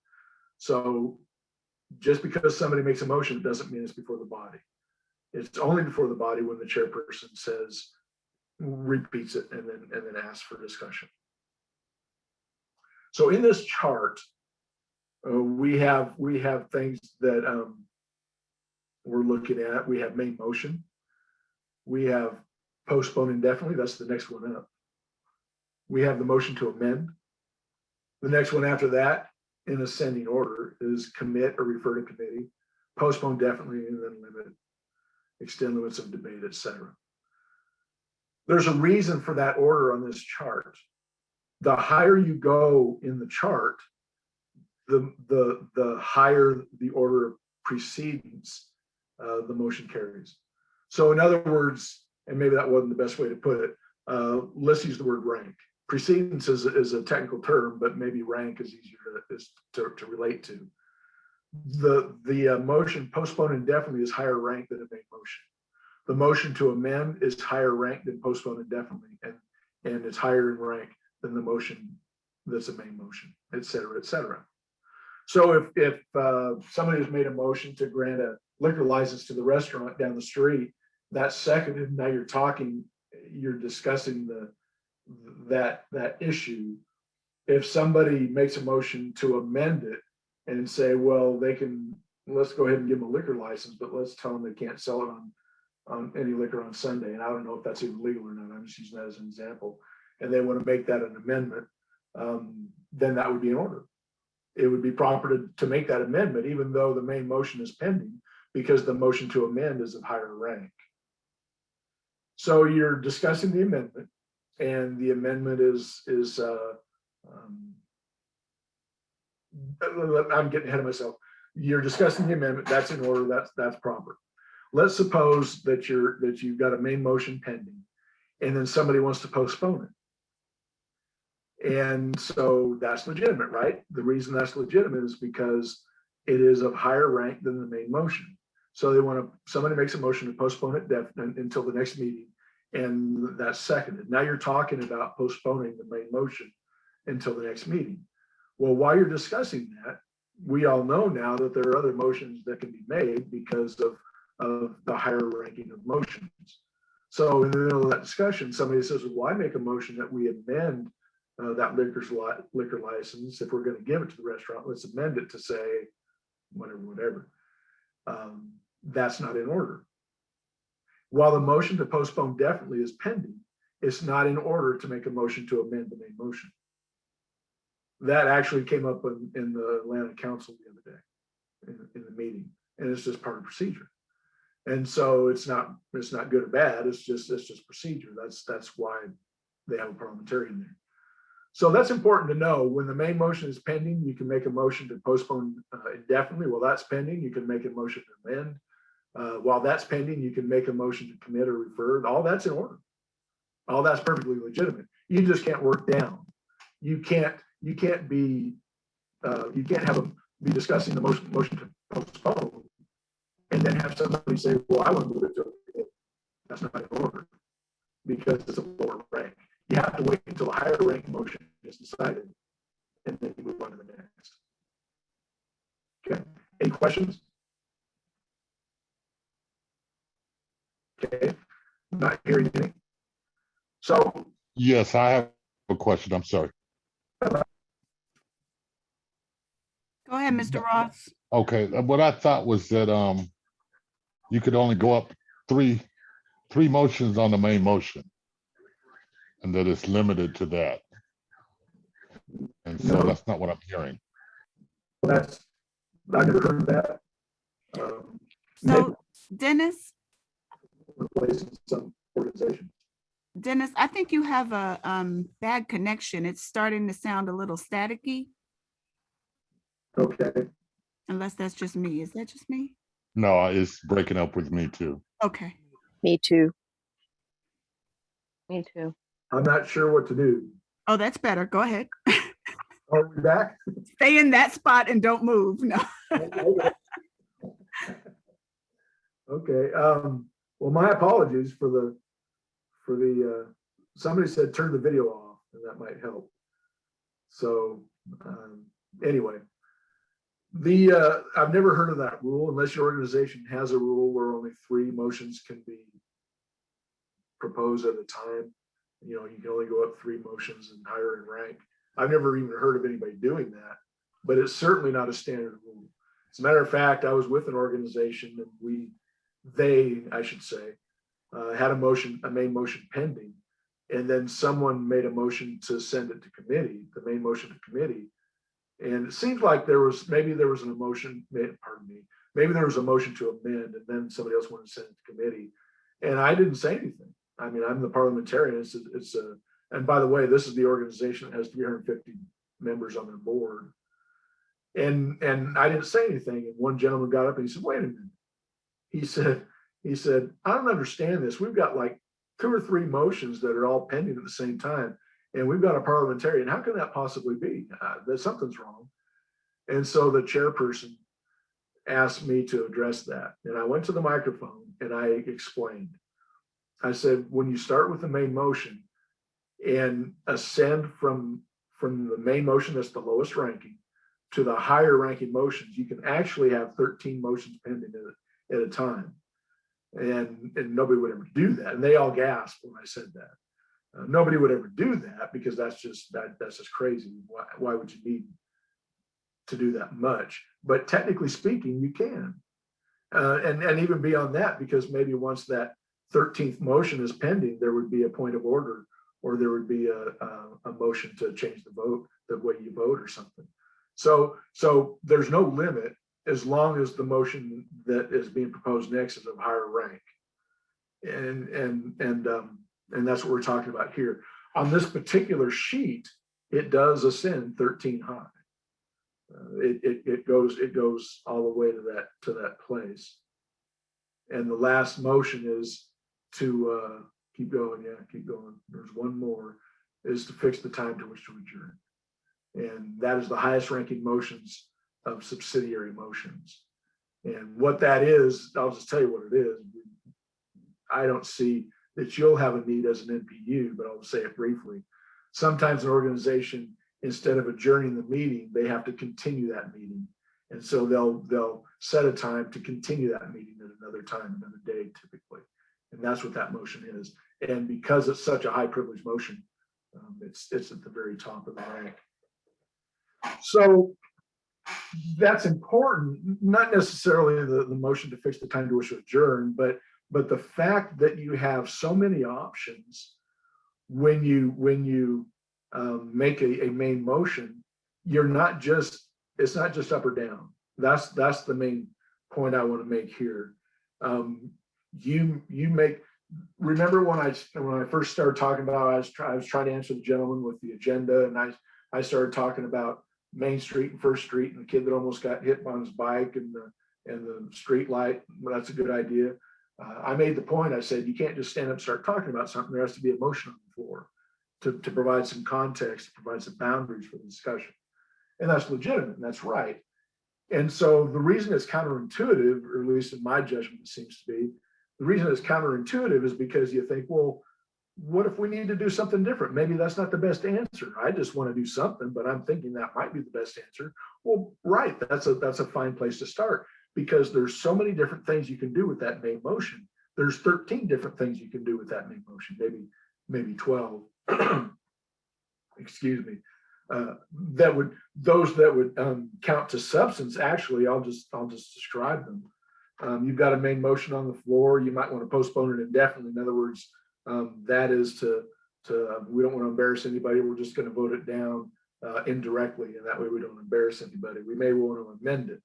So just because somebody makes a motion doesn't mean it's before the body. It's only before the body when the chairperson says, repeats it, and then asks for discussion. So in this chart, we have things that we're looking at. We have main motion. We have postpone indefinitely. That's the next one up. We have the motion to amend. The next one after that, in ascending order, is commit or refer to committee, postpone definitely, and then limit, extend limits of debate, etc. There's a reason for that order on this chart. The higher you go in the chart, the higher the order of precedence the motion carries. So in other words, and maybe that wasn't the best way to put it, let's use the word rank. Precedence is a technical term, but maybe rank is easier to relate to. The motion postpone indefinitely is higher rank than a main motion. The motion to amend is higher rank than postpone indefinitely, and it's higher in rank than the motion that's a main motion, et cetera, et cetera. So if somebody has made a motion to grant a liquor license to the restaurant down the street, that's seconded. Now you're discussing that issue. If somebody makes a motion to amend it and say, well, let's go ahead and give them a liquor license, but let's tell them they can't sell it on any liquor on Sunday. And I don't know if that's even legal or not. I'm just using that as an example. And they want to make that an amendment, then that would be in order. It would be proper to make that amendment, even though the main motion is pending, because the motion to amend is of higher rank. So you're discussing the amendment, and the amendment is I'm getting ahead of myself. You're discussing the amendment, that's in order, that's proper. Let's suppose that you've got a main motion pending, and then somebody wants to postpone it. And so that's legitimate, right? The reason that's legitimate is because it is of higher rank than the main motion. So somebody makes a motion to postpone it until the next meeting, and that's seconded. Now you're talking about postponing the main motion until the next meeting. Well, while you're discussing that, we all know now that there are other motions that can be made because of the higher ranking of motions. So in the middle of that discussion, somebody says, well, I make a motion that we amend that liquor license. If we're going to give it to the restaurant, let's amend it to say whatever. That's not in order. While the motion to postpone definitely is pending, it's not in order to make a motion to amend the main motion. That actually came up in the Atlanta Council the other day in the meeting, and it's just part of procedure. And so it's not good or bad. It's just procedure. That's why they have a parliamentarian there. So that's important to know. When the main motion is pending, you can make a motion to postpone indefinitely. While that's pending, you can make a motion to amend. While that's pending, you can make a motion to commit or refer. All that's in order. All that's perfectly legitimate. You just can't work down. You can't be discussing the motion to postpone and then have somebody say, well, I want to move it to it. That's not in order because it's a lower rank. You have to wait until a higher rank motion is decided, and then you move on to the next. Okay, any questions? Okay, not hearing anything. So yes, I have a question. I'm sorry. Go ahead, Mr. Ross. Okay, what I thought was that you could only go up three motions on the main motion, and that it's limited to that. And so that's not what I'm hearing. that's, I never heard of that. So Dennis, Replacing some organizations. Dennis, I think you have a bad connection. It's starting to sound a little staticky, Okay, unless that's just me. Is that just me? No, it's breaking up with me too. Okay. Me too. Me too. I'm not sure what to do. Oh, that's better. Go ahead. Are we back? Stay in that spot and don't move. No. Okay, well, my apologies for the, somebody said turn the video off, and that might help. So, anyway, I've never heard of that rule unless your organization has a rule where only 3 motions can be proposed at a time. You know, you can only go up 3 motions and higher in rank. I've never even heard of anybody doing that, but it's certainly not a standard rule. As a matter of fact, I was with an organization and they, I should say, had a main motion pending. And then someone made a motion to send it to committee, the main motion to committee. And it seems like maybe there was an emotion, pardon me, maybe there was a motion to amend and then somebody else wanted to send it to committee. And I didn't say anything. I mean, I'm the parliamentarian. And by the way, this is the organization that has 350 members on their board. And I didn't say anything. And one gentleman got up and he said, wait a minute. He said, I don't understand this. We've got like 2 or 3 motions that are all pending at the same time. And we've got a parliamentarian. How can that possibly be? That something's wrong. And so the chairperson asked me to address that. And I went to the microphone and I explained. I said, when you start with the main motion and ascend from the main motion that's the lowest ranking to the higher ranking motions, you can actually have 13 motions pending at a time. And nobody would ever do that. And they all gasped when I said that. Nobody would ever do that because that's just crazy. Why would you need to do that much? But technically speaking, you can. And even beyond that, because maybe once that 13th motion is pending, there would be a point of order, or there would be a motion to change the vote, the way you vote or something. So there's no limit as long as the motion that is being proposed next is of higher rank. And that's what we're talking about here. On this particular sheet, it does ascend 13 high. It goes all the way to that place. And the last motion is to keep going. Yeah, keep going. There's one more, is to fix the time to which to adjourn. And that is the highest ranking motions of subsidiary motions. And what that is, I'll just tell you what it is. I don't see that you'll have a need as an NPU, but I'll say it briefly. Sometimes an organization, instead of adjourning the meeting, they have to continue that meeting. And so they'll set a time to continue that meeting at another time, another day typically. And that's what that motion is. And because it's such a high privilege motion, it's at the very top of the rank. So that's important, not necessarily the motion to fix the time to which to adjourn, but the fact that you have so many options when you make a main motion, it's not just up or down. That's the main point I want to make here. Remember when I first started talking about, I was trying to answer the gentleman with the agenda, and I started talking about Main Street and First Street and the kid that almost got hit on his bike and the street light. Well, that's a good idea. I made the point, I said, you can't just stand up and start talking about something. There has to be a motion on the floor to provide some context, to provide some boundaries for the discussion. And that's legitimate, and that's right. And so the reason it's counterintuitive, or at least in my judgment, it seems to be, the reason it's counterintuitive is because you think, well, what if we need to do something different? Maybe that's not the best answer. I just want to do something, but I'm thinking that might be the best answer. Well, right, that's a fine place to start, because there's so many different things you can do with that main motion. There's 13 different things you can do with that main motion, maybe 12. Excuse me. Those that would count to substance. Actually, I'll just describe them. You've got a main motion on the floor. You might want to postpone it indefinitely. In other words, that is we don't want to embarrass anybody. We're just going to vote it down indirectly, and that way we don't embarrass anybody. We may want to amend it.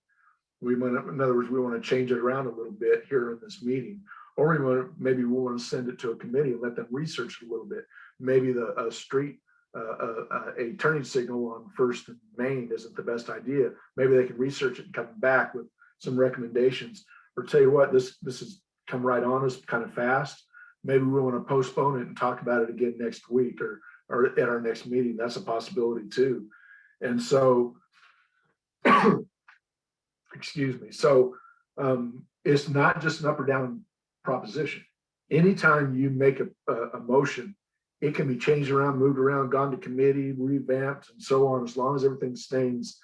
In other words, we want to change it around a little bit here in this meeting, or maybe we want to send it to a committee and let them research it a little bit. Maybe a turning signal on First and Main isn't the best idea. Maybe they can research it and come back with some recommendations, or tell you what, this has come right on us kind of fast. Maybe we want to postpone it and talk about it again next week or at our next meeting. That's a possibility too. And so, excuse me. So it's not just an up or down proposition. Anytime you make a motion, it can be changed around, moved around, gone to committee, revamped, and so on. As long as everything stays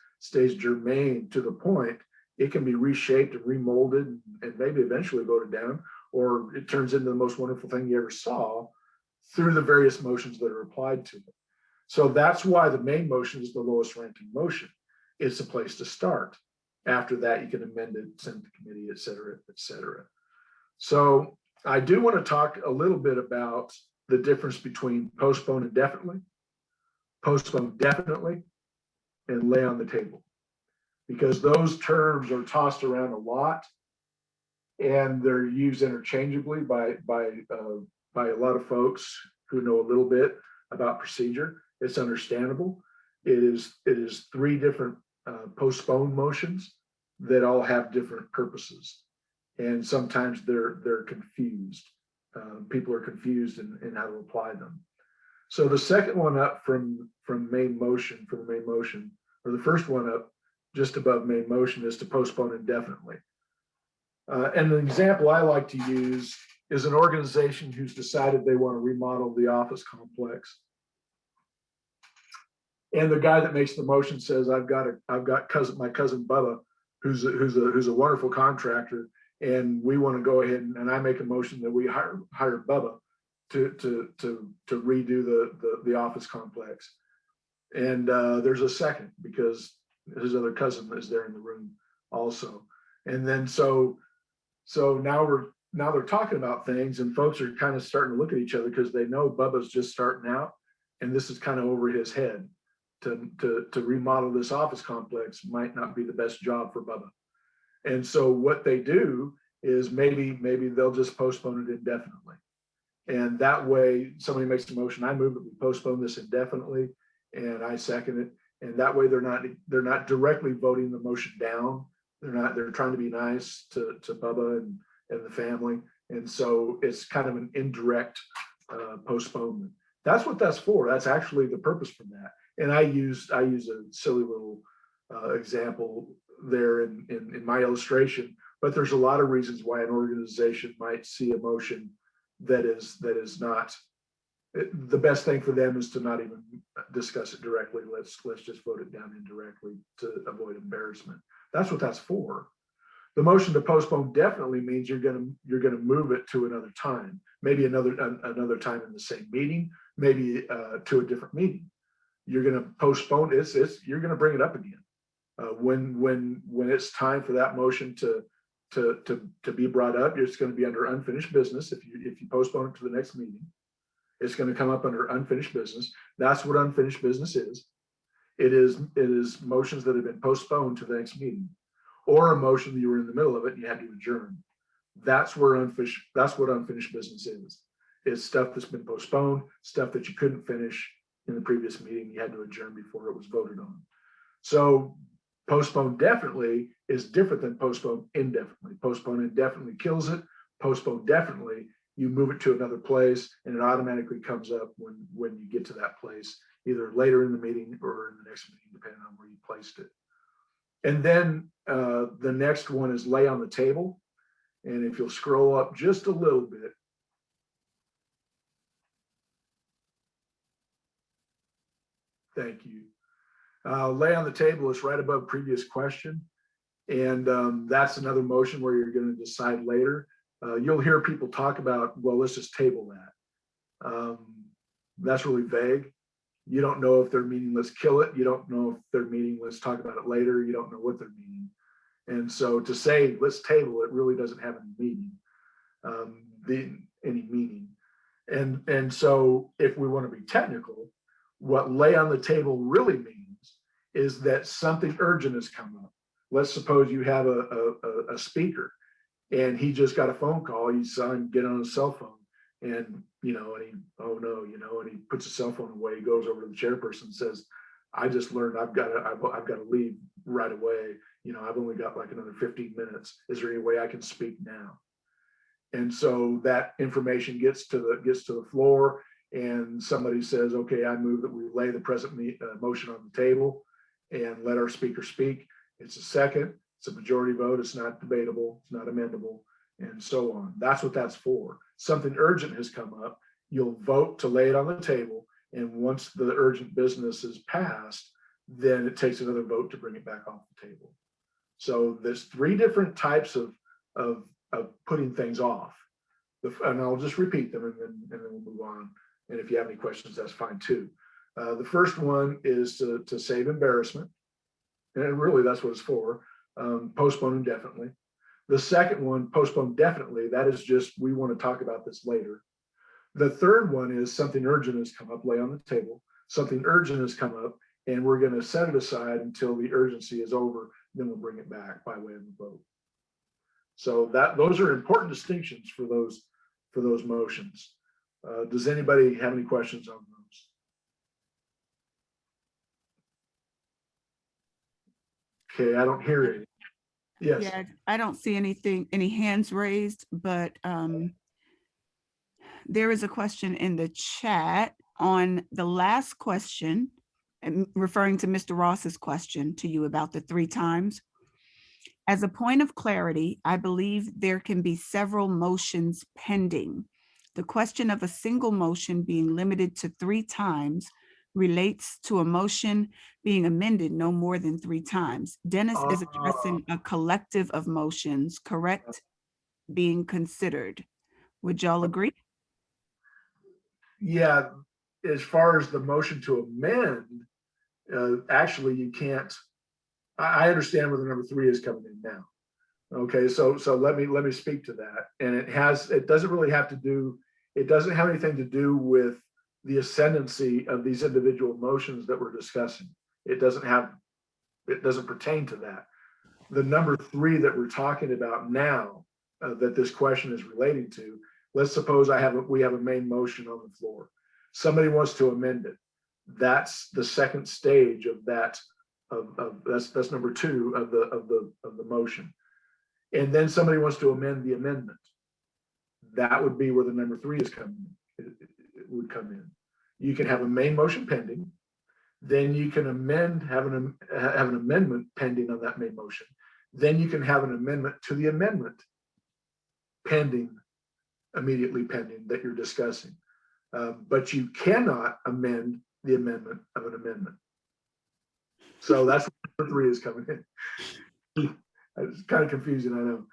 germane to the point, it can be reshaped and remolded and maybe eventually voted down, or it turns into the most wonderful thing you ever saw through the various motions that are applied to it. So that's why the main motion is the lowest ranking motion. It's a place to start. After that, you can amend it, send it to committee, et cetera, et cetera. So I do want to talk a little bit about the difference between postpone indefinitely, postpone definitely, and lay on the table, because those terms are tossed around a lot and they're used interchangeably by a lot of folks who know a little bit about procedure. It's understandable. It is three different postpone motions that all have different purposes, and sometimes they're confused. People are confused in how to apply them. So the second one up from main motion, or the first one up just above main motion, is to postpone indefinitely. And an example I like to use is an organization who's decided they want to remodel the office complex. And the guy that makes the motion says, I've got my cousin Bubba, who's a wonderful contractor, and we want to go ahead and I make a motion that we hire Bubba to redo the office complex. And there's a second because his other cousin is there in the room also. And then so now they're talking about things, and folks are kind of starting to look at each other because they know Bubba's just starting out, and this is kind of over his head. To remodel this office complex might not be the best job for Bubba. And so what they do is maybe they'll just postpone it indefinitely. And that way somebody makes a motion, I move that we postpone this indefinitely, and I second it. And that way they're not directly voting the motion down. They're trying to be nice to Bubba and the family. And so it's kind of an indirect postponement. That's what that's for. That's actually the purpose from that. And I use a silly little example there in my illustration, but there's a lot of reasons why an organization might see a motion that is not the best thing for them is to not even discuss it directly. Let's just vote it down indirectly to avoid embarrassment. That's what that's for. The motion to postpone definitely means you're gonna move it to another time, maybe another time in the same meeting, maybe to a different meeting. You're going to postpone it. You're going to bring it up again when it's time for that motion to be brought up. It's going to be under unfinished business. If you postpone it to the next meeting, it's going to come up under unfinished business. That's what unfinished business is. It is motions that have been postponed to the next meeting, or a motion that you were in the middle of it and you had to adjourn. That's what unfinished business is. It's stuff that's been postponed, stuff that you couldn't finish in the previous meeting, you had to adjourn before it was voted on. So postpone definitely is different than postpone indefinitely. Postpone indefinitely kills it. Postpone definitely, you move it to another place and it automatically comes up when you get to that place, either later in the meeting or in the next meeting, depending on where you placed it. And then the next one is lay on the table. And if you'll scroll up just a little bit, thank you. Lay on the table is right above previous question. And that's another motion where you're going to decide later. You'll hear people talk about, well, let's just table that. That's really vague. You don't know if they're meaning let's kill it. You don't know if they're meaning let's talk about it later. You don't know what they're meaning. And so to say let's table it really doesn't have any meaning. And so if we want to be technical, what lay on the table really means is that something urgent has come up. Let's suppose you have a speaker And he just got a phone call. He saw him get on his cell phone, and and he, oh no, and he puts his cell phone away. He goes over to the chairperson and says, I just learned I've got to leave right away. I've only got like another 15 minutes. Is there any way I can speak now? And so that information gets to the floor, and somebody says, okay, I move that we lay the present motion on the table and let our speaker speak. It's a second. It's a majority vote. It's not debatable. It's not amendable, and so on. That's what that's for. Something urgent has come up. You'll vote to lay it on the table. And once the urgent business is passed, then it takes another vote to bring it back off the table. So there's 3 different types of putting things off. And I'll just repeat them, and then we'll move on. And if you have any questions, that's fine too. The first one is to save embarrassment. And really that's what it's for. Postpone indefinitely. The second one, postpone definitely, that is just, we want to talk about this later. The third one is something urgent has come up, lay on the table. Something urgent has come up, and we're going to set it aside until the urgency is over. Then we'll bring it back by way of a vote. So those are important distinctions for those motions. Does anybody have any questions on those? Okay, I don't hear any. Yes. Yeah, I don't see any hands raised, but there is a question in the chat on the last question, and referring to Mr. Ross's question to you about the 3 times. As a point of clarity, I believe there can be several motions pending. The question of a single motion being limited to 3 times relates to a motion being amended no more than 3 times. Dennis is addressing a collective of motions, correct, being considered. Would y'all agree? Yeah, as far as the motion to amend, actually you can't. I understand where the number 3 is coming in now. Okay, so let me speak to that. And it doesn't really have to do, it doesn't have anything to do with the ascendancy of these individual motions that we're discussing. It doesn't pertain to that. The number 3 that we're talking about now, that this question is relating to, let's suppose we have a main motion on the floor. Somebody wants to amend it. That's the second stage of that. That's number 2 of the motion. And then somebody wants to amend the amendment. That would be where the number 3 is coming in. It would come in. You can have a main motion pending, then you can have an amendment pending on that main motion. Then you can have an amendment to the amendment pending, immediately pending, that you're discussing. But you cannot amend the amendment of an amendment. So that's where number 3 is coming in. It's kind of confusing, I know.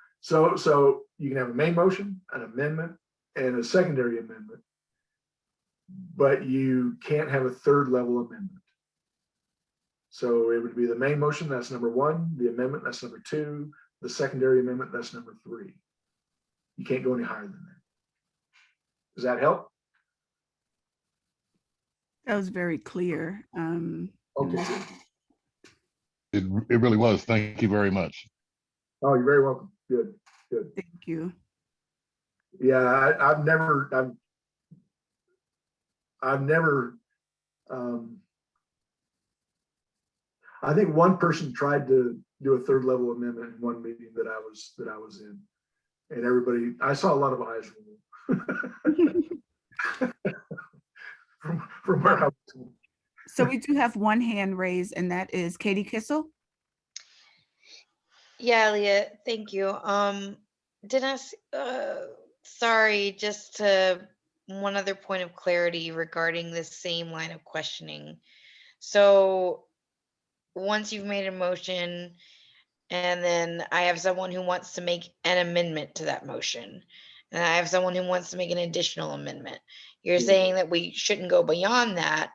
So you can have a main motion, an amendment, and a secondary amendment, but you can't have a 3rd level amendment. So it would be the main motion, that's number 1, the amendment, that's number 2, the secondary amendment, that's number 3. You can't go any higher than that. Does that help? That was very clear. Okay. It really was. Thank you very much. Oh, you're very welcome. Good. Thank you. Yeah, I've never I think one person tried to do a 3rd level amendment in one meeting that I was in, and everybody, I saw a lot of eyes roll from where I was. So we do have one hand raised, and that is Katie Kissel. Yeah, Elliot, thank you. Dennis, sorry, just to one other point of clarity regarding this same line of questioning. So once you've made a motion, and then I have someone who wants to make an amendment to that motion, and I have someone who wants to make an additional amendment, you're saying that we shouldn't go beyond that.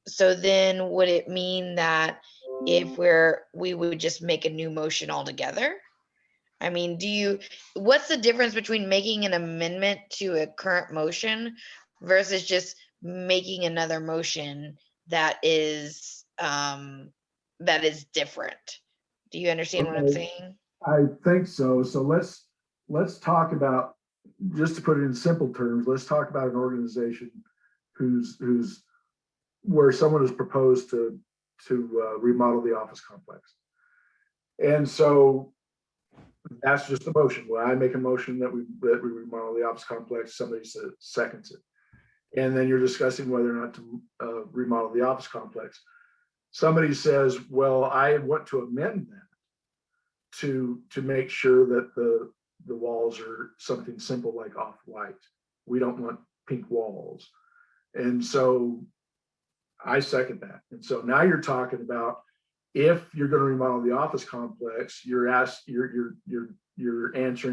So then would it mean that if we would just make a new motion altogether? I mean, what's the difference between making an amendment to a current motion versus just making another motion that is different? Do you understand what I'm saying? I think so. So let's talk about, just to put it in simple terms, let's talk about an organization who's where someone has proposed to remodel the office complex. And so that's just a motion. Well, I make a motion that we remodel the office complex, somebody seconds it. And then you're discussing whether or not to remodel the office complex. Somebody says, well, I want to amend that to make sure that the walls are something simple like off-white. We don't want pink walls. And so I second that. And so now you're talking about, if you're going to remodel the office complex, you're answering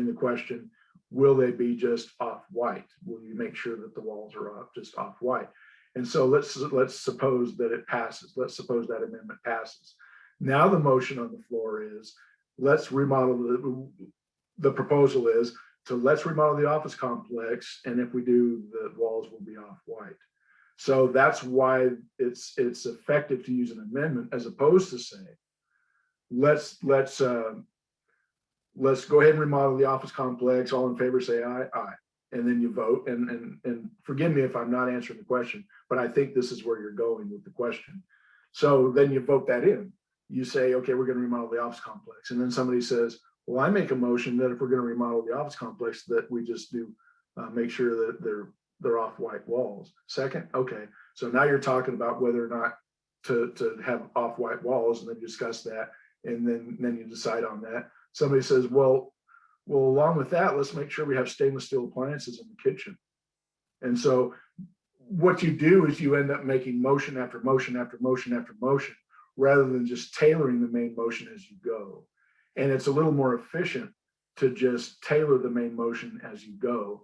the question, will they be just off-white? Will you make sure that the walls are just off-white? And so let's suppose that it passes. Let's suppose that amendment passes. Now the motion on the floor is, let's remodel the proposal is to let's remodel the office complex, and if we do, the walls will be off-white. So that's why it's effective to use an amendment, as opposed to say, let's go ahead and remodel the office complex. All in favor, say aye, aye, and then you vote. And forgive me if I'm not answering the question, but I think this is where you're going with the question. So then you vote that in. You say, okay, we're going to remodel the office complex, and then somebody says, well, I make a motion that if we're going to remodel the office complex, that we just do make sure that they're off-white walls. Second, okay. So now you're talking about whether or not to have off-white walls, and then discuss that, and then you decide on that. Somebody says, well, along with that, let's make sure we have stainless steel appliances in the kitchen. And so what you do is you end up making motion after motion after motion after motion, rather than just tailoring the main motion as you go. And it's a little more efficient to just tailor the main motion as you go,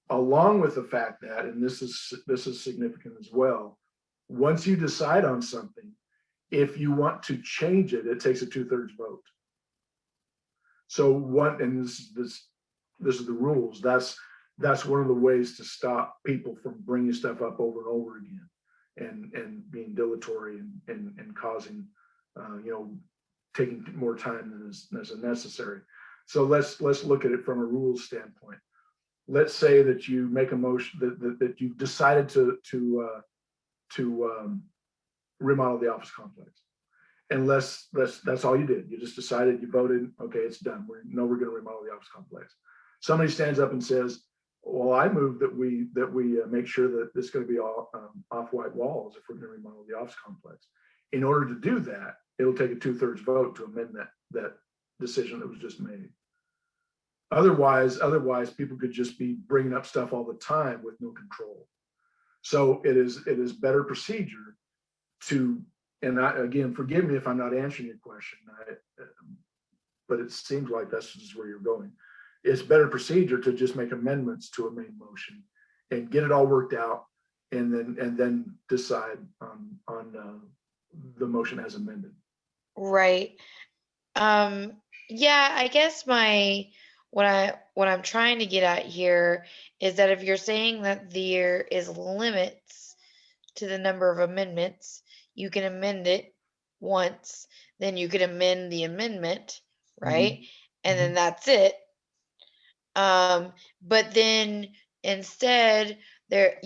along with the fact that, and this is significant as well, once you decide on something, if you want to change it, it takes a 2/3 vote. So and this is the rules. That's one of the ways to stop people from bringing stuff up over and over again, and being dilatory and causing, taking more time than is necessary. So let's look at it from a rules standpoint. Let's say that you make a motion that you've decided to remodel the office complex, and that's all you did. You just decided, you voted, okay, it's done. We're going to remodel the office complex. Somebody stands up and says, well, I move that we make sure that it's going to be all off-white walls if we're going to remodel the office complex. In order to do that, it'll take a 2/3 vote to amend that decision that was just made. Otherwise, people could just be bringing up stuff all the time with no control. So it is better procedure to, and again, forgive me if I'm not answering your question, but it seems like that's just where you're going. It's better procedure to just make amendments to a main motion and get it all worked out, and then decide on the motion as amended. Right. Yeah, I guess what I'm trying to get at here is that if you're saying that there is limits to the number of amendments, you can amend it once, then you can amend the amendment, right? Mm-hmm. And then that's it. But then instead there,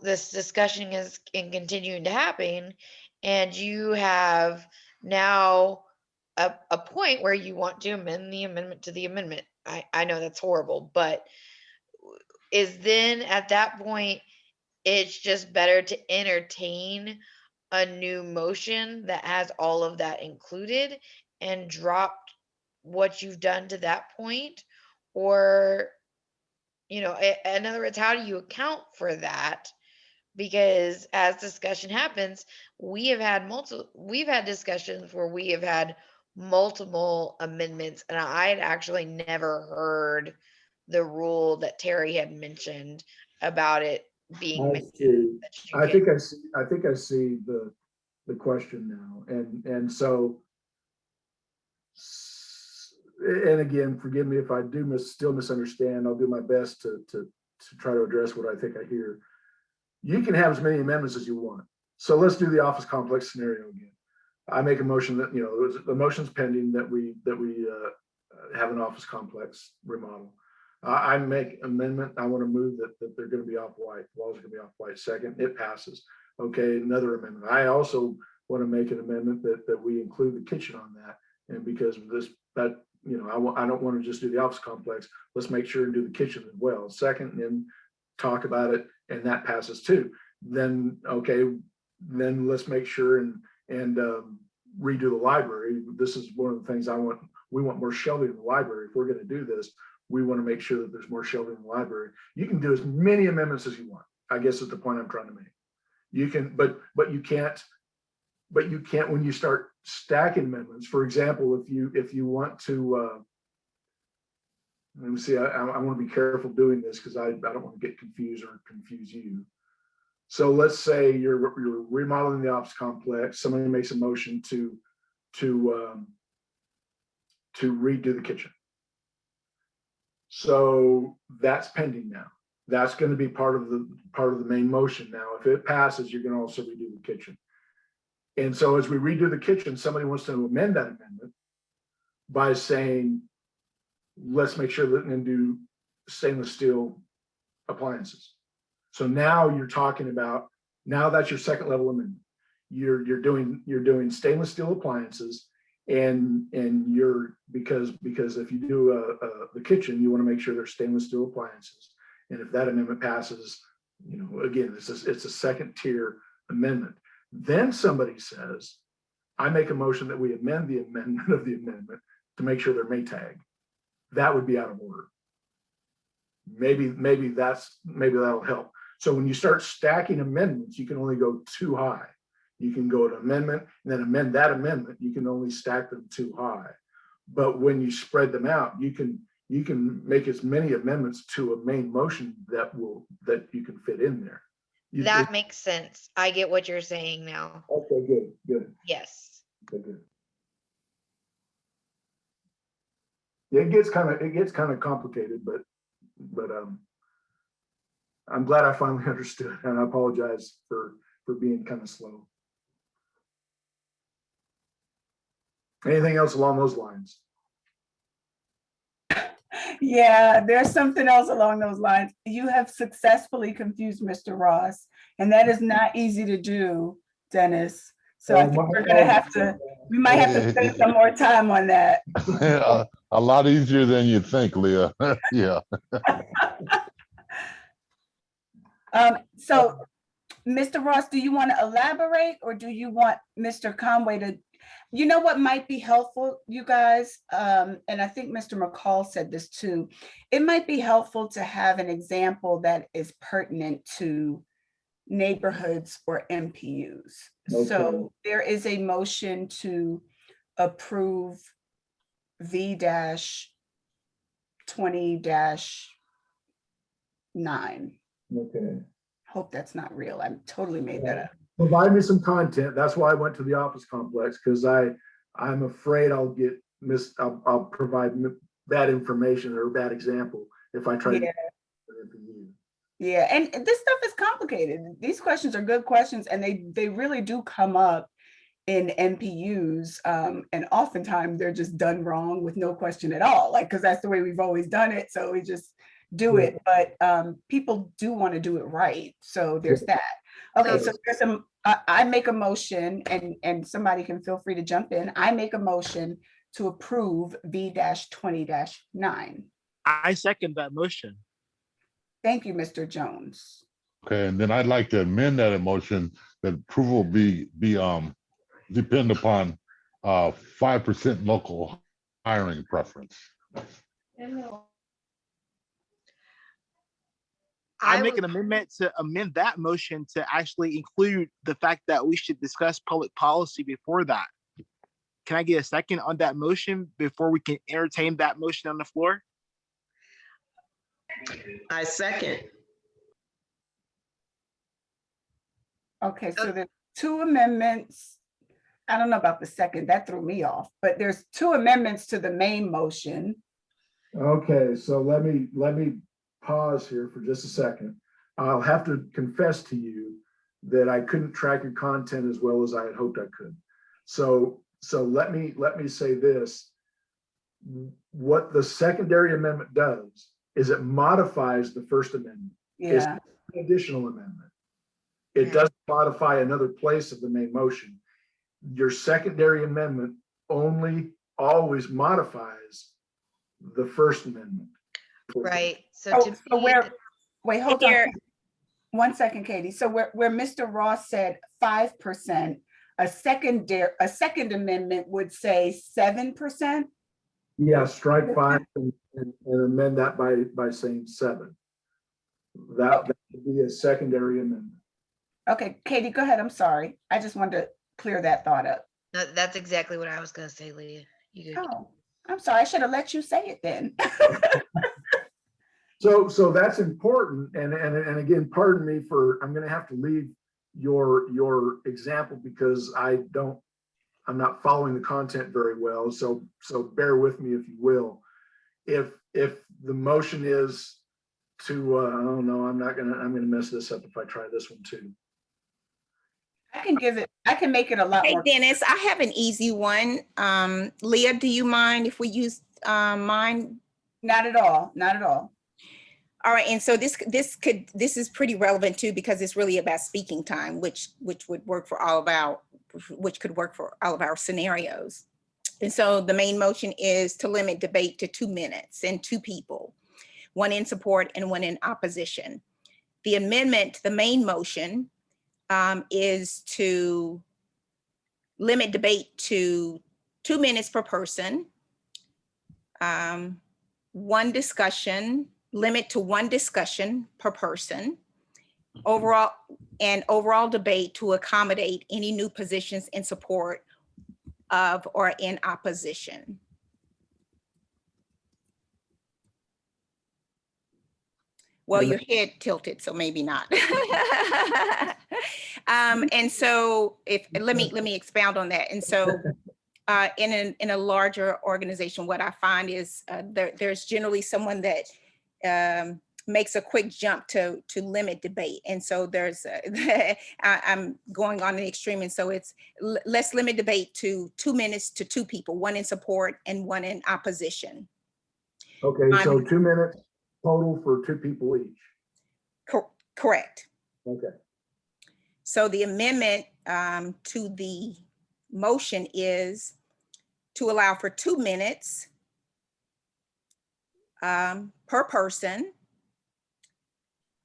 this discussion is continuing to happen, and you have now a point where you want to amend the amendment to the amendment. I know that's horrible, but is then at that point, it's just better to entertain a new motion that has all of that included and drop what you've done to that point? Or, in other words, how do you account for that? Because as discussion happens, we've had discussions where we have had multiple amendments, and I had actually never heard the rule that Terry had mentioned about it being mentioned. I think I see the question now, and so, and again, forgive me if I do still misunderstand. I'll do my best to try to address what I think I hear. You can have as many amendments as you want. So let's do the office complex scenario again. I make a motion that, the motion's pending that we have an office complex remodel. I make amendment. I want to move that they're going to be off-white. Walls are going to be off-white. Second, it passes. Okay, another amendment. I also want to make an amendment that we include the kitchen on that. And because of this, that, you know, I don't want to just do the office complex. Let's make sure and do the kitchen as well. Second, and then talk about it, and that passes too. Then, okay, then let's make sure and redo the library. This is one of the things we want more shelving in the library. If we're going to do this, we want to make sure that there's more shelving in the library. You can do as many amendments as you want, I guess is the point I'm trying to make. You can, but you can't when you start stacking amendments. For example, if you want to, let me see, I want to be careful doing this because I don't want to get confused or confuse you. So let's say you're remodeling the office complex. Somebody makes a motion to redo the kitchen. So that's pending now. That's going to be part of the main motion now. If it passes, you're going to also redo the kitchen. And so as we redo the kitchen, somebody wants to amend that amendment by saying, let's make sure that and do stainless steel appliances. So now you're talking about, now that's your second level amendment. You're doing stainless steel appliances, and you're because if you do the kitchen, you want to make sure there's stainless steel appliances. And if that amendment passes, you know, again, it's a second tier amendment. Then somebody says, I make a motion that we amend the amendment of the amendment to make sure they're Maytag. That would be out of order. Maybe that'll help. So when you start stacking amendments, you can only go too high. You can go to amendment and then amend that amendment. You can only stack them too high. But when you spread them out, you can make as many amendments to a main motion that you can fit in there. That makes sense. I get what you're saying now. Okay, good. Yes. Okay, good. Yeah, it gets kind of complicated, but I'm glad I finally understood, and I apologize for being kind of slow. Anything else along those lines? Yeah, there's something else along those lines. You have successfully confused Mr. Ross, and that is not easy to do, Dennis. So I think we might have to spend some more time on that. A lot easier than you think, Leah. Yeah. So, Mr. Ross, do you want to elaborate, or do you want Mr. Conway to, you know what might be helpful, you guys? And I think Mr. McCall said this too. It might be helpful to have an example that is pertinent to neighborhoods or MPUs. Okay. So there is a motion to approve V-20-9. Okay. Hope that's not real. I totally made that up. Provide me some content. That's why I went to the office complex, because I'm afraid I'll provide bad information or bad example if I try to. Yeah, and this stuff is complicated. These questions are good questions, and they really do come up in MPUs, and oftentimes they're just done wrong with no question at all, like, because that's the way we've always done it, so we just do it. But people do want to do it right, so there's that. Okay, so there's some, I make a motion, and somebody can feel free to jump in. I make a motion to approve V-20-9. I second that motion. Thank you, Mr. Jones. Okay, and then I'd like to amend that motion that approval be depend upon 5% local hiring preference. I make an amendment to amend that motion to actually include the fact that we should discuss public policy before that. Can I get a second on that motion before we can entertain that motion on the floor? I second. Okay, so there's two amendments. I don't know about the second, that threw me off, but there's two amendments to the main motion. Okay, so let me pause here for just a second. I'll have to confess to you that I couldn't track your content as well as I had hoped I could. So let me say this. what the secondary amendment does is it modifies the first amendment. It's Yeah, an additional amendment. It Okay. doesn't modify another place of the main motion. Your secondary amendment only always modifies the first amendment. Right, so oh, to so me, where, wait, hold on. Here- 1 second, Katie. So where Mr. Ross said 5%, a second amendment would say 7%? Yeah, strike 5 and amend that by saying 7. That would be a secondary amendment. Okay, Katie, go ahead. I'm sorry. I just wanted to clear that thought up. that's exactly what I was gonna say, Leah. You good? Oh, I'm sorry. I should have let you say it then. So that's important. And again, pardon me for, I'm going to have to leave your example because I'm not following the content very well. So bear with me if you will. If the motion is to, I don't know, I'm going to mess this up if I try this one too. I can make it a lot Hey, more. Dennis, I have an easy one. Leah, do you mind if we use mine? Not at all, not at all. All right, and so this is pretty relevant too, because it's really about speaking time, which would work for which could work for all of our scenarios. And so the main motion is to limit debate to 2 minutes and 2 people, 1 in support and 1 in opposition. The amendment to the main motion is to limit debate to 2 minutes per person, 1 discussion, limit to 1 discussion per person, overall debate to accommodate any new positions in support of or in opposition. Well, your head tilted, so maybe not. And so let me expound on that. And so in a larger organization, what I find is there's generally someone that makes a quick jump to limit debate. And so there's, I'm going on the extreme. And so it's, let's limit debate to 2 minutes to 2 people, 1 in support and 1 in opposition. Okay, so 2 minutes total for 2 people each. Correct. Okay. So the amendment to the motion is to allow for 2 minutes per person,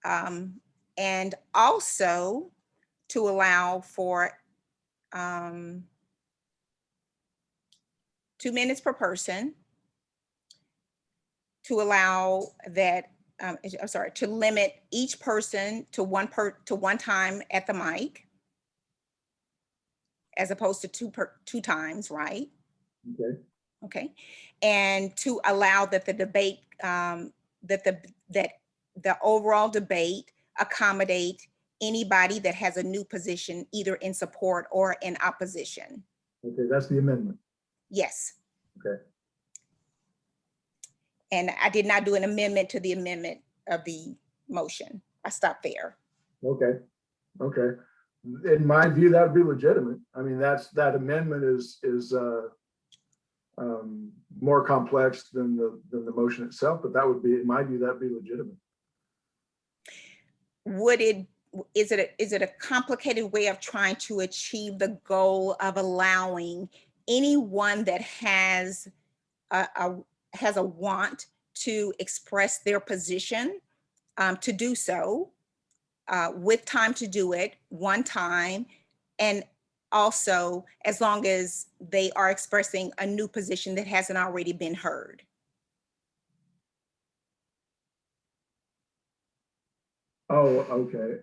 and also to allow for 2 minutes per person, to allow that, to limit each person to one time at the mic, as opposed to two times, right? Okay. Okay, and to allow that the debate, that the overall debate accommodate anybody that has a new position, either in support or in opposition. Okay, that's the amendment. Yes. Okay. And I did not do an amendment to the amendment of the motion. I stopped there. Okay. Okay. In my view, that would be legitimate. I mean, that amendment is more complex than the motion itself, but that would be, in my view, that'd be legitimate. Is it a complicated way of trying to achieve the goal of allowing anyone that has a want to express their position to do so with time to do it, one time, and also as long as they are expressing a new position that hasn't already been heard? Oh, okay.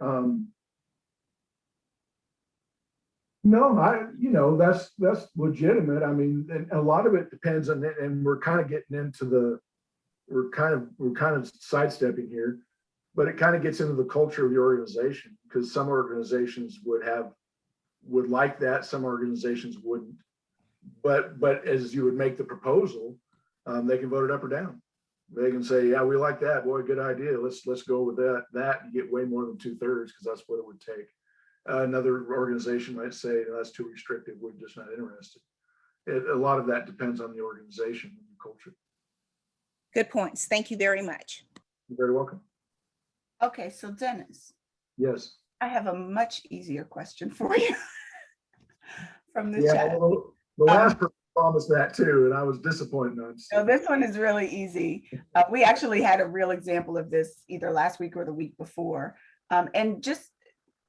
No, that's legitimate. I mean, and a lot of it depends on it, and we're kind of getting into we're kind of sidestepping here, but it kind of gets into the culture of the organization, because some organizations would like that, some organizations wouldn't. But as you would make the proposal, they can vote it up or down. They can say, yeah, we like that. Boy, good idea. Let's go with that and get way more than 2/3, because that's what it would take. Another organization might say, that's too restrictive. We're just not interested. A lot of that depends on the organization when you culture. Good points. Thank you very much. You're very welcome. Okay, so Dennis, Yes. I have a much easier question for you from the Yeah, chat. well, the last person promised that too, and I was disappointed. So this one is really easy. We actually had a real example of this either last week or the week before. And just,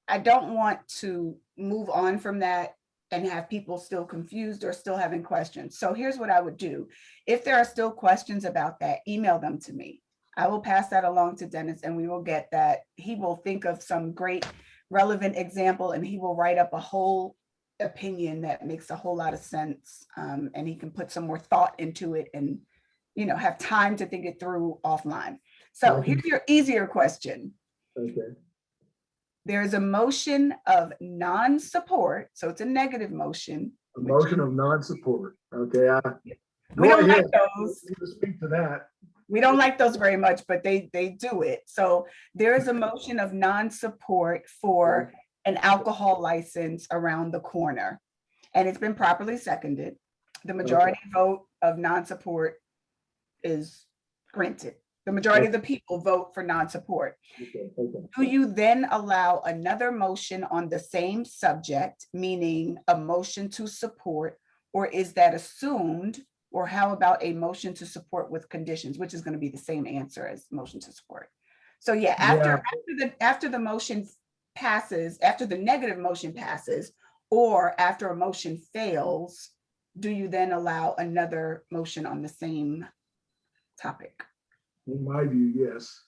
I don't want to move on from that and have people still confused or still having questions. So here's what I would do. If there are still questions about that, email them to me. I will pass that along to Dennis and we will get that. He will think of some great relevant example and he will write up a whole opinion that makes a whole lot of sense. And he can put some more thought into it and, you know, have time to think it through offline. So here's your easier question. Okay. There is a motion of non-support, so it's a negative motion. A motion of non-support. Okay. We don't like those. Speak to that. We don't like those very much, but they do it. So there is a motion of non-support for an alcohol license around the corner. And it's been properly seconded. The majority vote of non-support is granted. The majority of the people vote for non-support. Okay. Do you then allow another motion on the same subject, meaning a motion to support, or is that assumed? Or how about a motion to support with conditions, which is going to be the same answer as motion to support. So yeah, after the motion passes, after the negative motion passes, or after a motion fails, do you then allow another motion on the same topic? In my view, yes.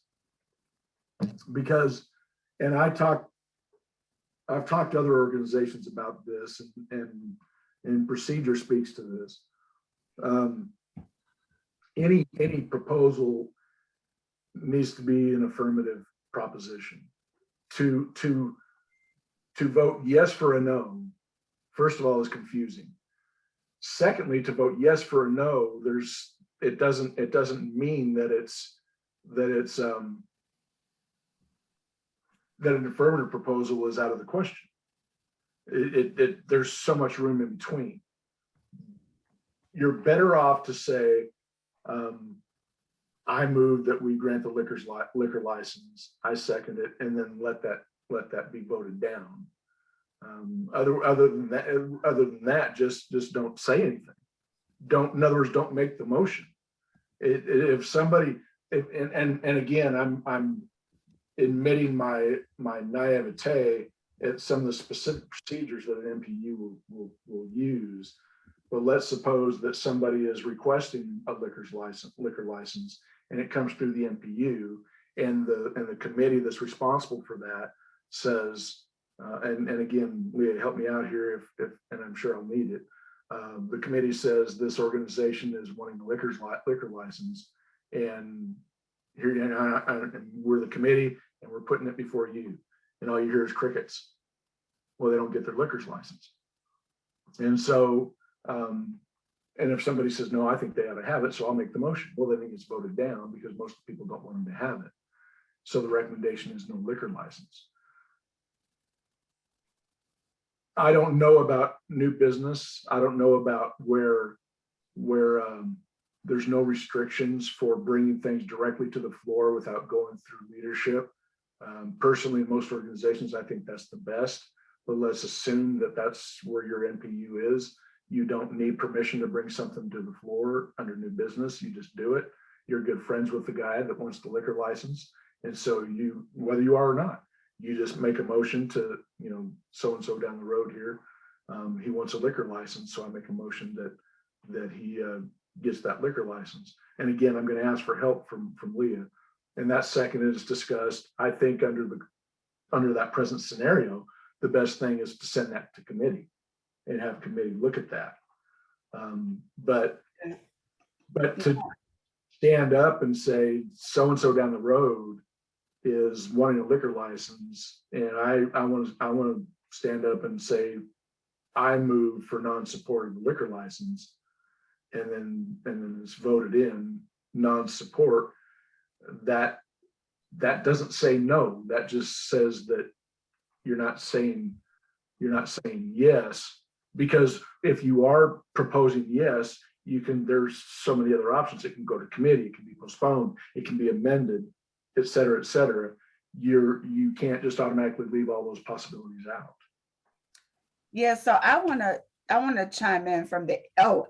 Because, and I've talked to other organizations about this, and procedure speaks to this. Any proposal needs to be an affirmative proposition. To vote yes for a no, first of all, is confusing. Secondly, to vote yes for a no, it doesn't mean that an affirmative proposal is out of the question. There's so much room in between. You're better off to say, I move that we grant the liquor license. I second it, and then let that be voted down. Other than that, just don't say anything. In other words, don't make the motion. If somebody, and again, I'm admitting my naivete at some of the specific procedures that an MPU will use. But let's suppose that somebody is requesting a liquor license, and it comes through the MPU, and the committee that's responsible for that says, and again, Leah, help me out here if and I'm sure I'll need it. The committee says this organization is wanting a liquor license, and here and we're the committee, and we're putting it before you, and all you hear is crickets. Well, they don't get their liquor's license, and so. And if somebody says, no, I think they ought to have it, so I'll make the motion. Well, then it gets voted down because most people don't want them to have it. So the recommendation is no liquor license. I don't know about new business. I don't know about where there's no restrictions for bringing things directly to the floor without going through leadership. Personally, in most organizations, I think that's the best, but let's assume that that's where your NPU is. You don't need permission to bring something to the floor under new business. You just do it. You're good friends with the guy that wants the liquor license. And so you, whether you are or not, you just make a motion to, so-and-so down the road here. He wants a liquor license. So I make a motion that he gets that liquor license. And again, I'm going to ask for help from Leah. And that second is discussed. I think under that present scenario, the best thing is to send that to committee and have committee look at that. But to stand up and say so-and-so down the road is wanting a liquor license, and I want to stand up and say I move for non-support of the liquor license, and then it's voted in non-support. That doesn't say no. That just says that you're not saying yes. Because if you are proposing yes, there's so many other options. It can go to committee, it can be postponed, it can be amended, et cetera, et cetera. You can't just automatically leave all those possibilities out. Yeah, so I wanna chime in from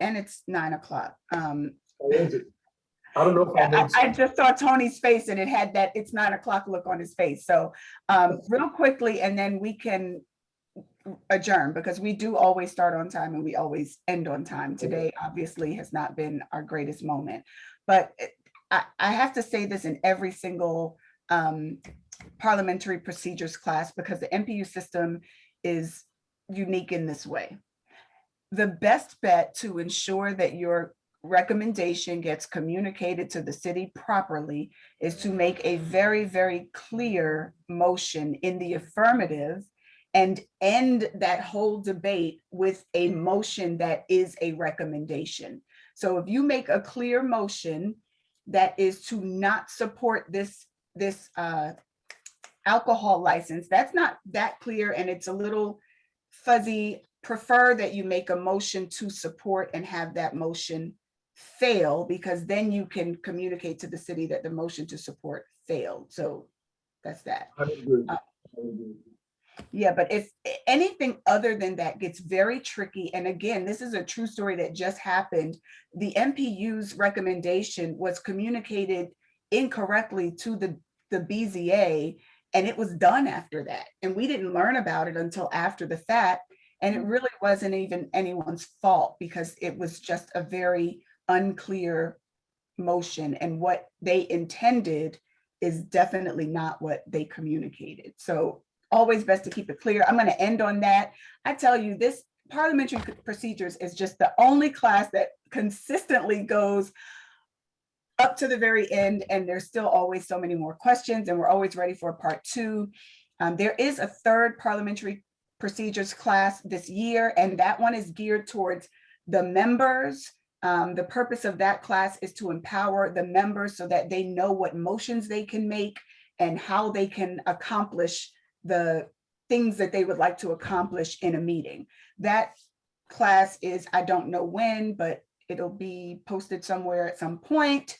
and it's 9 o'clock. Or is it? I don't know if I just saw Tony's face and it had that it's 9 o'clock look on his face. So real quickly, and then we can adjourn, because we do always start on time and we always end on time. Today obviously has not been our greatest moment, but I have to say this in every single parliamentary procedures class, because the MPU system is unique in this way. The best bet to ensure that your recommendation gets communicated to the city properly is to make a very, very clear motion in the affirmative and end that whole debate with a motion that is a recommendation. So if you make a clear motion that is to not support this alcohol license, that's not that clear and it's a little fuzzy. Prefer that you make a motion to support and have that motion fail, because then you can communicate to the city that the motion to support failed. So that's that. I agree. Yeah, but if anything other than that gets very tricky, and again, this is a true story that just happened. The MPU's recommendation was communicated incorrectly to the BZA, and it was done after that. And we didn't learn about it until after the fact. And it really wasn't even anyone's fault, because it was just a very unclear motion, and what they intended is definitely not what they communicated. So always best to keep it clear. I'm going to end on that. I tell you, this parliamentary procedures is just the only class that consistently goes up to the very end, and there's still always so many more questions, and we're always ready for part 2. There is a third parliamentary procedures class this year, and that one is geared towards the members. The purpose of that class is to empower the members so that they know what motions they can make and how they can accomplish the things that they would like to accomplish in a meeting. That class is, I don't know when, but it'll be posted somewhere at some point.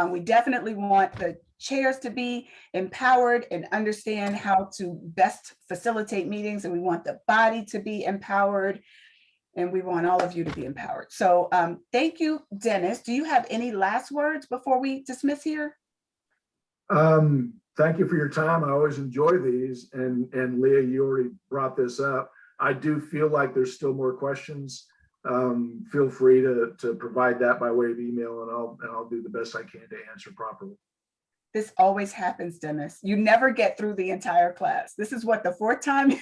We definitely want the chairs to be empowered and understand how to best facilitate meetings, and we want the body to be empowered, and we want all of you to be empowered. So thank you, Dennis. Do you have any last words before we dismiss here? Thank you for your time. I always enjoy these, and Leah, you already brought this up. I do feel like there's still more questions. Feel free to provide that by way of email, and I'll do the best I can to answer properly. This always happens, Dennis. You never get through the entire class. This is what, the 4th time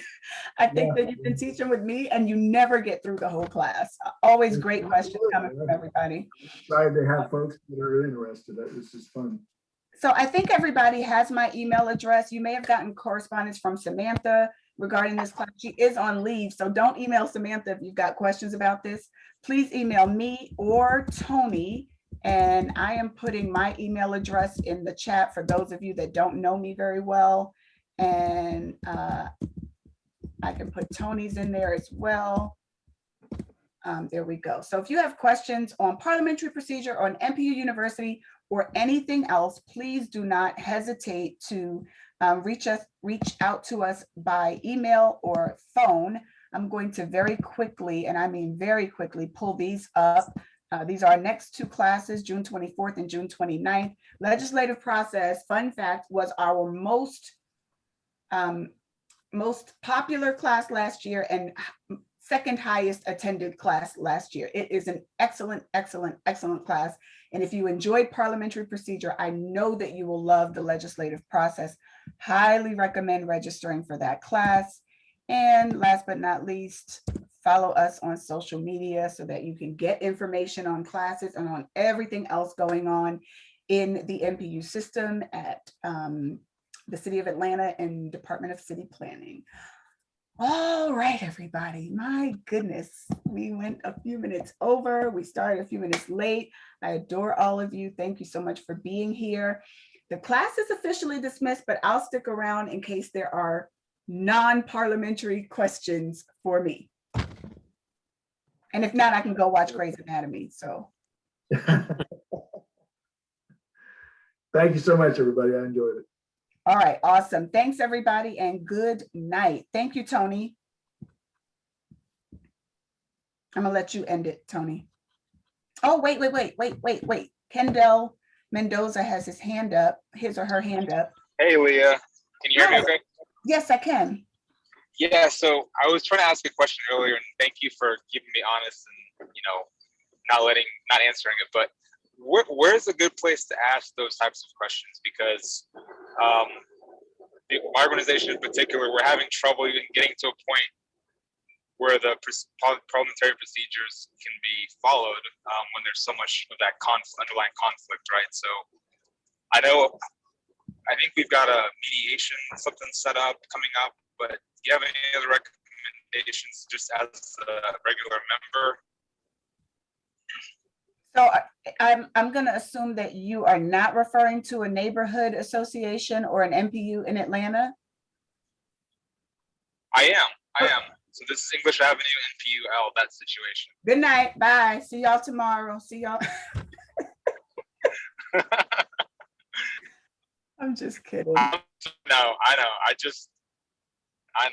I think that you've been teaching with me, and you never get through the whole class. Always great questions coming from everybody. Excited to have folks that are interested. This is fun. So I think everybody has my email address. You may have gotten correspondence from Samantha regarding this class. She is on leave, so don't email Samantha if you've got questions about this. Please email me or Tony, and I am putting my email address in the chat for those of you that don't know me very well. And I can put Tony's in there as well. There we go. So if you have questions on parliamentary procedure, on MPU University, or anything else, please do not hesitate to reach out to us by email or phone. I'm going to very quickly, and I mean very quickly, pull these up. These are our next 2 classes, June 24th and June 29th. Legislative process, fun fact, was our most popular class last year and second highest attended class last year. It is an excellent, excellent, excellent class. And if you enjoyed parliamentary procedure, I know that you will love the legislative process. Highly recommend registering for that class. And last but not least, follow us on social media so that you can get information on classes and on everything else going on in the MPU system at the City of Atlanta and Department of City Planning. All right, everybody. My goodness, we went a few minutes over. We started a few minutes late. I adore all of you. Thank you so much for being here. The class is officially dismissed, but I'll stick around in case there are non-parliamentary questions for me. And if not, I can go watch Grey's Anatomy, so. Thank you so much, everybody. I enjoyed it. All right, awesome. Thanks, everybody, and good night. Thank you, Tony. I'm gonna let you end it, Tony. Oh, wait. Kendall Mendoza has his hand up, his or her hand up. Hey, Leah, can you hear me Hi. okay? Yes, I can. Yeah, so I was trying to ask a question earlier, and thank you for keeping me honest and, not answering it, but where's a good place to ask those types of questions? Because my organization in particular, we're having trouble even getting to a point where the parliamentary procedures can be followed when there's so much of that underlying conflict, right? So I think we've got a mediation, something set up coming up, but do you have any other recommendations just as a regular member? So I'm going to assume that you are not referring to a neighborhood association or an MPU in Atlanta? I am. So this is English Avenue, NPUL, that situation. Good night. Bye. See y'all tomorrow. See y'all. I'm just kidding. No, I know. I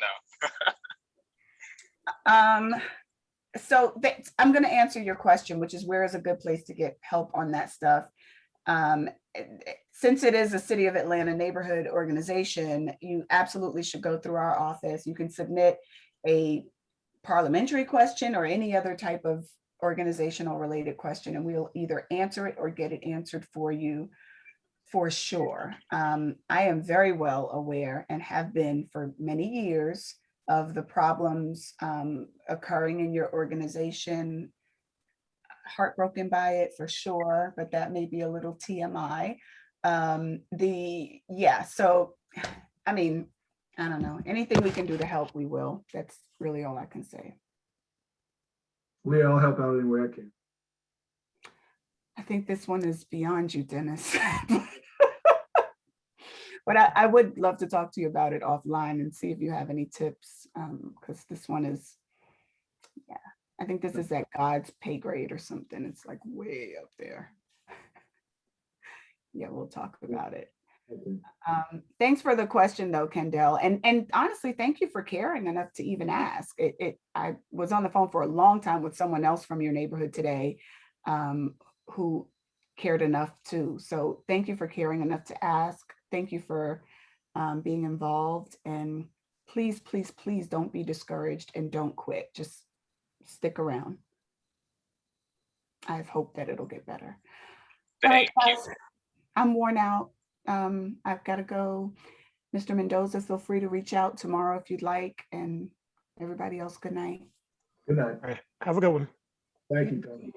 know. So I'm going to answer your question, which is where is a good place to get help on that stuff. Since it is a City of Atlanta neighborhood organization, you absolutely should go through our office. You can submit a parliamentary question or any other type of organizational related question, and we'll either answer it or get it answered for you for sure. I am very well aware and have been for many years of the problems occurring in your organization. Heartbroken by it for sure, but that may be a little TMI. So I mean, I don't know. Anything we can do to help, we will. That's really all I can say. Leah, I'll help out any way I can. I think this one is beyond you, Dennis. But I would love to talk to you about it offline and see if you have any tips, because this one is, I think this is at God's pay grade or something. It's like way up there. Yeah, we'll talk about it. Thanks for the question though, Kendall. And honestly, thank you for caring enough to even ask. I was on the phone for a long time with someone else from your neighborhood today who cared enough too. So thank you for caring enough to ask. Thank you for being involved, and please, please, please don't be discouraged and don't quit. Just stick around. I have hope that it'll get better. All right, guys, I'm worn out. I've got to go. Mr. Mendoza, feel free to reach out tomorrow if you'd like, and everybody else, good night. Good night. All right. Have a good one. Thank you, Tony.